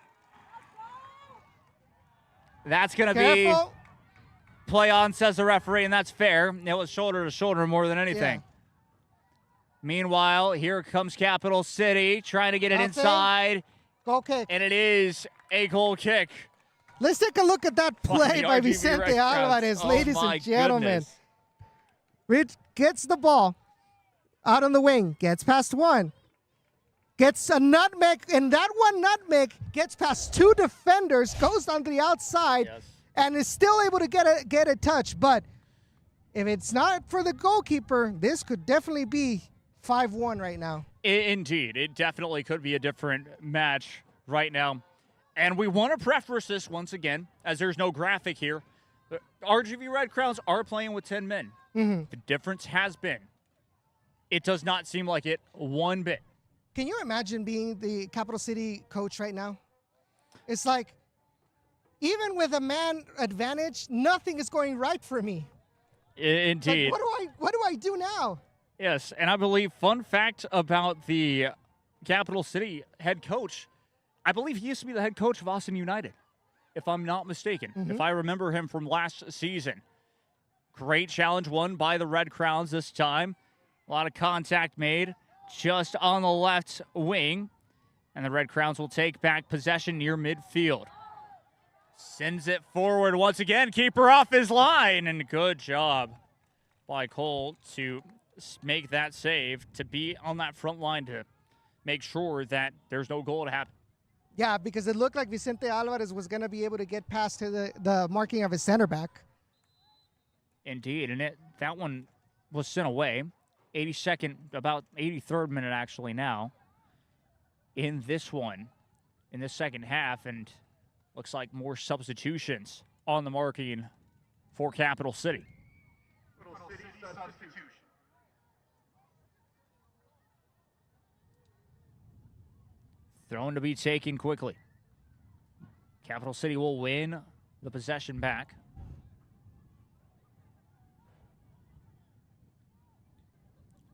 That's going to be play on, says the referee, and that's fair. It was shoulder to shoulder more than anything. Yeah. Meanwhile, here comes Capital City trying to get it inside. Goal kick. And it is a goal kick. Let's take a look at that play by RGV Vicente Red Crowns. Alvarez, Oh, ladies my and gentlemen. goodness. Rich gets the ball out on the wing, gets past one, gets a nutmeg, and that one nutmeg gets past two defenders, goes on the outside, and is still able to get a touch. But if it's not for the goalkeeper, this could definitely be 5-1 right now. Indeed. It definitely could be a different match right now. And we want to preface this once again, as there's no graphic here. The RGV Red Crowns are playing with 10 men. The difference has been, it does not seem like it one bit. Can you imagine being the Capital City coach right now? It's like, even with a man advantage, nothing is going right for me. Indeed. Like, what do I do now? Yes, and I believe, fun fact about the Capital City head coach, I believe he used to be the head coach of Austin United, if I'm not mistaken, if I remember him from last season. Great challenge won by the Red Crowns this time. A lot of contact made just on the left wing, and the Red Crowns will take back possession near midfield. Sends it forward once again, keeper off his line, and good job by Cole to make that save, to be on that front line to make sure that there's no goal to happen. Yeah, because it looked like Vicente Alvarez was going to be able to get past to the marking of his center back. Indeed, and that one was sent away. 82nd, about 83rd minute actually now in this one, in the second half, and looks like more substitutions on the marking for Capital City. Thrown to be taken quickly. Capital City will win the possession back.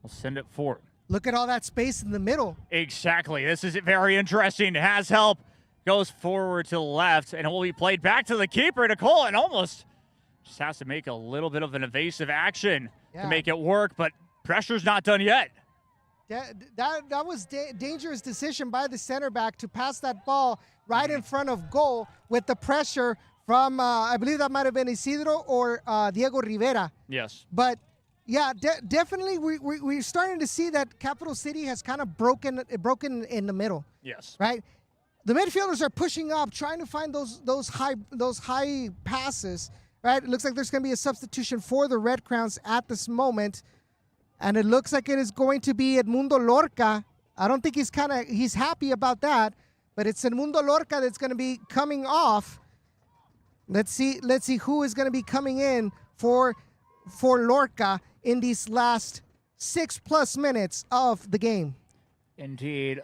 We'll send it forward. Look at all that space in the middle. Exactly. This is very interesting. Has help. Goes forward to the left, and it will be played back to the keeper, Nicole, and almost just has to make a little bit of an evasive action to make it work, but pressure's not done yet. That was dangerous decision by the center back to pass that ball right in front of goal with the pressure from, I believe that might have been Isidro or Diego Rivera. Yes. But yeah, definitely we're starting to see that Capital City has kind of broken in the middle. Yes. Right? The midfielders are pushing up, trying to find those high passes. Right? It looks like there's going to be a substitution for the Red Crowns at this moment. And it looks like it is going to be Edmundo Lorca. I don't think he's happy about that, but it's Edmundo Lorca that's going to be coming off. Let's see who is going to be coming in for Lorca in these last 6+ minutes of the game. Indeed.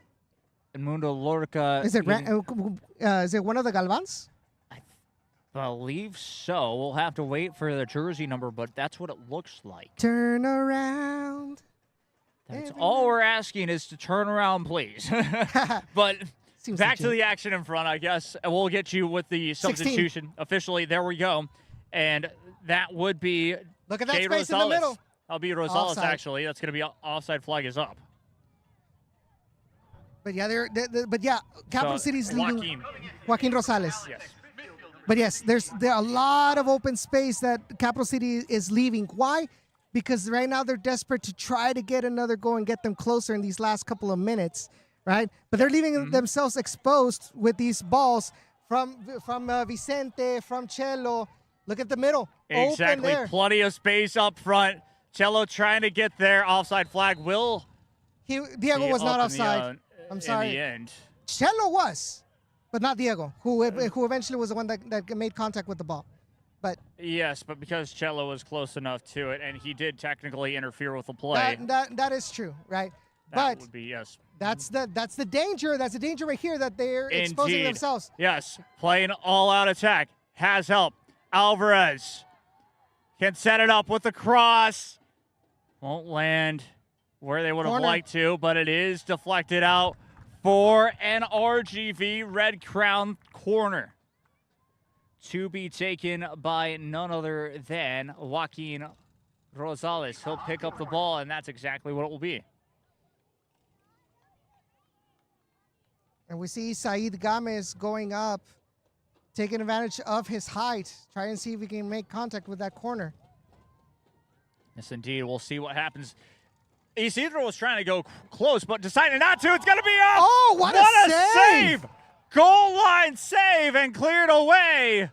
Edmundo Lorca. Is it one of the Galvans? I believe so. We'll have to wait for the jersey number, but that's what it looks like. Turn around. That's all we're asking is to turn around, please. But back to the action in front, I guess. We'll get you with the substitution. 16. Officially, there we go. And that would be Look at that Jay space Rosales. in the middle. That'll be Rosales, Offside. actually. That's going to be offside flag is up. But yeah, Capital City's leading. Joaquin. Joaquin Rosales. Yes. But yes, there are a lot of open space that Capital City is leaving. Why? Because right now they're desperate to try to get another goal and get them closer in these last couple of minutes, right? But they're leaving themselves exposed with these balls from Vicente, from Cello. Look at the middle. Open Exactly. there. Plenty of space up front. Cello trying to get there. Offside flag will. Diego was not offside. I'm sorry. In the end. Cello was, but not Diego, who eventually was the one that made contact with the ball. But yes, but because Cello was close enough to it, and he did technically interfere with the play. That is true, right? That would be, yes. That's the danger. That's the danger right here that they're exposing themselves. Yes, playing all-out attack. Has help. Alvarez can set it up with the cross. Won't land where they would have liked to, but it is deflected out for an RGV Red Crown corner. To be taken by none other than Joaquin Rosales. He'll pick up the ball, and that's exactly what it will be. And we see Said Gomez going up, taking advantage of his height, trying to see if he can make contact with that corner. Yes, indeed. We'll see what happens. Isidro was trying to go close, but decided not to. It's going to be up. Oh, what a save! Goal line save and cleared away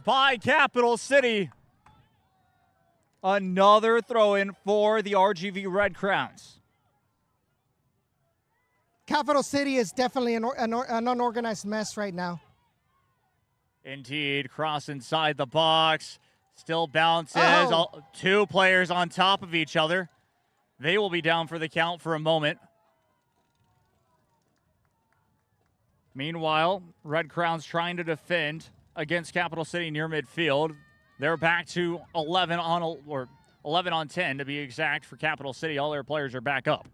by Capital City. Another throw-in for the RGV Red Crowns. Capital City is definitely an unorganized mess right now. Indeed. Cross inside the box. Still bounces. Two players on top of each other. They will be down for the count for a moment. Meanwhile, Red Crowns trying to defend against Capital City near midfield. They're back to 11 on 10 to be exact for Capital City. All their players are back up.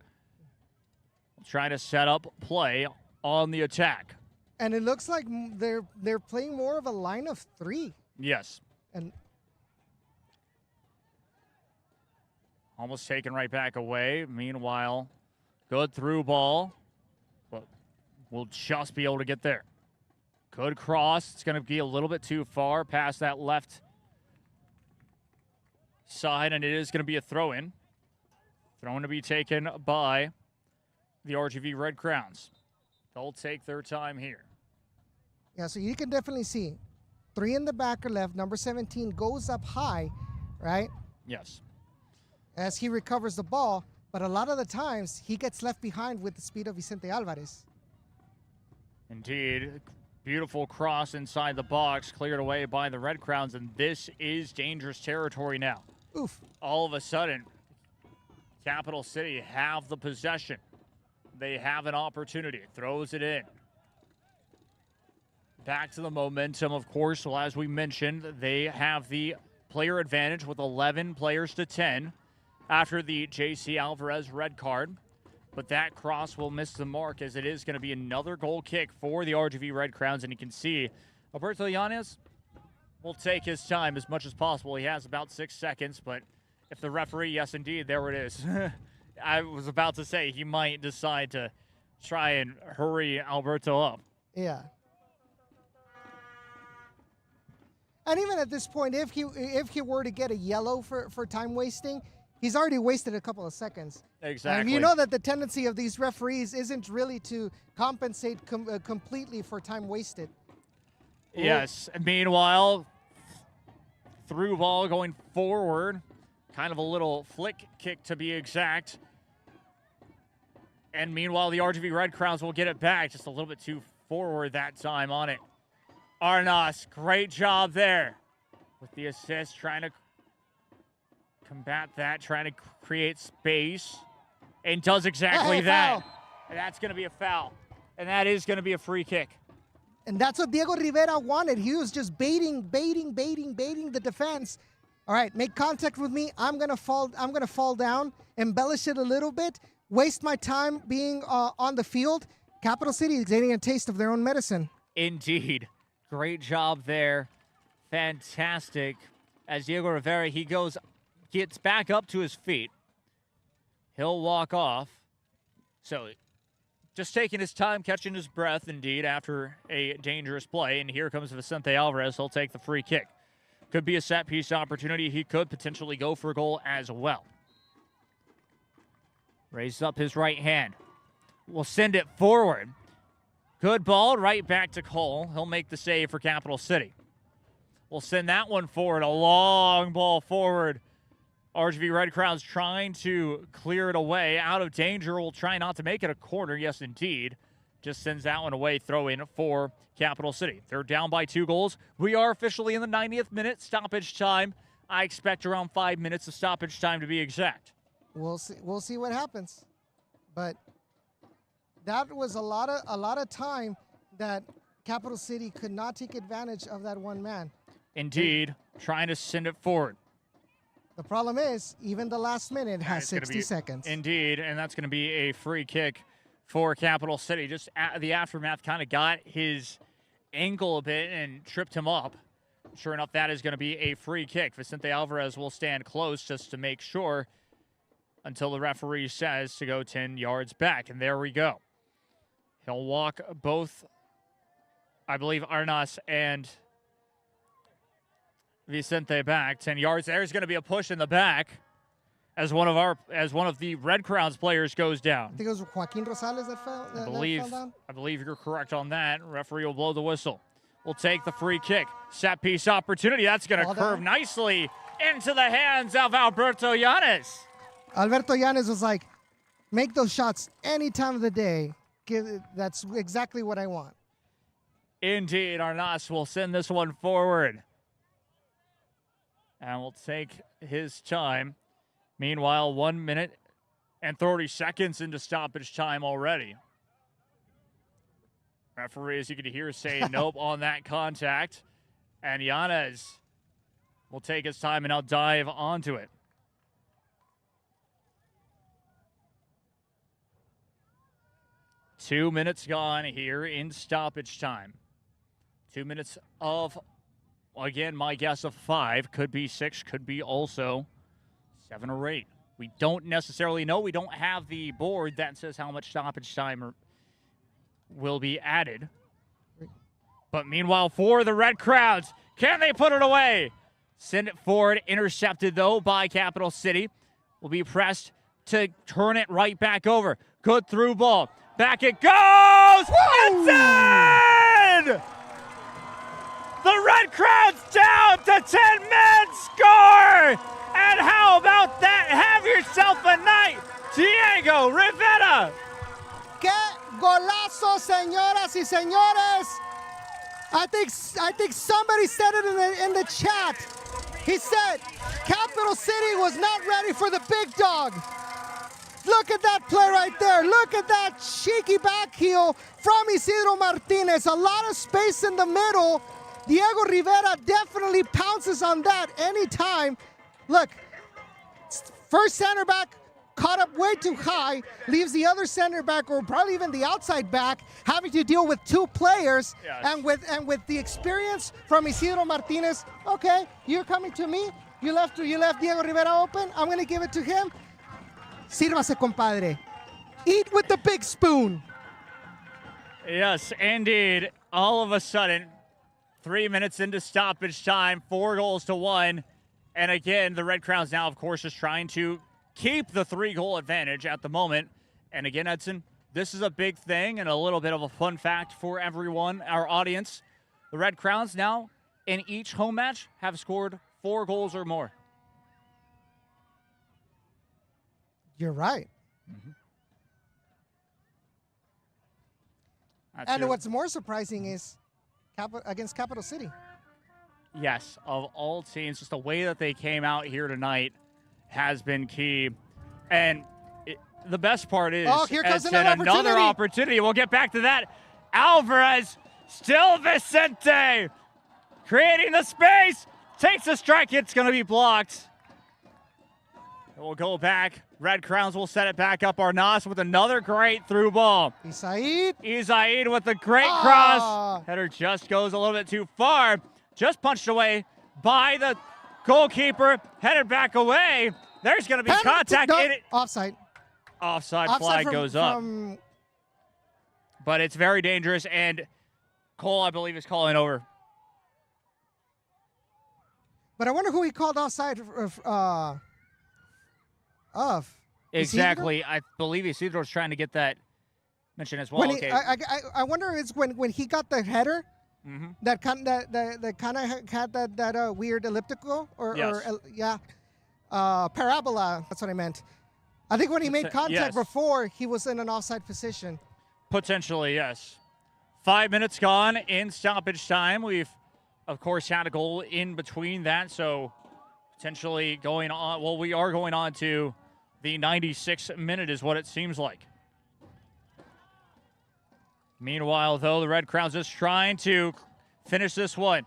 Trying to set up play on the attack. And it looks like they're playing more of a line of three. Yes. And almost taken right back away. Meanwhile, good through ball. But we'll just be able to get there. Good cross. It's going to be a little bit too far past that left side, and it is going to be a throw-in. Throw-in to be taken by the RGV Red Crowns. They'll take their time here. Yeah, so you can definitely see 3 in the back or left. Number 17 goes up high, right? Yes. As he recovers the ball, but a lot of the times he gets left behind with the speed of Vicente Alvarez. Indeed. Beautiful cross inside the box, cleared away by the Red Crowns, and this is dangerous territory now. Oof. All of a sudden, Capital City have the possession. They have an opportunity. Throws it in. Back to the momentum, of course. Well, as we mentioned, they have the player advantage with 11 players to 10 after the J.C. Alvarez red card. But that cross will miss the mark, as it is going to be another goal kick for the RGV Red Crowns. And you can see Alberto Yanez will take his time as much as possible. He has about 6 seconds, but if the referee, yes, indeed, there it is. I was about to say he might decide to try and hurry Alberto up. Yeah. And even at this point, if he were to get a yellow for time wasting, he's already wasted a couple of seconds. Exactly. And you know that the tendency of these referees isn't really to compensate completely for time wasted. Yes. Meanwhile, through ball going forward. Kind of a little flick kick to be exact. And meanwhile, the RGV Red Crowns will get it back. Just a little bit too forward that time on it. Arnas, great job there with the assist, trying to combat that, trying to create space, and does exactly that. And that's going to be a foul. And that is going to be a free kick. And that's what Diego Rivera wanted. He was just baiting the defense. All right, make contact with me. I'm gonna fall down, embellish it a little bit, waste my time being on the field. Capital City is getting a taste of their own medicine. Indeed. Great job there. Fantastic. As Diego Rivera, gets back up to his feet. He'll walk off. So Just taking his time, catching his breath, indeed, after a dangerous play. And here comes Vicente Alvarez. He'll take the free kick. Could be a set-piece opportunity. He could potentially go for a goal as well. Raises up his right hand. Will send it forward. Good ball, right back to Cole. He'll make the save for Capital City. We'll send that one forward. A long ball forward. RGV Red Crowns trying to clear it away. Out of danger. Will try not to make it a corner. Yes, indeed. Just sends that one away. Throw in for Capital City. They're down by 2 goals. We are officially in the 90th minute. Stoppage time. I expect around 5 minutes of stoppage time to be exact. We'll see what happens. But that was a lot of time that Capital City could not take advantage of that one man. Indeed. Trying to send it forward. The problem is, even the last minute has 60 seconds. Indeed, and that's going to be a free kick for Capital City. Just the aftermath kind of got his ankle a bit and tripped him up. Sure enough, that is going to be a free kick. Vicente Alvarez will stand close just to make sure until the referee says to go 10 yards back. And there we go. He'll walk both, I believe, Arnas and Vicente back 10 yards. There's going to be a push in the back as one of the Red Crowns players goes down. I think it was Joaquin Rosales that fell down. I believe you're correct on that. Referee will blow the whistle. We'll take the free kick. Set piece opportunity. That's going to curve nicely into the hands of Alberto Llanes. Alberto Llanes was like, make those shots any time of the day. That's exactly what I want. Indeed, Arnas will send this one forward. And will take his time. Meanwhile, 1 minute and 30 seconds into stoppage time already. Referee, as you can hear, say nope on that contact. And Llanes will take his time and I'll dive onto it. Two minutes gone here in stoppage time. 2 minutes of, again, my guess of 5. Could be 6, could be also 7 or 8. We don't necessarily know. We don't have the board that says how much stoppage time will be added. But meanwhile, for the Red Crowns, can they put it away? Send it forward, intercepted though by Capital City. Will be pressed to turn it right back over. Good through ball. Back it goes! It's in! The Red Crowns down to 10 men score! And how about that? Have yourself a night, Diego Rivera! ¡Qué golazo, señoras y señores! I think somebody said it in the chat. He said, Capital City was not ready for the big dog. Look at that play right there. Look at that cheeky back heel from Isidro Martinez. A lot of space in the middle. Diego Rivera definitely pounces on that anytime. Look, first center back caught up way too high, leaves the other center back, or probably even the outside back, having to deal with 2 players. Yes. And with the experience from Isidro Martinez, okay, you're coming to me. You left Diego Rivera open. I'm going to give it to him. Sírvase, compadre. Eat with the big spoon. Yes, indeed. All of a sudden, 3 minutes into stoppage time, 4 goals to 1. And again, the Red Crowns now, of course, is trying to keep the 3-goal advantage at the moment. And again, Edson, this is a big thing and a little bit of a fun fact for everyone, our audience. The Red Crowns now, in each home match, have scored 4 goals or more. You're right. Mm-hmm. And what's more surprising is against Capital City. Yes, of all teams, just the way that they came out here tonight has been key. And the best part is, here comes another opportunity. We'll get back to that. Alvarez, still Vicente, creating the space, takes a strike. It's going to be blocked. We'll go back. Red Crowns will set it back up. Arnas with another great through ball. Isaid with the great cross. Header just goes a little bit too far. Just punched away by the goalkeeper. Headed back away. There's going to be contact. Offside. Offside flag goes up. But it's very dangerous, and Cole, I believe, is calling over. But I wonder who he called offside of. Exactly. I believe Isidro's trying to get that mentioned as well. When Okay. I wonder it's when he got the header that kind of had that weird elliptical or parabola. That's what I meant. I think when he made contact before, he was in an offside position. Potentially, yes. 5 minutes gone in stoppage time. We've, of course, had a goal in between that, so potentially going on. Well, we are going on to the 96th minute is what it seems like. Meanwhile, though, the Red Crowns just trying to finish this one.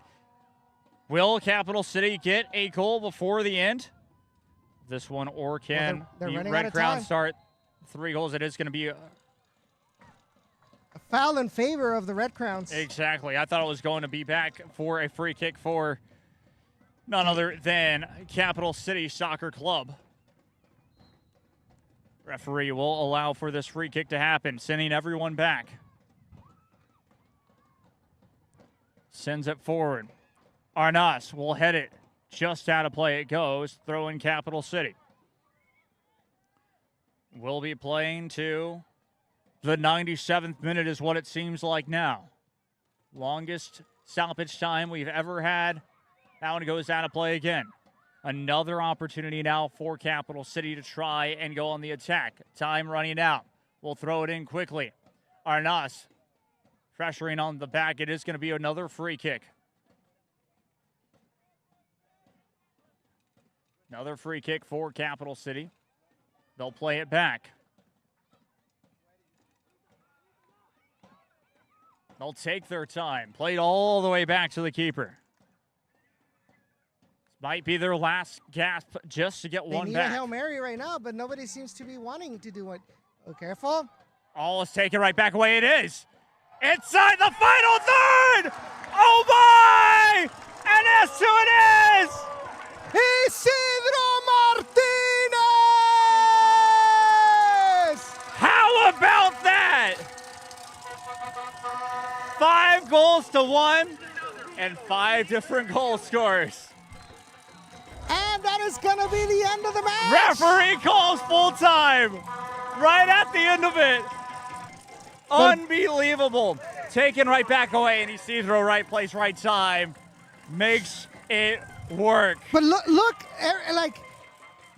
Will Capital City get a goal before the end? This one, or can the Red Crowns start 3 goals? It is going to be a foul in favor of the Red Crowns. Exactly. I thought it was going to be back for a free kick for none other than Capital City Soccer Club. Referee will allow for this free kick to happen, sending everyone back. Sends it forward. Arnas will head it just out of play. It goes. Throw in Capital City. We'll be playing to the 97th minute is what it seems like now. Longest stoppage time we've ever had. That one goes out of play again. Another opportunity now for Capital City to try and go on the attack. Time running out. We'll throw it in quickly. Arnas pressuring on the back. It is going to be another free kick. Another free kick for Capital City. They'll play it back. They'll take their time. Played all the way back to the keeper. This might be their last gasp just to get one back. They need a Hail Mary right now, but nobody seems to be wanting to do it. Oh, careful. All is taken right back away. It is. Inside the final third! Oh my! And that's who it is! Isidro Martinez! How about that? 5 goals to 1 and 5 different goal scorers. And that is going to be the end of the match. Referee calls full time right at the end of it. Unbelievable. Taken right back away, and Isidro, right place, right time. Makes it work. But look, like,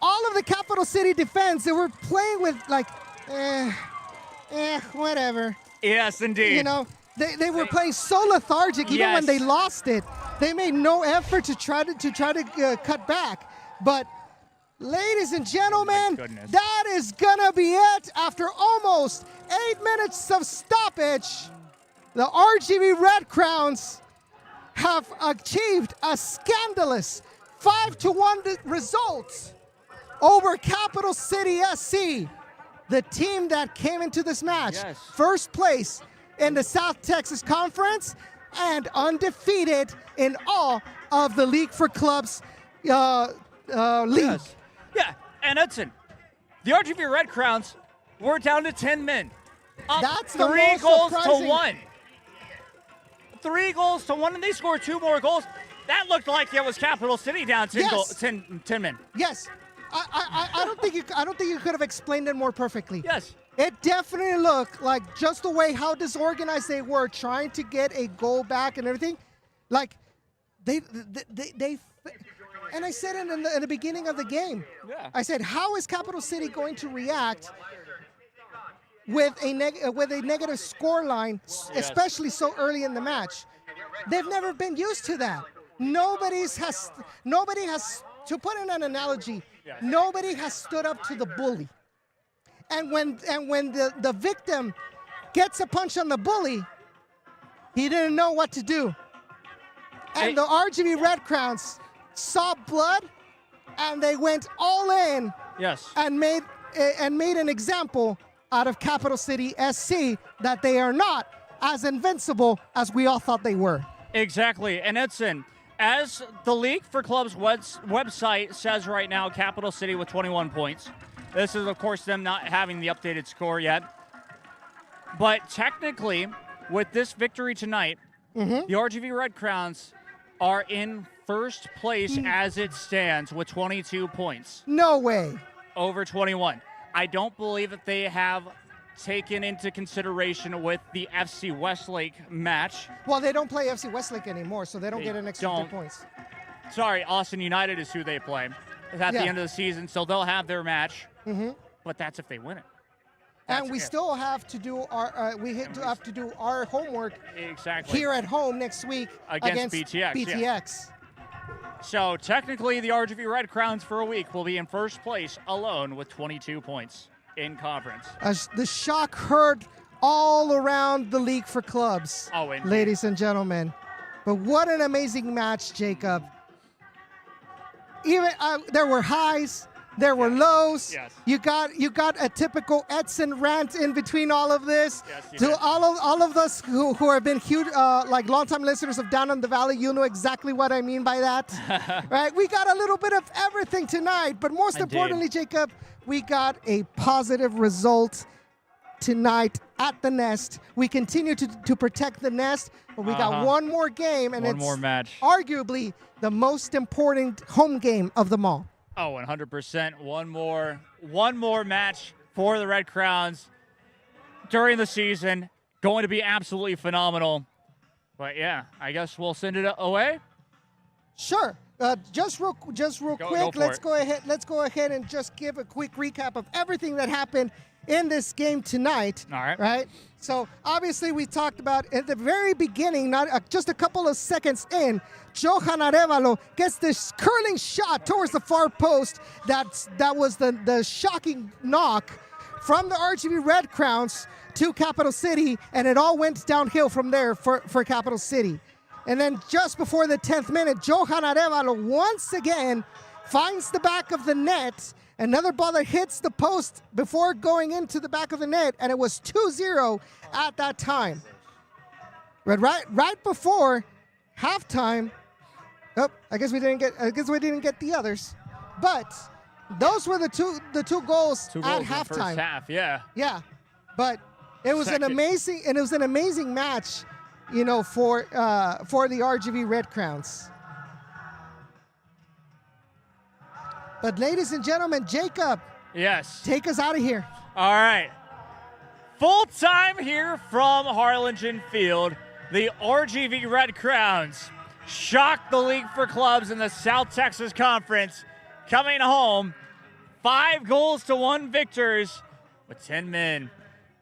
all of the Capital City defense, they were playing with, like, whatever. Yes, indeed. You know, they were playing so lethargic, even when they lost it. They made no effort to try to cut back. But, ladies and gentlemen, that is going to be it after almost 8 minutes of stoppage. The RGV Red Crowns have achieved a scandalous 5-1 result over Capital City SC, the team that came into this match first place in the South Texas Conference and undefeated in all of the League for Clubs league. Yeah, and Hudson, the RGV Red Crowns were down to 10 men. That's 3 goals to 1. 3 goals to 1, and they scored 2 more goals. That looked like it was Capital City down 10 men. Yes, I don't think you could have explained it more perfectly. Yes, it definitely looked like just the way how disorganized they were trying to get a goal back and everything. Like they and I said it in the beginning of the game. Yeah. I said, how is Capital City going to react with a negative score line, especially so early in the match? They've never been used to that. Nobody has, to put in an analogy, nobody has stood up to the bully. And when the victim gets a punch on the bully, he didn't know what to do. And the RGV Red Crowns saw blood, and they went all in. Yes. And made an example out of Capital City SC that they are not as invincible as we all thought they were. Exactly. And Edson, as the League for Clubs website says right now, Capital City with 21 points. This is, of course, them not having the updated score yet. But technically, with this victory tonight, the RGV Red Crowns are in first place as it stands with 22 points. No way. Over 21. I don't believe that they have taken into consideration with the FC Westlake match. Well, they don't play FC Westlake anymore, so they don't get an extra 2 points. Sorry, Austin United is who they play at the end of the season, so they'll have their match. But that's if they win it. And we still have to do our have to do our homework here at home next week against BTX. BTX. So technically, the RGV Red Crowns for a week will be in first place alone with 22 points in conference. The shock heard all around the league for clubs, ladies and gentlemen. But what an amazing match, Jacob. Even there were highs. There were lows. Yes. You got a typical Edson rant in between all of this. Yes, to all of us who have been huge, like longtime listeners of Down in the Valley, you know exactly what I mean by that. Right? We got a little bit of everything tonight, but most importantly, Jacob, we got a positive result tonight at the Nest. We continue to protect the Nest, but we got one more game, and one more match. Arguably the most important home game of them all. Oh, 100%. One more match for the Red Crowns during the season. Going to be absolutely phenomenal. But yeah, I guess we'll send it away. Sure. Just real quick. Let's go ahead and just give a quick recap of everything that happened in this game tonight. All right. Right. So obviously we talked about at the very beginning, not just a couple of seconds in, Johan Arevalo gets this curling shot towards the far post. That was the shocking knock from the RGV Red Crowns to Capital City, and it all went downhill from there for Capital City. And then just before the 10th minute, Johan Arevalo once again finds the back of the net. Another ball that hits the post before going into the back of the net, and it was 2-0 at that time. But right before halftime, I guess we didn't get the others, but those were the two goals at halftime. In the first half, yeah. Yeah, but it was an amazing match, you know, for the RGV Red Crowns. But ladies and gentlemen, Jacob, yes, take us out of here. All right, full time here from Harlingen Field. The RGV Red Crowns shocked the league for clubs in the South Texas Conference, coming home 5-1 victors with 10 men.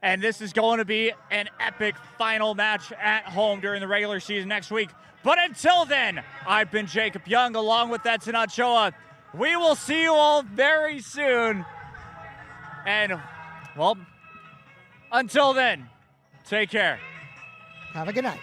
And this is going to be an epic final match at home during the regular season next week. But until then, I've been Jacob Young along with Edson Ochoa. We will see you all very soon. And, well, until then, take care. Have a good night.